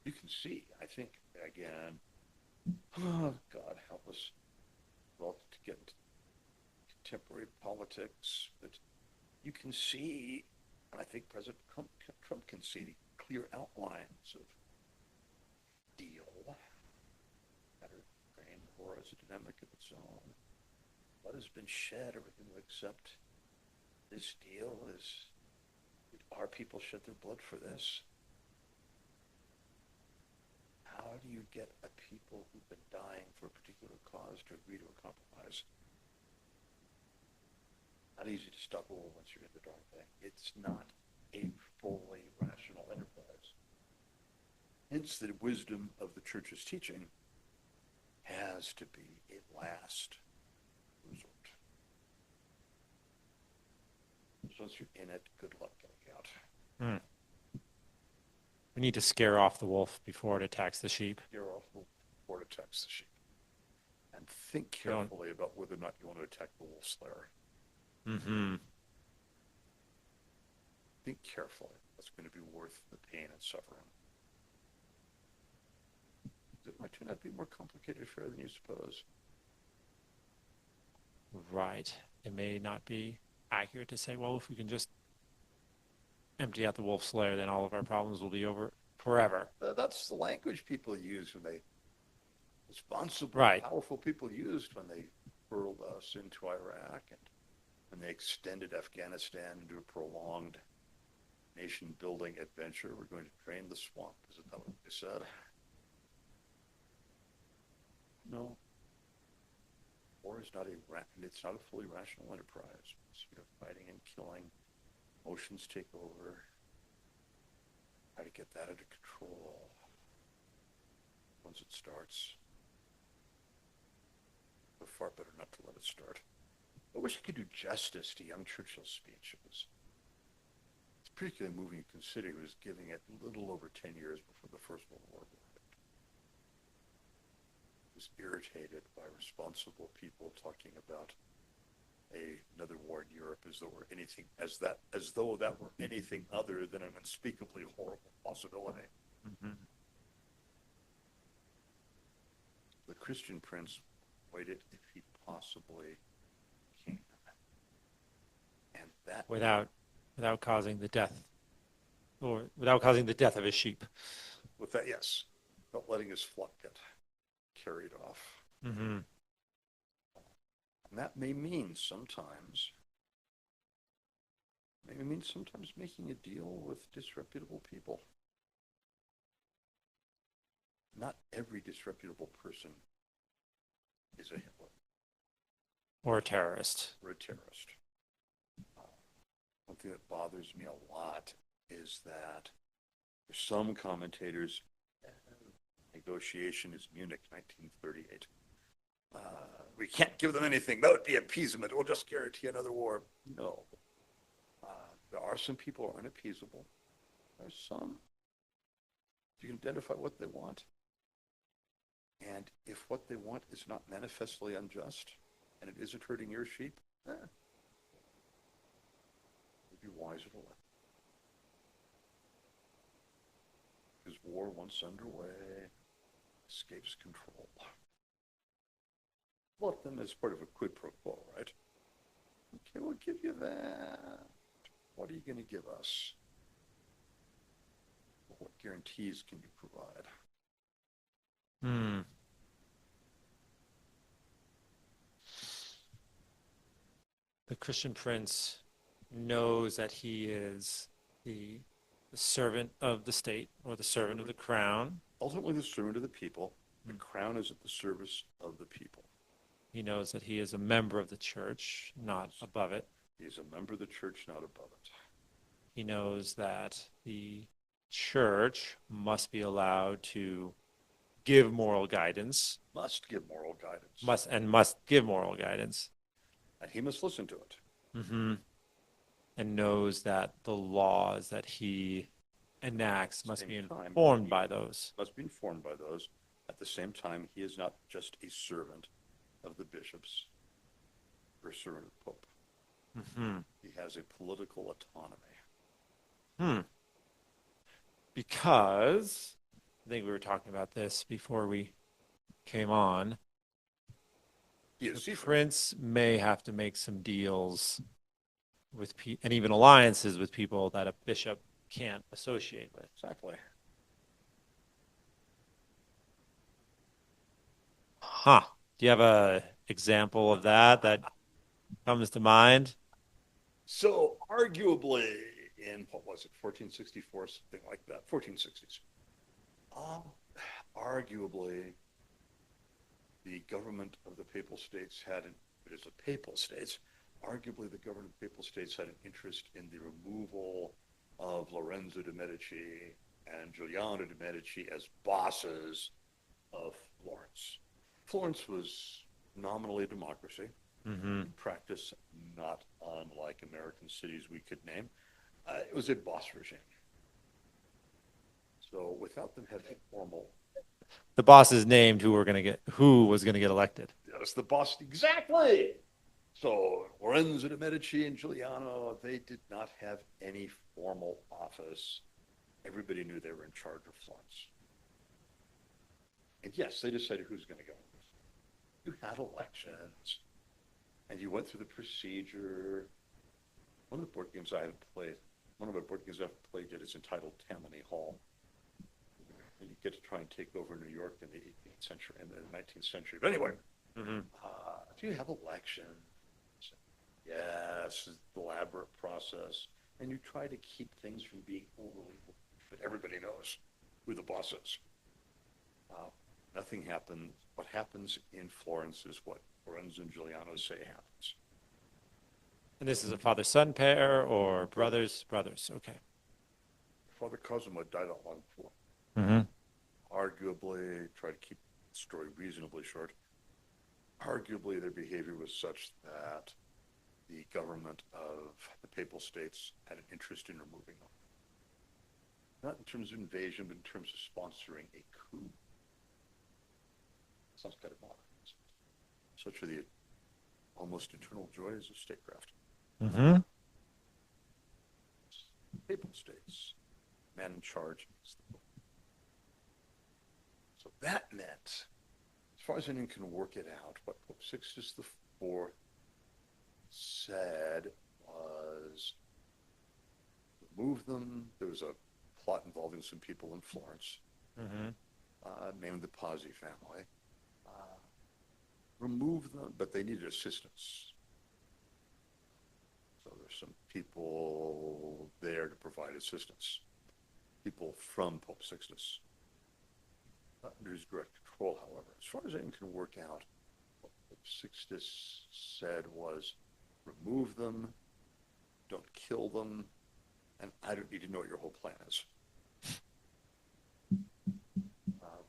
S2: You can see, I think, again, oh, God help us, well, to get into contemporary politics, but you can see, and I think President Trump can see the clear outlines of deal. Better frame war as a dynamic of its own. What has been shed, everything to accept this deal is, our people shed their blood for this. How do you get a people who've been dying for a particular cause to agree to a compromise? Not easy to stop war once you're in the dark thing. It's not a fully rational enterprise. Hence, the wisdom of the church's teaching has to be a last resort. So once you're in it, good luck getting out.
S1: We need to scare off the wolf before it attacks the sheep.
S2: Scare off the wolf before it attacks the sheep. And think carefully about whether or not you want to attack the wolf slayer. Think carefully. That's going to be worth the pain and suffering. It might turn out to be more complicated affair than you suppose.
S1: Right. It may not be accurate to say, well, if we can just empty out the wolf slayer, then all of our problems will be over forever.
S2: That's the language people use when they, responsible, powerful people used when they hurled us into Iraq and when they extended Afghanistan into a prolonged nation-building adventure. We're going to drain the swamp. Isn't that what they said? No. War is not it's not a fully rational enterprise. It's, fighting and killing. Emotions take over. How to get that under control. Once it starts, but far better not to let it start. I wish I could do justice to young Churchill's speech. It's particularly moving to consider he was giving it a little over 10 years before the First World War. He was irritated by responsible people talking about another war in Europe as though that were anything other than an unspeakably horrible possibility. The Christian prince waited if he possibly can, and that
S1: without causing the death, or without causing the death of his sheep.
S2: With that, yes, not letting his flock get carried off. And that may mean sometimes making a deal with disreputable people. Not every disreputable person is a Hitler.
S1: Or a terrorist.
S2: One thing that bothers me a lot is that for some commentators, negotiation is Munich, 1938. We can't give them anything. That would be appeasement. We'll just guarantee another war. No. There are some people who are unappeasable. There are some. You can identify what they want. And if what they want is not manifestly unjust, and it isn't hurting your sheep, it would be wiser to let. Because war, once underway, escapes control. Well, then as part of a quid pro quo, right? Okay, we'll give you that. What are you going to give us? What guarantees can you provide?
S1: The Christian prince knows that he is the servant of the state or the servant of the crown.
S2: Ultimately, the servant of the people. The crown is at the service of the people.
S1: He knows that he is a member of the church, not above it.
S2: He is a member of the church, not above it.
S1: He knows that the church must be allowed to give moral guidance.
S2: Must give moral guidance.
S1: Must give moral guidance.
S2: And he must listen to it.
S1: Mm-hmm. And knows that the laws that he enacts must be informed by those.
S2: Must be informed by those. At the same time, he is not just a servant of the bishops or a servant of the Pope.
S1: Mm-hmm.
S2: He has a political autonomy.
S1: Because, I think we were talking about this before we came on, the prince may have to make some deals with and even alliances with people that a bishop can't associate with.
S2: Exactly.
S1: Huh. Do you have a example of that comes to mind?
S2: So arguably in, what was it, 1464, something like that, 1460s. Arguably, the government of the Papal States it is a Papal States, arguably the government of the Papal States had an interest in the removal of Lorenzo de' Medici and Giuliano de' Medici as bosses of Florence. Florence was nominally a democracy.
S1: Mm-hmm.
S2: In practice, not unlike American cities we could name. It was a boss regime. So without them having formal,
S1: the boss is named who was going to get elected.
S2: Yes, the boss, exactly. So Lorenzo de' Medici and Giuliano, they did not have any formal office. Everybody knew they were in charge of Florence. And yes, they decided who's going to go. You had elections, and you went through the procedure. One of the board games I haven't played, one of the board games I've played yet is entitled Tammany Hall. And you get to try and take over New York in the 18th century and the 19th century. But anyway, do you have elections? Yes, it's an elaborate process. And you try to keep things from being overly, but everybody knows who the boss is. Nothing happened. What happens in Florence is what Lorenzo and Giuliano say happens.
S1: And this is a father-son pair or brothers? Brothers, okay.
S2: Father Cosimo died not long before.
S1: Mm-hmm.
S2: Arguably, try to keep the story reasonably short, arguably their behavior was such that the government of the Papal States had an interest in removing them. Not in terms of invasion, but in terms of sponsoring a coup. Sounds kind of modern. Such are the almost eternal joys of statecraft.
S1: Mm-hmm.
S2: Papal States, man in charge. So that meant, as far as anyone can work it out, what Pope Sixtus IV said was remove them. There was a plot involving some people in Florence, named the Pazzi family. Remove them, but they needed assistance. So there's some people there to provide assistance. People from Pope Sixtus. Not under his direct control, however. As far as anyone can work out, what Pope Sixtus said was, remove them, don't kill them, and I don't need to know what your whole plan is.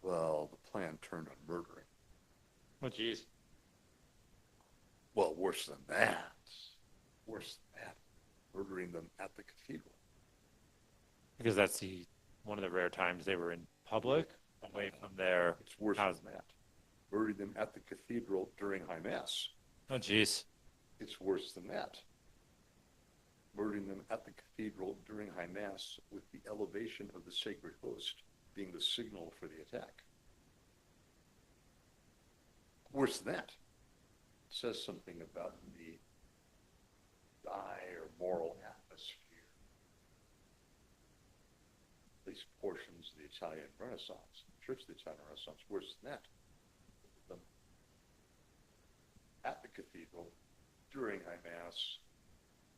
S2: Well, the plan turned on murdering.
S1: Oh, geez.
S2: Well, worse than that. Worse than that. Murdering them at the cathedral.
S1: Because that's one of the rare times they were in public, away from their
S2: It's worse
S1: house.
S2: than that. Murdering them at the cathedral during High Mass.
S1: Oh, geez.
S2: It's worse than that. Murdering them at the cathedral during High Mass with the elevation of the sacred host being the signal for the attack. Worse than that, it says something about the dire moral atmosphere, at least portions of the Italian Renaissance, Church of the Italian Renaissance. Worse than that, at the cathedral, during High Mass,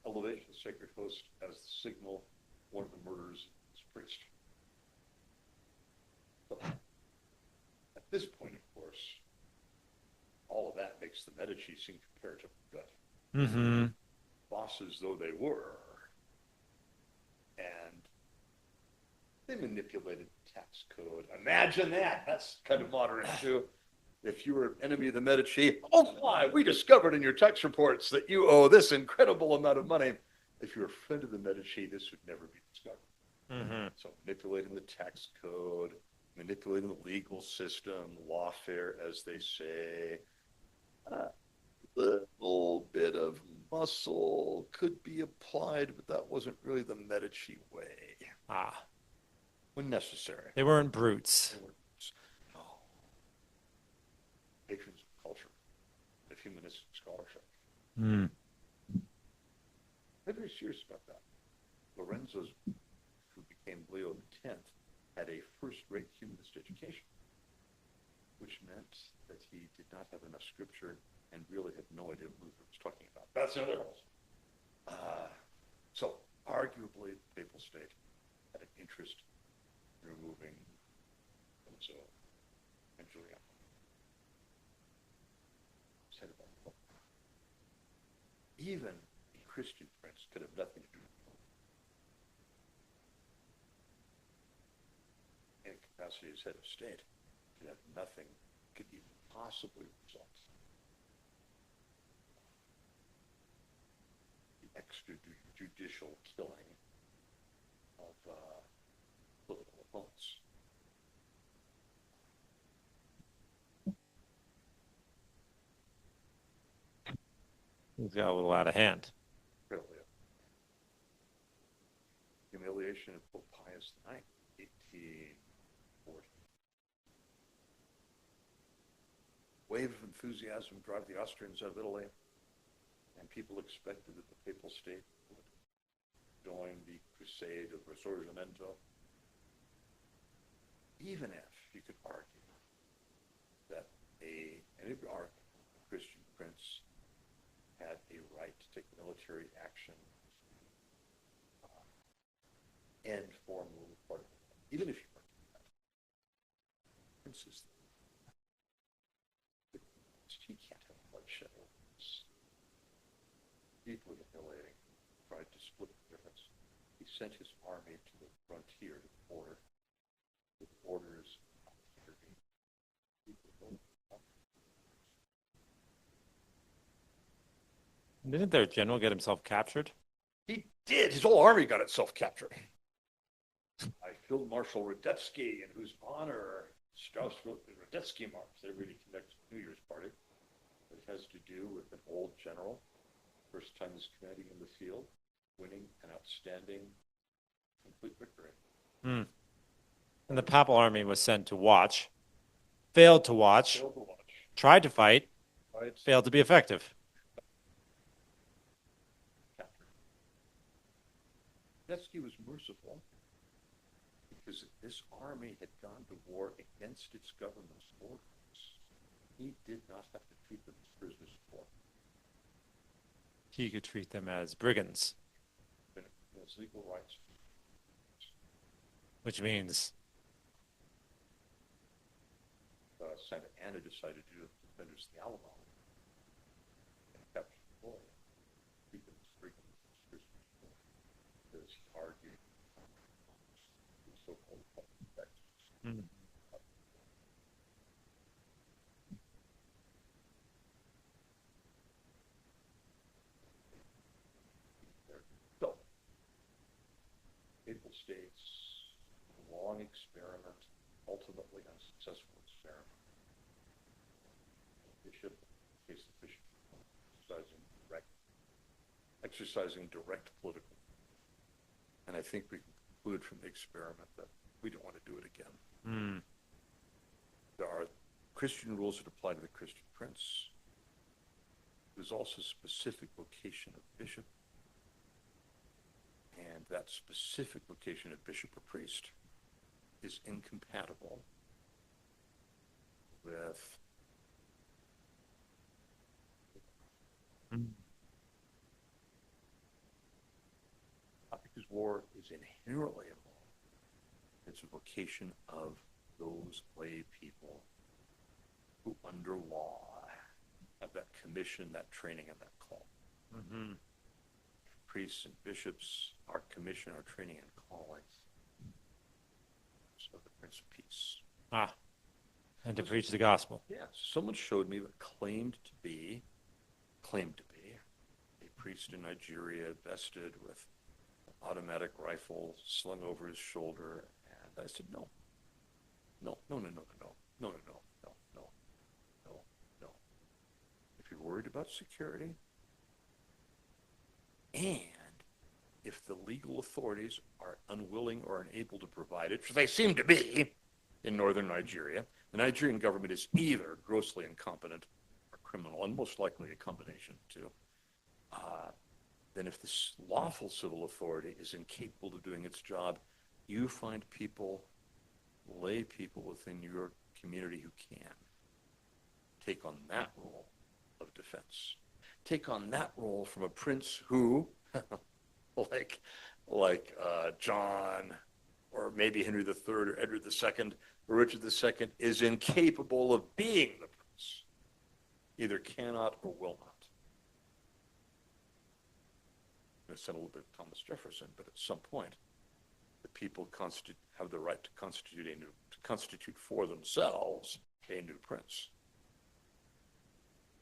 S2: elevation of sacred host as the signal one of the murderers is preached. So, at this point, of course, all of that makes the Medici seem comparatively good.
S1: Mm-hmm.
S2: Bosses though they were, and they manipulated the tax code. Imagine that. That's kind of modern too. If you were an enemy of the Medici, oh my, we discovered in your tax reports that you owe this incredible amount of money. If you're a friend of the Medici, this would never be discovered.
S1: Mm-hmm.
S2: So manipulating the tax code, manipulating the legal system, lawfare, as they say, a little bit of muscle could be applied, but that wasn't really the Medici way.
S1: Ah,
S2: When necessary.
S1: they weren't brutes.
S2: They were no. Patrons of culture, of humanistic scholarship.
S1: Mm.
S2: They're very serious about that. Lorenzo's, who became Leo X, had a first-rate humanist education, which meant that he did not have enough scripture and really had no idea what Luther was talking about. That's another one. So, arguably, the Papal State had an interest in removing Lorenzo and Giuliano. Said about it. Even a Christian prince could have nothing to do with it. In capacity as head of state, could have nothing, could even possibly result. The extrajudicial killing of political opponents.
S1: It got a little out of hand.
S2: Really. Humiliation of Pope Pius IX, 1840. Wave of enthusiasm drive the Austrians out of Italy, and people expected that the Papal State would join the crusade of Risorgimento, even if you could argue that a Christian prince had a right to take military action and form a little part of it. Even if you argue that, princes, he can't have bloodshed over this. Deeply humiliating. Tried to split the difference. He sent his army to the frontier, to the border, with orders not to intervene.
S1: Didn't their general get himself captured?
S2: He did. His whole army got itself captured. By Field Marshal Radetzky, in whose honor Strauss wrote the Radetzky March. They really connect to the New Year's party. It has to do with an old general, first time he's commanding in the field, winning an outstanding complete victory.
S1: Mm. And the Papal army was sent to watch, failed to watch,
S2: Failed to watch.
S1: tried to fight,
S2: Right?
S1: failed to be effective.
S2: Radetzky was merciful because this army had gone to war against its government's orders. He did not have to treat them as prisoners of war.
S1: He could treat them as brigands,
S2: His legal rights.
S1: which means
S2: Santa Anna decided to do the defenders of the Alamo and capture the boy, treat them as brigands, prisoners of war, because he argued the so-called public practice.
S1: mm.
S2: So, Papal States, long experiment, ultimately unsuccessful experiment. Bishop, case the bishop, exercising direct political. And I think we conclude from the experiment that we don't want to do it again.
S1: Mm.
S2: There are Christian rules that apply to the Christian prince. There's also specific vocation of bishop, and that specific vocation of bishop or priest is incompatible with because war is inherently immoral. It's a vocation of those lay people who, under law, have that commission, that training, and that call.
S1: Mm-hmm.
S2: Priests and bishops, our commission, our training, and callings. So the Prince of Peace.
S1: And to preach the gospel.
S2: Yes, someone showed me that claimed to be a priest in Nigeria, vested with an automatic rifle slung over his shoulder, and I said, no. If you're worried about security, and if the legal authorities are unwilling or unable to provide it, which they seem to be in northern Nigeria, the Nigerian government is either grossly incompetent or criminal, and most likely a combination of two. Then if this lawful civil authority is incapable of doing its job, you find people, lay people within your community who can take on that role of defense. Take on that role from a prince who, like John, or maybe Henry III, or Edward II, or Richard II, is incapable of being the prince. Either cannot or will not. I'm going to sound a little bit of Thomas Jefferson, but at some point, the people have the right to constitute for themselves a new prince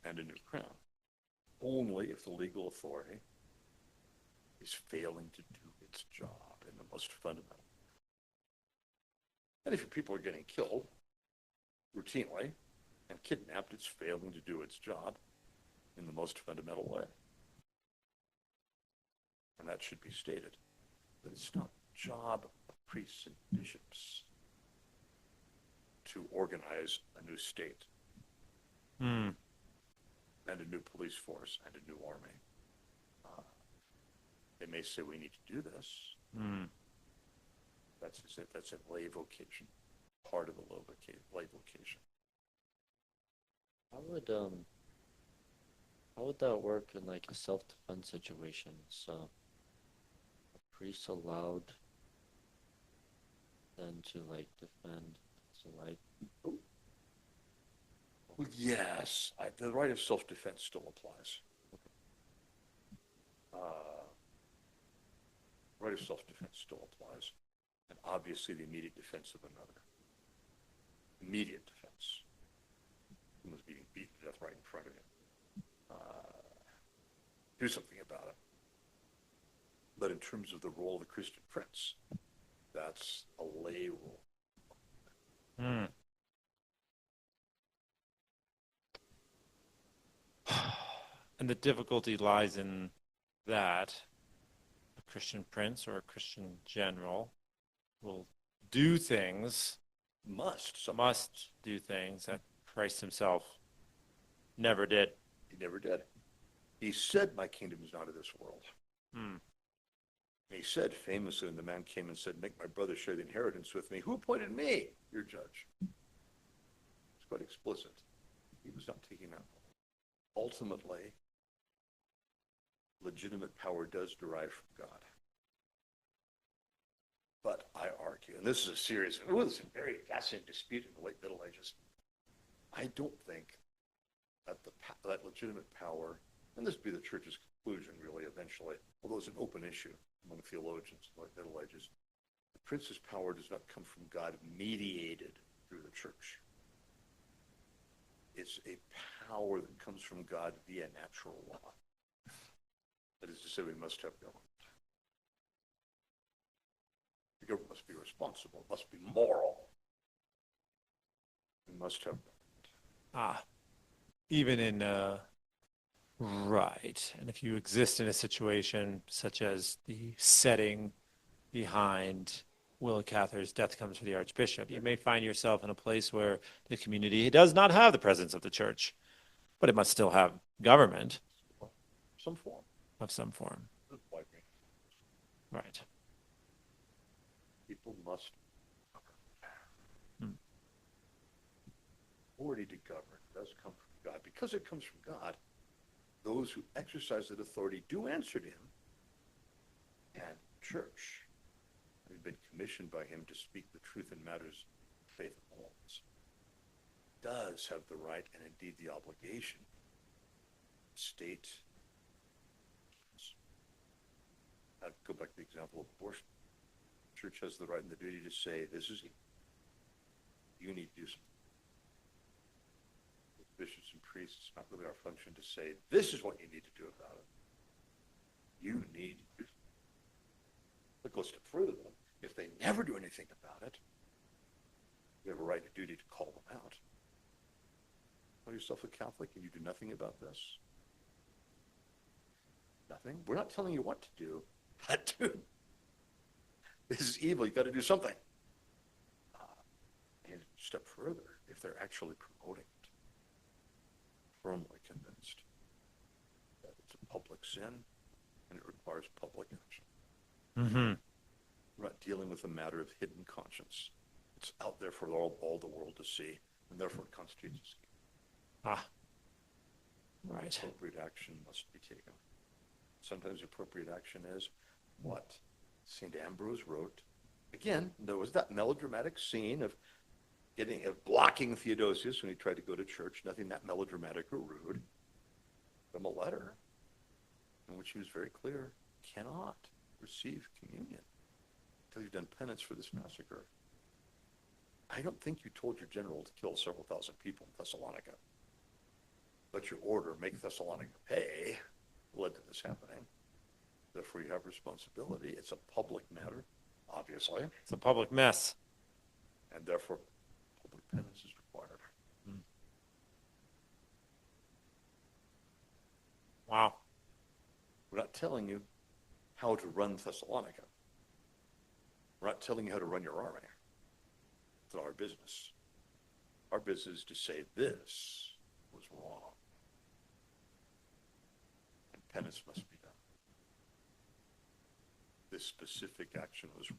S2: and a new crown, only if the legal authority is failing to do its job in the most fundamental. And if your people are getting killed routinely and kidnapped, it's failing to do its job in the most fundamental way. And that should be stated. But it's not the job of priests and bishops to organize a new state and a new police force and a new army. They may say we need to do this. That's a lay vocation, part of the lay vocation.
S3: How would that work in like a self-defense situation? So a priest allowed then to like defend his life?
S2: Well, yes, the right of self-defense still applies. Right of self-defense still applies. And obviously the immediate defense of another. Immediate defense. Someone's being beaten to death right in front of you. Do something about it. But in terms of the role of the Christian prince, that's a lay role.
S1: And the difficulty lies in that a Christian prince or a Christian general will do things, must do things that Christ himself never did.
S2: He never did. He said, my kingdom is not of this world. He said famously when the man came and said, make my brother share the inheritance with me, who appointed me your judge? It's quite explicit. He was not taking that role. Ultimately, legitimate power does derive from God. But I argue, and this is it was a very fascinating dispute in the late Middle Ages. I don't think that that legitimate power, and this would be the church's conclusion really eventually, although it's an open issue among theologians in the late Middle Ages, the prince's power does not come from God mediated through the church. It's a power that comes from God via natural law. That is to say, we must have government. The government must be responsible. It must be moral. We must have government.
S1: Even in, right. And if you exist in a situation such as the setting behind Willa Cather's death comes for the archbishop. You may find yourself in a place where the community does not have the presence of the church, but it must still have government
S2: Some form.
S1: of some form. Right.
S2: People must
S1: Hmm.
S2: authority to govern does come from God. Because it comes from God, those who exercise that authority do answer to him. And church, we've been commissioned by him to speak the truth in matters of faith and morals, does have the right and indeed the obligation to state. I'd go back to the example of abortion. The church has the right and the duty to say, this is you need to do something. With bishops and priests, it's not really our function to say, this is what you need to do about it. You need to do something. But go a step further, though. If they never do anything about it, we have a right and duty to call them out. Call yourself a Catholic and you do nothing about this? Nothing? We're not telling you what to do. But dude, this is evil. You've got to do something. And a step further, if they're actually promoting it, firmly convinced that it's a public sin and it requires public action.
S1: Mm-hmm.
S2: We're not dealing with a matter of hidden conscience. It's out there for all the world to see, and therefore it constitutes a scheme.
S1: Ah. Right.
S2: Appropriate action must be taken. Sometimes appropriate action is what St. Ambrose wrote. Again, there was that melodramatic scene of blocking Theodosius when he tried to go to church. Nothing that melodramatic or rude. From a letter in which he was very clear, cannot receive communion until you've done penance for this massacre. I don't think you told your general to kill several thousand people in Thessalonica. But your order, make Thessalonica pay, led to this happening. Therefore, you have responsibility. It's a public matter, obviously.
S1: It's a public mess.
S2: And therefore, public penance is required.
S1: Wow.
S2: We're not telling you how to run Thessalonica. We're not telling you how to run your army. It's not our business. Our business is to say this was wrong. And penance must be done. This specific action was wrong.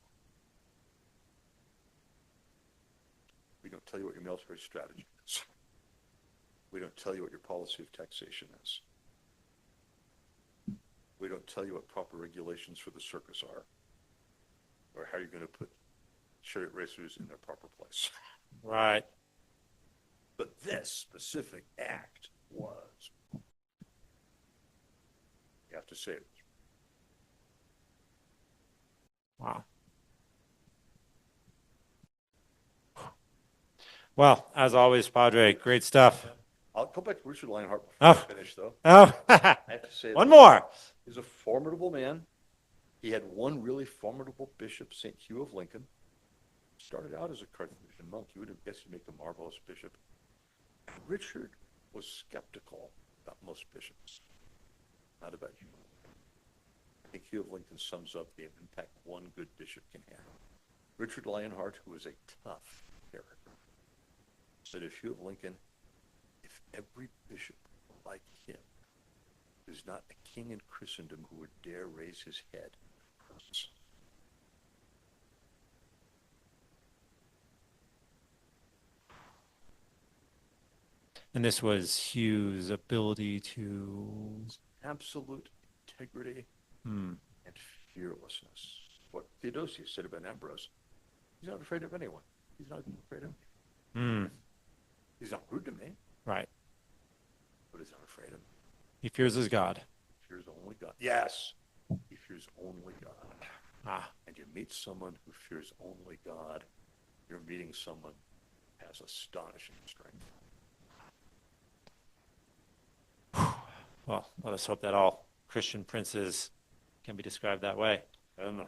S2: We don't tell you what your military strategy is. We don't tell you what your policy of taxation is. We don't tell you what proper regulations for the circus are, or how you're going to put chariot racers in their proper place.
S1: Right.
S2: But this specific act was. You have to say it.
S1: Wow. Well, as always, Padre, great stuff.
S2: I'll go back to Richard Lionheart before
S1: Oh.
S2: I finish, though.
S1: Oh,
S2: I have to say
S1: one
S2: this.
S1: more.
S2: He's a formidable man. He had one really formidable bishop, St. Hugh of Lincoln. Started out as a Carthusian monk. You would have guessed he'd make a marvelous bishop. Richard was skeptical about most bishops, not about Hugh. I think Hugh of Lincoln sums up the impact one good bishop can have. Richard Lionheart, who was a tough character, said of Hugh of Lincoln, if every bishop like him, there's not a king in Christendom who would dare raise his head.
S1: And this was Hugh's ability to
S2: Absolute integrity
S1: hmm.
S2: and fearlessness. What Theodosius said about Ambrose. He's not afraid of anyone. He's not afraid of me.
S1: Hmm.
S2: He's not rude to me,
S1: Right.
S2: but he's not afraid of me.
S1: He fears his God.
S2: He fears only God. Yes, he fears only God.
S1: Ah.
S2: And you meet someone who fears only God, you're meeting someone who has astonishing strength.
S1: Well, let us hope that all Christian princes can be described that way.
S2: And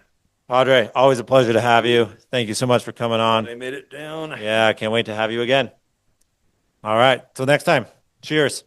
S1: Padre, always a pleasure to have you. Thank you so much for coming on.
S2: they made it down.
S1: Yeah, I can't wait to have you again. All right, till next time. Cheers.